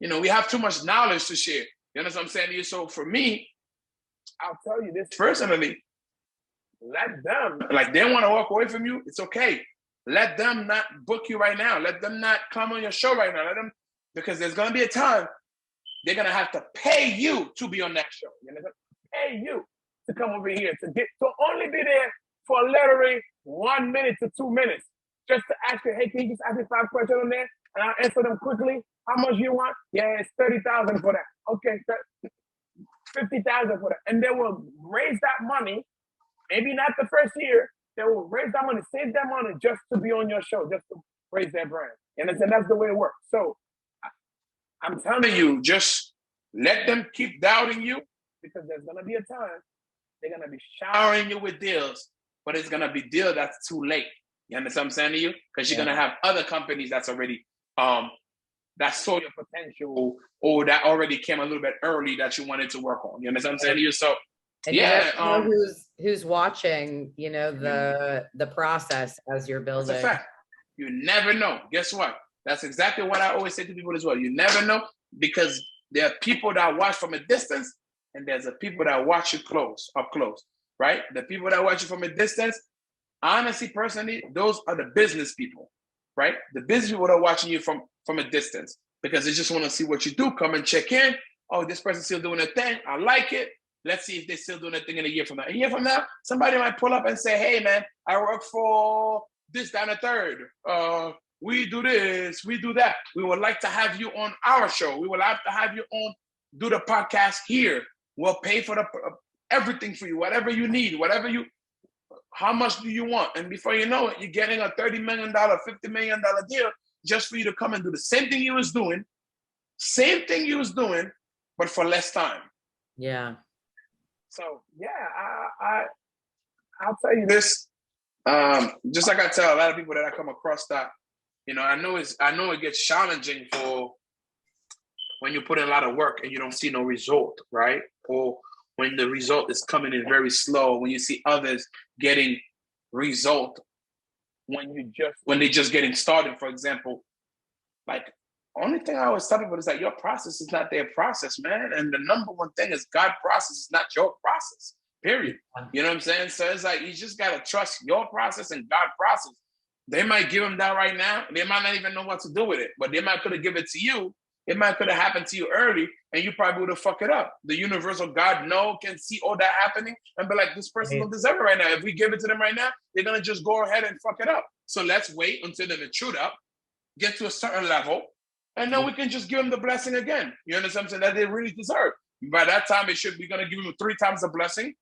Speaker 2: we have too much knowledge to share. You understand what I'm saying to you? So for me, I'll tell you this personally, let them, like they want to walk away from you, it's okay. Let them not book you right now. Let them not come on your show right now. Let them, because there's gonna be a time they're gonna have to pay you to be on that show. You know, pay you to come over here to only be there for literally 1 minute to 2 minutes, just to ask you, hey, can you just ask me 5 questions on there, and I'll answer them quickly. How much you want? Yeah, it's 30,000 for that. Okay, 50,000 for that, and they will raise that money. Maybe not the first year. They will raise that money, save that money just to be on your show, just to raise their brand. And that's the way it works. So I'm telling you, just let them keep doubting you, because there's gonna be a time they're gonna be showering you with deals, but it's gonna be deal that's too late. You understand what I'm saying to you? Because you're gonna have other companies that's already that saw your potential, or that already came a little bit early that you wanted to work on. You understand what I'm saying to you? So
Speaker 1: and
Speaker 2: yeah,
Speaker 1: you know who's watching, the process as you're building.
Speaker 2: That's a fact. You never know. Guess what? That's exactly what I always say to people as well. You never know, because there are people that watch from a distance, and there's a people that watch you up close, right? The people that watch you from a distance, honestly, personally, those are the business people, right? The business people that are watching you from a distance, because they just want to see what you do, come and check in. Oh, this person's still doing a thing. I like it.
Speaker 3: Let's see if they're still doing a thing in a year from now. A year from now, somebody might pull up and say, hey, man, I work for this, down a third. We do this, we do that. We would like to have you on our show. We would like to have you on, do the podcast here. We'll pay for everything for you, whatever you need, how much do you want? And before you know it, you're getting a $30 million, $50 million deal just for you to come and do the same thing you was doing, but for less time.
Speaker 1: Yeah.
Speaker 2: So yeah, I'll tell you this. Just like I tell a lot of people that I come across that, I know it gets challenging for when you put in a lot of work and you don't see no result, right? Or when the result is coming in very slow, when you see others getting result when they're just getting started, for example. Like, only thing I always tell people is that your process is not their process, man. And the number one thing is God's process is not your process, period. You know what I'm saying? So it's like, you just got to trust your process and God's process. They might give them that right now. They might not even know what to do with it, but they might could have given it to you. It might could have happened to you early and you probably would have fucked it up. The universal God can see all that happening and be like, this person don't deserve it right now. If we give it to them right now, they're going to just go ahead and fuck it up. So let's wait until they mature up, get to a certain level, and then we can just give them the blessing again. You understand what I'm saying? That they really deserve. By that time, we're going to give them 3 times the blessing.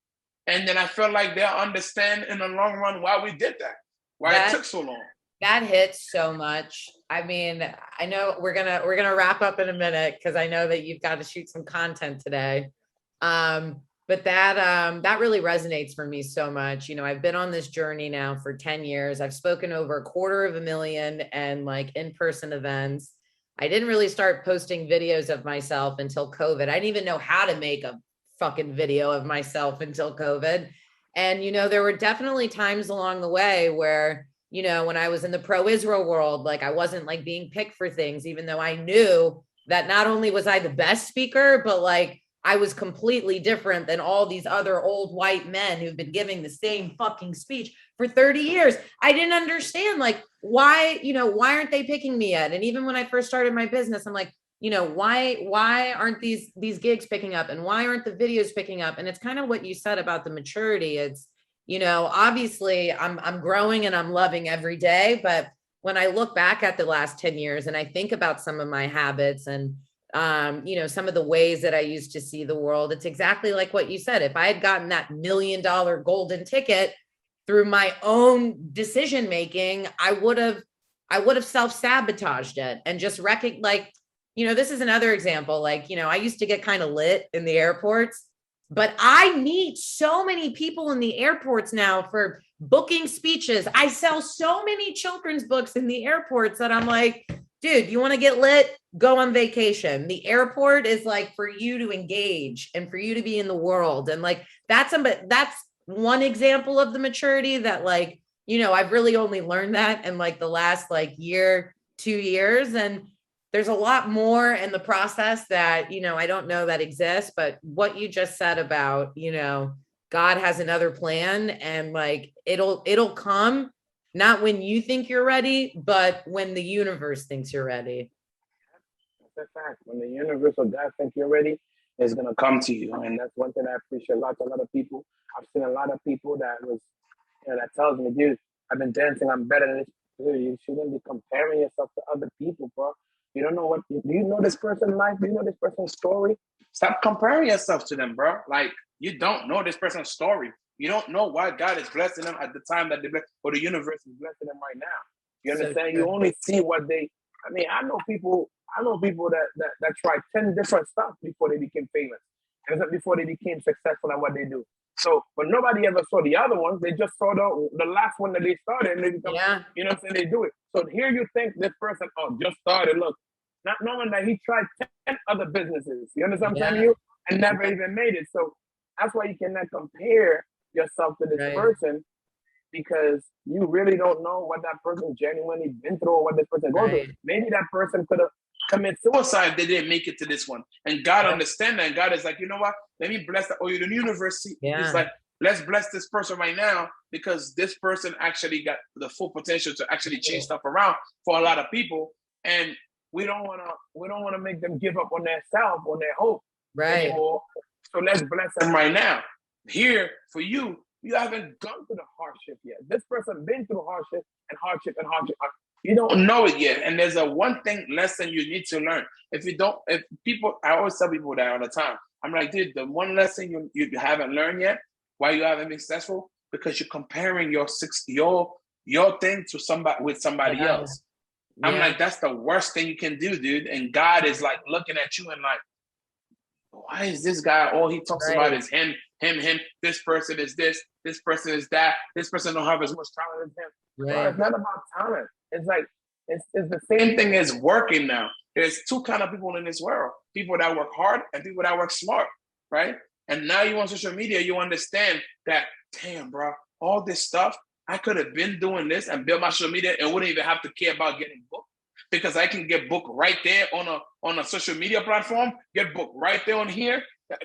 Speaker 2: And then I feel like they'll understand in the long run why we did that, it took so long.
Speaker 1: That hits so much. I mean, I know we're gonna wrap up in a minute because I know that you've got to shoot some content today. But that really resonates for me so much. I've been on this journey now for 10 years. I've spoken over 250,000 and like in-person events. I didn't really start posting videos of myself until COVID. I didn't even know how to make a fucking video of myself until COVID. And, there were definitely times along the way where, when I was in the pro-Israel world, like I wasn't like being picked for things, even though I knew that not only was I the best speaker, but like I was completely different than all these other old white men who've been giving the same fucking speech for 30 years. I didn't understand like why aren't they picking me yet? And even when I first started my business, I'm like, why aren't these gigs picking up and why aren't the videos picking up? And it's kind of what you said about the maturity. It's, obviously I'm growing and I'm loving every day. But when I look back at the last 10 years and I think about some of my habits and, some of the ways that I used to see the world, it's exactly like what you said. If I had gotten that $1 million golden ticket through my own decision-making, I would have self-sabotaged it and just this is another example. Like, I used to get kind of lit in the airports. But I meet so many people in the airports now for booking speeches. I sell so many children's books in the airports that I'm like, dude, you want to get lit? Go on vacation. The airport is like for you to engage and for you to be in the world. And like, that's one example of the maturity that like, I've really only learned that in like the last like year, 2 years. And there's a lot more in the process that, I don't know that exists, but what you just said about, God has another plan and like, it'll come not when you think you're ready, but when the universe thinks you're ready.
Speaker 2: That's a fact. When the universe or God thinks you're ready, it's going to come to you. And that's one thing I appreciate a lot of people. I've seen a lot of people that tells me, dude, I've been dancing. I'm better than this. Dude, you shouldn't be comparing yourself to other people, bro. You don't know do you know this person's life? Do you know this person's story?
Speaker 3: Stop comparing yourself to them, bro. Like, you don't know this person's story. You don't know why God is blessing them at the time that they bless, or the universe is blessing them right now. You understand? You only see what I know people that tried 10 different stuff before they became famous. And before they became successful at what they do. So, but nobody ever saw the other ones. They just saw the last one that they started and they become, you know what I'm saying? They do it. So here you think this person, just started, look, not knowing that he tried 10 other businesses. You understand what I'm saying to you? And never even made it. So that's why you cannot compare yourself to this person because you really don't know what that person genuinely been through or what this person goes through. Maybe that person could have committed suicide if they didn't make it to this one. And God understands that. And God is like, you know what? Let me bless the university. It's like, let's bless this person right now because this person actually got the full potential to actually change stuff around for a lot of people. And we don't want to make them give up on their self, on their hope anymore.
Speaker 2: So let's bless them right now. Here, for you, you haven't gone through the hardship yet. This person been through hardship and hardship and hardship. You don't know it yet. And there's a one thing lesson you need to learn. I always tell people that all the time. I'm like, dude, the one lesson you haven't learned yet, why you haven't been successful, because you're comparing your thing to somebody else. Yeah. I'm like, that's the worst thing you can do, dude. And God is like looking at you and like, why is this guy, all he talks about is him, this person is this person is that, this person don't have as much talent as him. Right. Well, it's not about talent. It's like, it's the same thing as working now. There's two kind of people in this world, people that work hard and people that work smart, right? And now you on social media, you understand that, damn, bro, all this stuff, I could have been doing this and built my social media and wouldn't even have to care about getting booked, because I can get booked right there on a social media platform, get booked right there on here.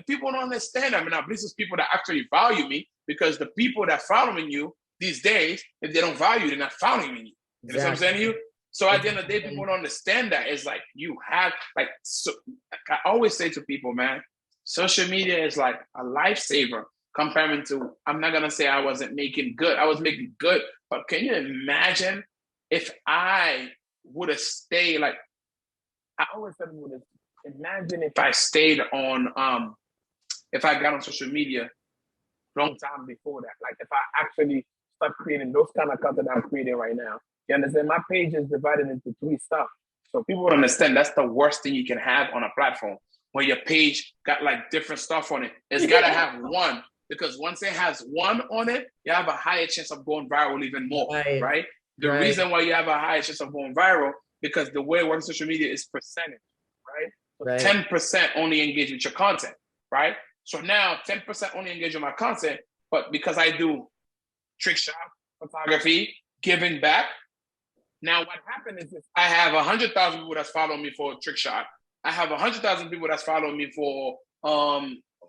Speaker 2: People don't understand. I mean, now this is people that actually value me, because the people that following you these days, if they don't value you, they're not following you. You know what I'm saying to you? So at the end of the day, people don't understand that. It's like you have, like, so I always say to people, man, social media is like a lifesaver comparing to, I'm not going to say I wasn't making good. I was making good. But can you imagine if I would have stayed, like, I always said, imagine if I stayed on, if I got on social media long time before that, like if I actually start creating those kind of content I'm creating right now. You understand? My page is divided into 3 stuff. So people would understand that's the worst thing you can have on a platform, where your page got like different stuff on it. It's got to have one, because once it has one on it, you have a higher chance of going viral even more, right? The reason why you have a higher chance of going viral, because the way it works on social media is percentage, right? So 10% only engage with your content, right? So now 10% only engage with my content, but because I do trick shot, photography, giving back, now what happened is this, I have 100,000 people that's following me for trick shot. I have 100,000 people that's following me for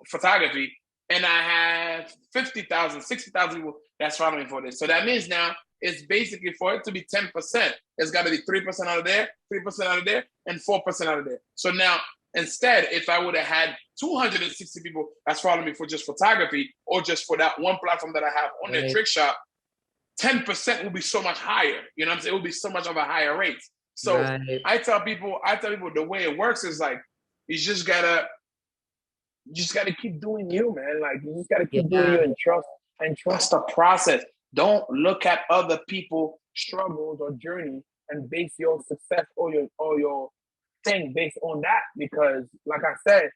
Speaker 2: photography, and I have 50,000, 60,000 people that's following me for this. So that means now it's basically, for it to be 10%, it's got to be 3% out of there, 3% out of there, and 4% out of there. So now, instead, if I would have had 260 people that's following me for just photography, or just for that one platform that I have on their trick shop, 10% will be so much higher. You know what I'm saying? It will be so much of a higher rate. So I tell people the way it works is like, you just gotta keep doing you, man. Like, you just gotta keep doing you and trust the process. Don't look at other people's struggles or journey and base your success or your thing based on that, because like I said,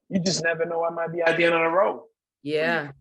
Speaker 2: you just never know what might be at the end of the road.
Speaker 1: Yeah.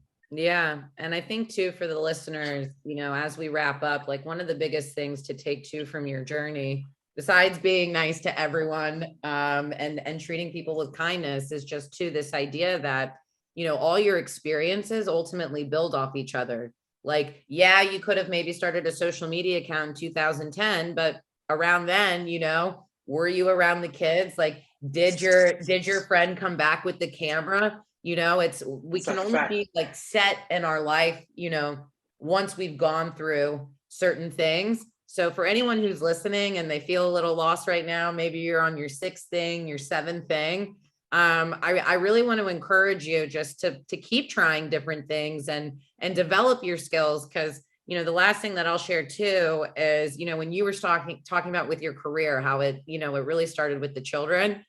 Speaker 1: And I think too, for the listeners, you know, as we wrap up, like, one of the biggest things to take too from your journey, besides being nice to everyone, and treating people with kindness, is just to this idea that, you know, all your experiences ultimately build off each other. Like, yeah, you could have maybe started a social media account in 2010, but around then, you know, were you around the kids? Like, did your friend come back with the camera? You know, we can only be like set in our life, you know, once we've gone through certain things. So for anyone who's listening and they feel a little lost right now, maybe you're on your 6th thing, your 7th thing. I really want to encourage you just to keep trying different things and develop your skills. Cause, you know, the last thing that I'll share too is, you know, when you were talking about with your career, how it, you know, it really started with the children.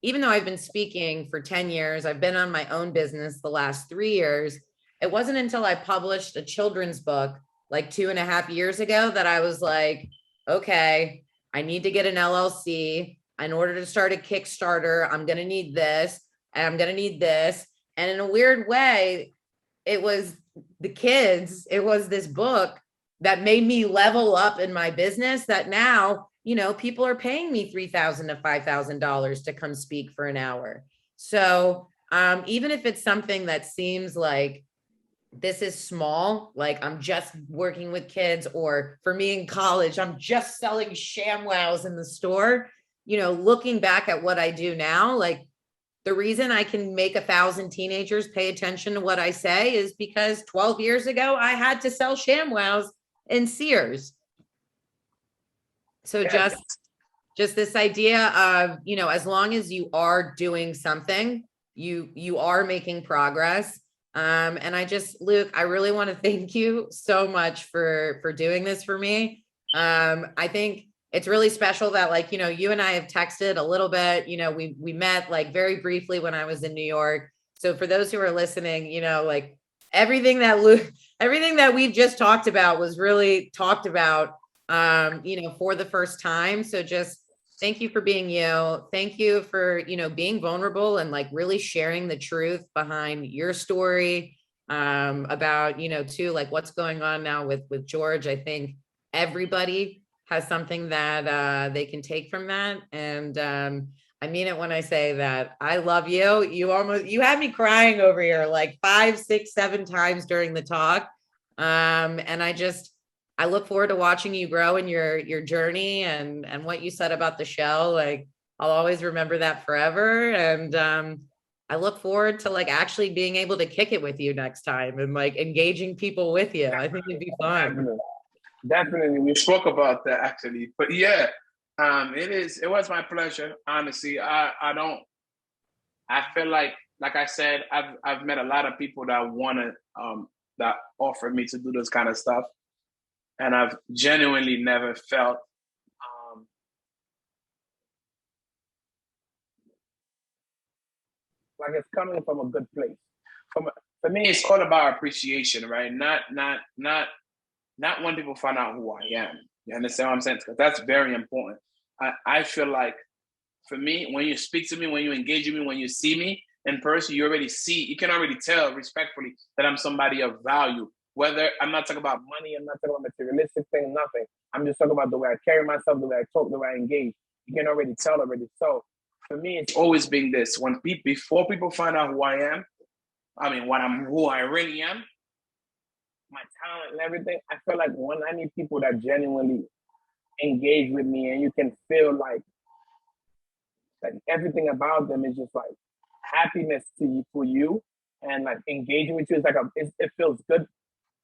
Speaker 1: Even though I've been speaking for 10 years, I've been on my own business the last 3 years. It wasn't until I published a children's book like 2.5 years ago that I was like, okay, I need to get an LLC. In order to start a Kickstarter, I'm going to need this, and I'm going to need this. And in a weird way, it was the kids, it was this book that made me level up in my business, that now, you know, people are paying me $3,000 to $5,000 to come speak for an hour. So even if it's something that seems like this is small, like I'm just working with kids, or for me in college, I'm just selling ShamWows in the store, you know, looking back at what I do now, like, the reason I can make 1,000 teenagers pay attention to what I say is because 12 years ago, I had to sell ShamWows in Sears. So just just this idea of, you know, as long as you are doing something, you are making progress. And I just, Luc, I really want to thank you so much for doing this for me. I think it's really special that, like, you know, you and I have texted a little bit, you know, we met like very briefly when I was in New York. So for those who are listening, you know, like everything that we've just talked about was really talked about, you know, for the first time. So just thank you for being you. Thank you for, you know, being vulnerable and like really sharing the truth behind your story, about, you know, too, like what's going on now with George. I think everybody has something that they can take from that. And I mean it when I say that I love you. You had me crying over here like 5, 6, 7 times during the talk. And I look forward to watching you grow in your journey, and what you said about the show. Like, I'll always remember that forever. And I look forward to like actually being able to kick it with you next time and like engaging people with you. I think it'd be fun.
Speaker 2: Definitely.
Speaker 3: We spoke about that actually, but yeah, it was my pleasure. Honestly, I feel like I said, I've met a lot of people that that offer me to do this kind of stuff. And I've genuinely never felt
Speaker 2: like it's coming from a good place.
Speaker 3: For me, it's all about appreciation, right? Not when people find out who I am. You understand what I'm saying? Because that's very important. I feel like, for me, when you speak to me, when you engage with me, when you see me in person, you can already tell respectfully that I'm somebody of value. Whether I'm not talking about money, I'm not talking about materialistic things, nothing. I'm just talking about the way I carry myself, the way I talk, the way I engage. You can already tell already. So for me, it's always been this. Before people find out who I am, who I really am, my talent and everything, I feel like when I need people that genuinely engage with me, and you can feel like everything about them is just like happiness for you, and like engaging with you is like it feels good.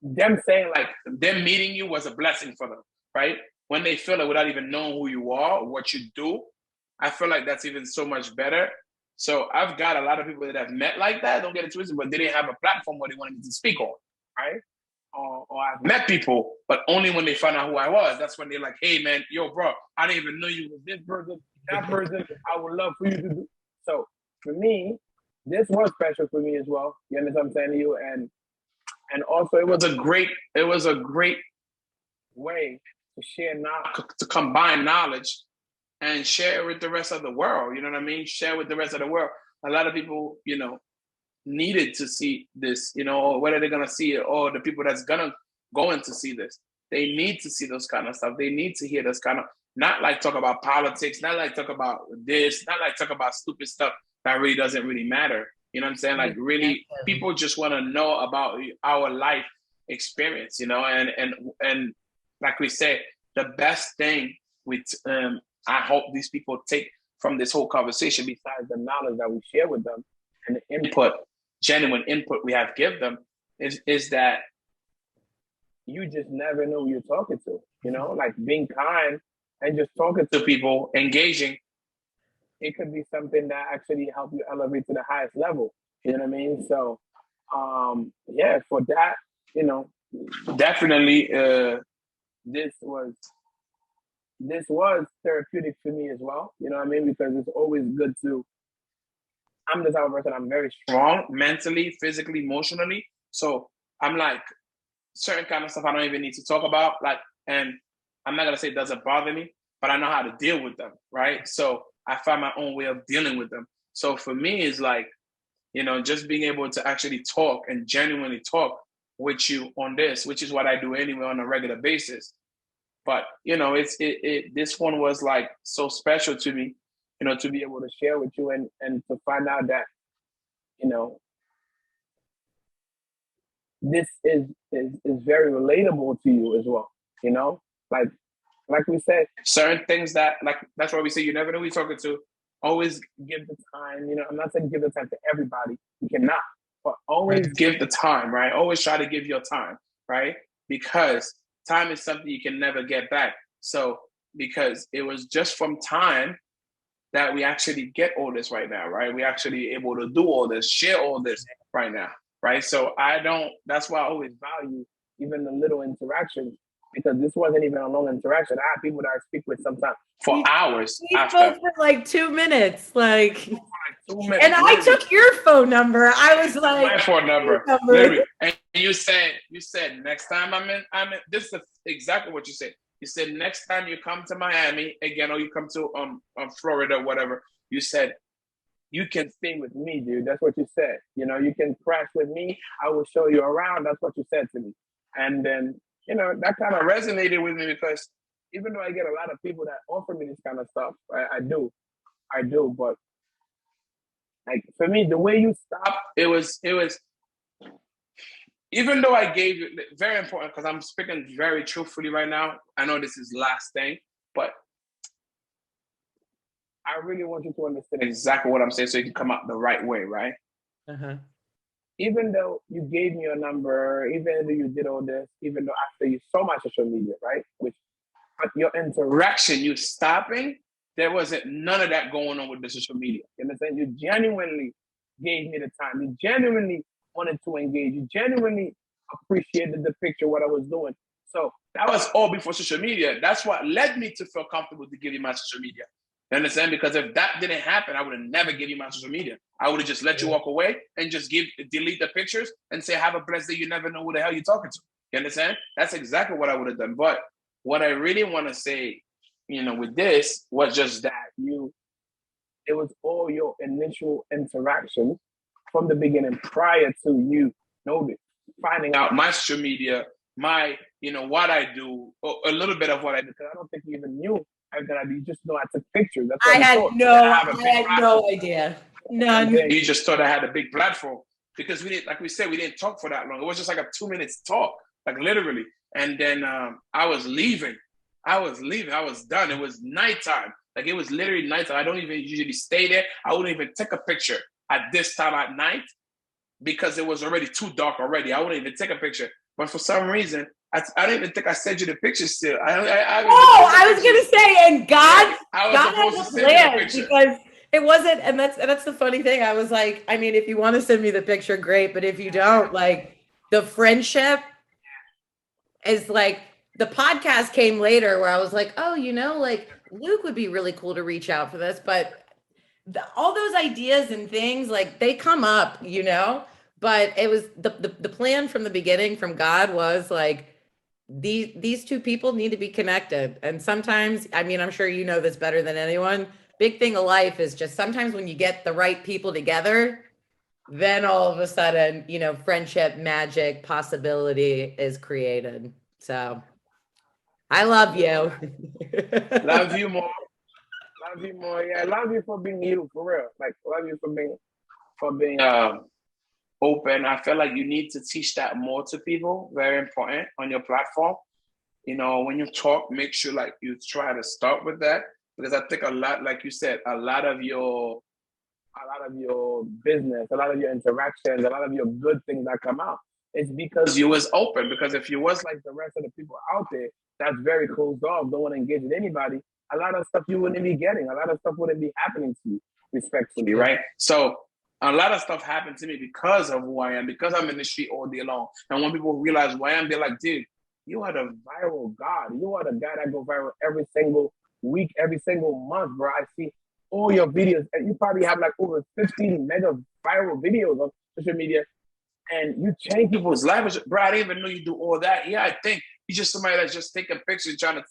Speaker 3: Them saying like them meeting you was a blessing for them, right? When they feel it without even knowing who you are or what you do, I feel like that's even so much better. So I've got a lot of people that I've met like that, don't get it twisted, but they didn't have a platform where they wanted me to speak on, right? Or I've met people, but only when they found out who I was, that's when they're like, hey man, yo bro, I didn't even know you was this person, that person, I would love for you to do. So for me, this was special for me as well. You understand what I'm saying to you? And also it was a great way to share knowledge, to combine knowledge and share it with the rest of the world. You know what I mean? Share with the rest of the world. A lot of people, you know, needed to see this, you know, whether they're gonna see it or the people that's going to see this. They need to see those kind of stuff. They need to hear this kind of, not like talk about politics, not like talk about this, not like talk about stupid stuff that really doesn't really matter. You know what I'm saying? Like really, people just want to know about our life experience, you know, and like we said, the best thing I hope these people take from this whole conversation, besides the knowledge that we share with them and the genuine input we have give them, is that you just never know who you're talking to, you know, like being kind and just talking to people, engaging. It could be something that actually help you elevate to the highest level. You know what I mean? So, yeah, for that, you know, definitely, this was therapeutic for me as well. You know what I mean? Because it's always good I'm the type of person, I'm very strong mentally, physically, emotionally. So I'm like, certain kind of stuff I don't even need to talk about. Like, and I'm not gonna say it doesn't bother me, but I know how to deal with them, right? So I find my own way of dealing with them. So for me, it's like, you know, just being able to actually talk and genuinely talk with you on this, which is what I do anyway on a regular basis. But, you know, this one was like so special to me, you know, to be able to share with you and to find out that, you know, this is very relatable to you as well, you know? Like we said, certain things that's why we say you never know who you're talking to. Always give the time, you know, I'm not saying give the time to everybody. You cannot, but always give the time, right? Always try to give your time, right? Because time is something you can never get back. So because it was just from time that we actually get all this right now, right? We actually able to do all this, share all this right now, right? So that's why I always value even the little interactions, because this wasn't even a long interaction. I have people that I speak with sometimes for hours after.
Speaker 1: For like 2 minutes, like
Speaker 2: 2 minutes.
Speaker 1: And I took your phone number. I was like,
Speaker 3: my phone number. Literally. And you said next time I'm in. This is exactly what you said. You said next time you come to Miami again, or you come to Florida, or whatever. You said you can stay with me, dude. That's what you said. You know, you can crash with me. I will show you around. That's what you said to me. And then, you know, that kind of resonated with me, because even though I get a lot of people that offer me this kind of stuff, I do, but like for me, the way you stopped, it was, even though I gave you, very important, because I'm speaking very truthfully right now. I know this is last thing, but I really want you to understand exactly what I'm saying so you can come out the right way, right?
Speaker 1: Uh-huh.
Speaker 2: Even though you gave me your number, even though you did all this, even though after you saw my social media, right? But your interaction, you stopping, there wasn't none of that going on with the social media. You understand? You genuinely gave me the time. You genuinely wanted to engage. You genuinely appreciated the picture, what I was doing. So that was all before social media. That's what led me to feel comfortable to give you my social media. You understand? Because if that didn't happen, I would have never given you my social media. I would have just let you walk away and just delete the pictures and say, have a blessed day. You never know who the hell you're talking to. You understand? That's exactly what I would have done. But what I really want to say, you know, with this was just that it was all your initial interactions from the beginning prior to you finding out my social media, my, you know, what I do, a little bit of what I do, because I don't think you even knew everything I do. You just know I took pictures. That's what
Speaker 1: I had no idea. None.
Speaker 3: You just thought I had a big platform, because we didn't, like we said, we didn't talk for that long. It was just like a 2 minutes talk, like literally. And then I was leaving. I was done. It was nighttime. Like it was literally nighttime. I don't even usually stay there. I wouldn't even take a picture at this time at night, because it was already too dark already. I wouldn't even take a picture. But for some reason, I don't even think I sent you the picture still.
Speaker 1: I was gonna say, and God
Speaker 3: has
Speaker 1: a plan, because it wasn't, and that's the funny thing. I was like, I mean, if you want to send me the picture, great, but if you don't, like, the friendship is like, the podcast came later where I was like, oh, you know, like Luke would be really cool to reach out for this, but all those ideas and things, like, they come up, you know. But it was the plan from the beginning from God was like, these two people need to be connected. And sometimes, I mean, I'm sure you know this better than anyone, big thing of life is just sometimes when you get the right people together, then all of a sudden, you know, friendship, magic, possibility is created. So I love you.
Speaker 2: Love you more. Love you more. Yeah, love you for being you, for real. Like, love you for being open. I feel like you need to teach that more to people. Very important on your platform. You know, when you talk, make sure like you try to start with that, because I think a lot, like you said, a lot of your business, a lot of your interactions, a lot of your good things that come out, it's because you was open. Because if you was like the rest of the people out there, that's very closed off, don't want to engage with anybody, a lot of stuff you wouldn't be getting, a lot of stuff wouldn't be happening to you, respectfully, right? So a lot of stuff happened to me because of who I am, because I'm in the street all day long. And when people realize who I am, they're like, dude, you are the viral god. You are the guy that go viral every single week, every single month, bro. I see all your videos, and you probably have like over 15 mega viral videos on social media, and you change people's lives. Bro, I didn't even know you do all that. Yeah, I think you're just somebody that's just taking pictures trying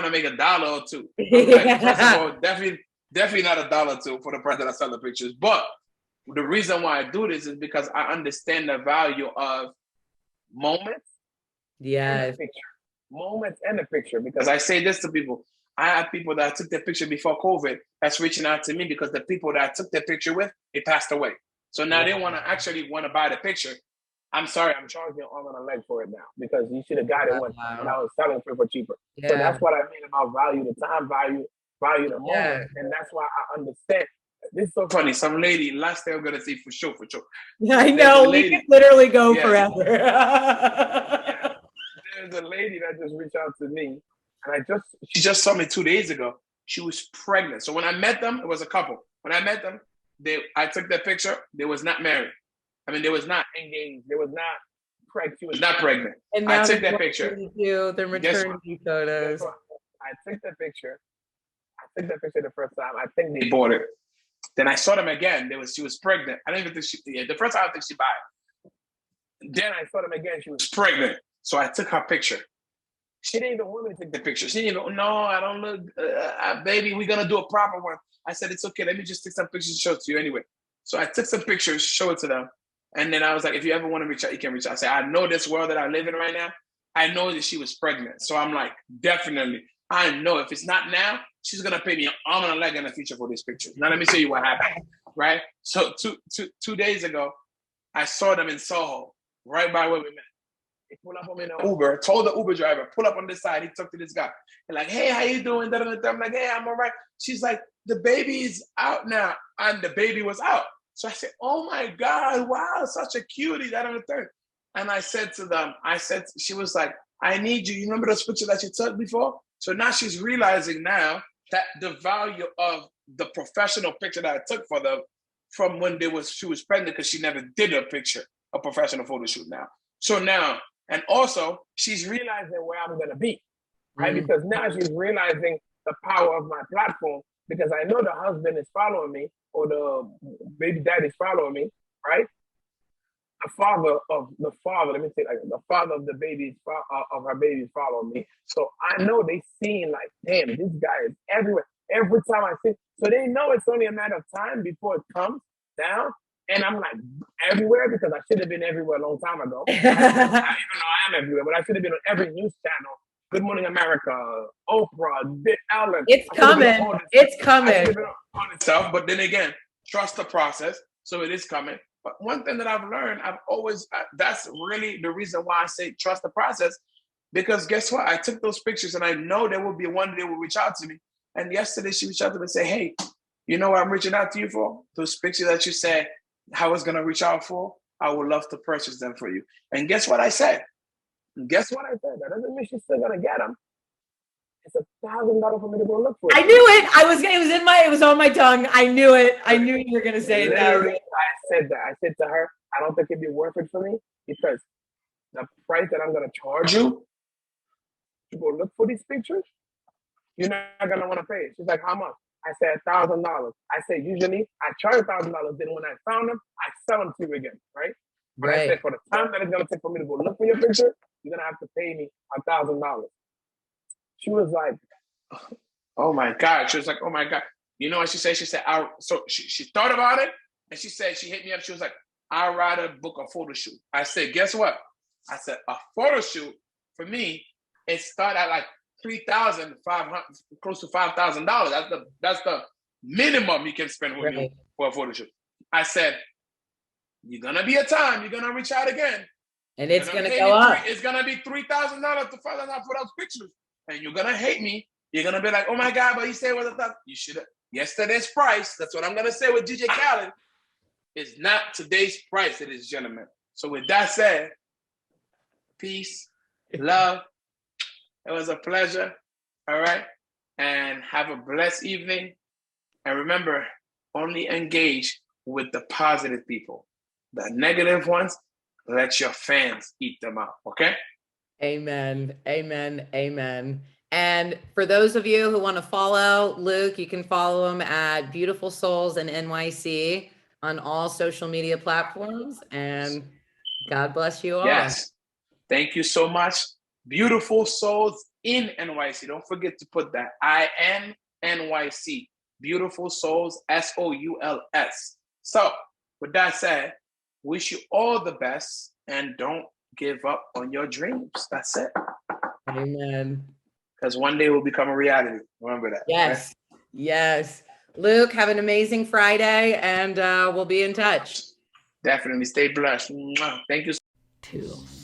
Speaker 2: to make $1 or $2. Like, first of all, definitely not $1 or $2 for the person that sell the pictures. But the reason why I do this is because I understand the value of moments.
Speaker 1: Yeah.
Speaker 2: Moments and a picture. Because I say this to people. I have people that took their picture before COVID that's reaching out to me because the people that I took their picture with, they passed away. So now they want to buy the picture. I'm sorry, I'm charging an arm and a leg for it now, because you should have got it when I was selling for cheaper. Yeah. So that's what I mean about value the time, value the moment. And that's why I understand. This is so funny. Some lady, last thing I'm going to say for sure.
Speaker 1: I know, we could literally go forever.
Speaker 2: There's a lady that just reached out to me, And
Speaker 3: she just saw me 2 days ago. She was pregnant. So when I met them, it was a couple. When I met them, I took their picture. They was not married. I mean, they was not engaged. They was not pregnant. She was not pregnant.
Speaker 1: And now
Speaker 3: I took that picture.
Speaker 1: Their maternity photos.
Speaker 2: I took that picture. The first time. I think
Speaker 3: they bought it. Then I saw them again. She was pregnant. I don't even think the first time I think she bought it. Then I saw them again. She was pregnant. So I took her picture. She didn't even want me to take the picture. She didn't even, no, I don't look, baby, we're going to do a proper one. I said, it's okay. Let me just take some pictures and show it to you anyway. So I took some pictures, show it to them. And then I was like, if you ever want to reach out, you can reach out. I said, I know this world that I live in right now. I know that she was pregnant. So I'm like, definitely. I know if it's not now, she's going to pay me an arm and a leg in the future for these pictures. Now, let me tell you what happened, right? So 2 days ago, I saw them in Soho, right by where we met. He pulled up on me in an Uber, told the Uber driver, pull up on this side. He talked to this guy. And like, hey, how you doing? I'm like, hey, I'm all right. She's like, the baby's out now. And the baby was out. So I said, oh my God, wow, such a cutie, that and the third. And I said to them, she was like, I need you. You remember those pictures that you took before? So now she's realizing now that the value of the professional picture that I took for them from when she was pregnant, because she never did a professional photo shoot now. So now, and also she's realizing where I'm going to be, right? Mm-hmm. Because now she's realizing the power of my platform, because I know the husband is following me, or the baby daddy is following me, right? The father of the baby of her baby is following me. So I know they seeing like, damn, this guy is everywhere. Every time I see, so they know it's only a matter of time before it comes down. And I'm like everywhere, because I should have been everywhere a long time ago. Even though I am everywhere, but I should have been on every news channel. Good Morning America, Oprah, Ellen.
Speaker 1: It's coming. It's coming.
Speaker 3: Stuff, but then again, trust the process. So it is coming. But one thing that I've learned, that's really the reason why I say trust the process. Because guess what? I took those pictures and I know there will be one day they will reach out to me. And yesterday she reached out to me and said, hey, you know what I'm reaching out to you for? Those pictures that you said I was going to reach out for, I would love to purchase them for you. And guess what I said? That doesn't mean she's still going to get them. It's $1,000 for me to go look for it.
Speaker 1: I knew it. It was on my tongue. I knew it. I knew you were going to say that.
Speaker 2: I said that. I said to her, I don't think it'd be worth it for me, because the price that I'm going to charge you to go look for these pictures, you're not going to want to pay it. She's like, how much? I said $1,000. I said, usually I charge $1,000. Then when I found them, I sell them to you again, right? But I said, for the time that it's going to take for me to go look for your picture, you're going to have to pay me $1,000. She was like,
Speaker 3: oh my God. She was like, oh my God. You know what she said? She said, so she thought about it, and she said, she hit me up. She was like, I'd rather book a photo shoot. I said, guess what? I said, a photo shoot for me, it started at like $3,500, close to $5,000. That's the minimum you can spend with me for a photo shoot. I said, you're gonna be a time, you're gonna reach out again,
Speaker 1: and it's gonna go up.
Speaker 3: It's gonna be $3,000 to $5,000 for those pictures, and you're gonna hate me. You're gonna be like, oh my God, but you said it was $1,000. You should have. Yesterday's price. That's what I'm gonna say with DJ Khaled. Is not today's price, ladies and gentlemen. So with that said, peace, love. It was a pleasure. All right. And have a blessed evening. And remember, only engage with the positive people. The negative ones, let your fans eat them up. Okay?
Speaker 1: Amen. Amen. Amen. And for those of you who want to follow Luc, you can follow him at Beautiful Souls in NYC on all social media platforms. And God bless you all.
Speaker 3: Yes. Thank you so much. Beautiful Souls in NYC. Don't forget to put that INNYC. Beautiful Souls, SOULS. So, with that said, wish you all the best and don't give up on your dreams. That's it.
Speaker 1: Amen.
Speaker 3: Because one day will become a reality. Remember that.
Speaker 1: Yes. Right? Yes. Luc, have an amazing Friday, and we'll be in touch.
Speaker 3: Definitely. Stay blessed. Thank you.
Speaker 1: Toodles.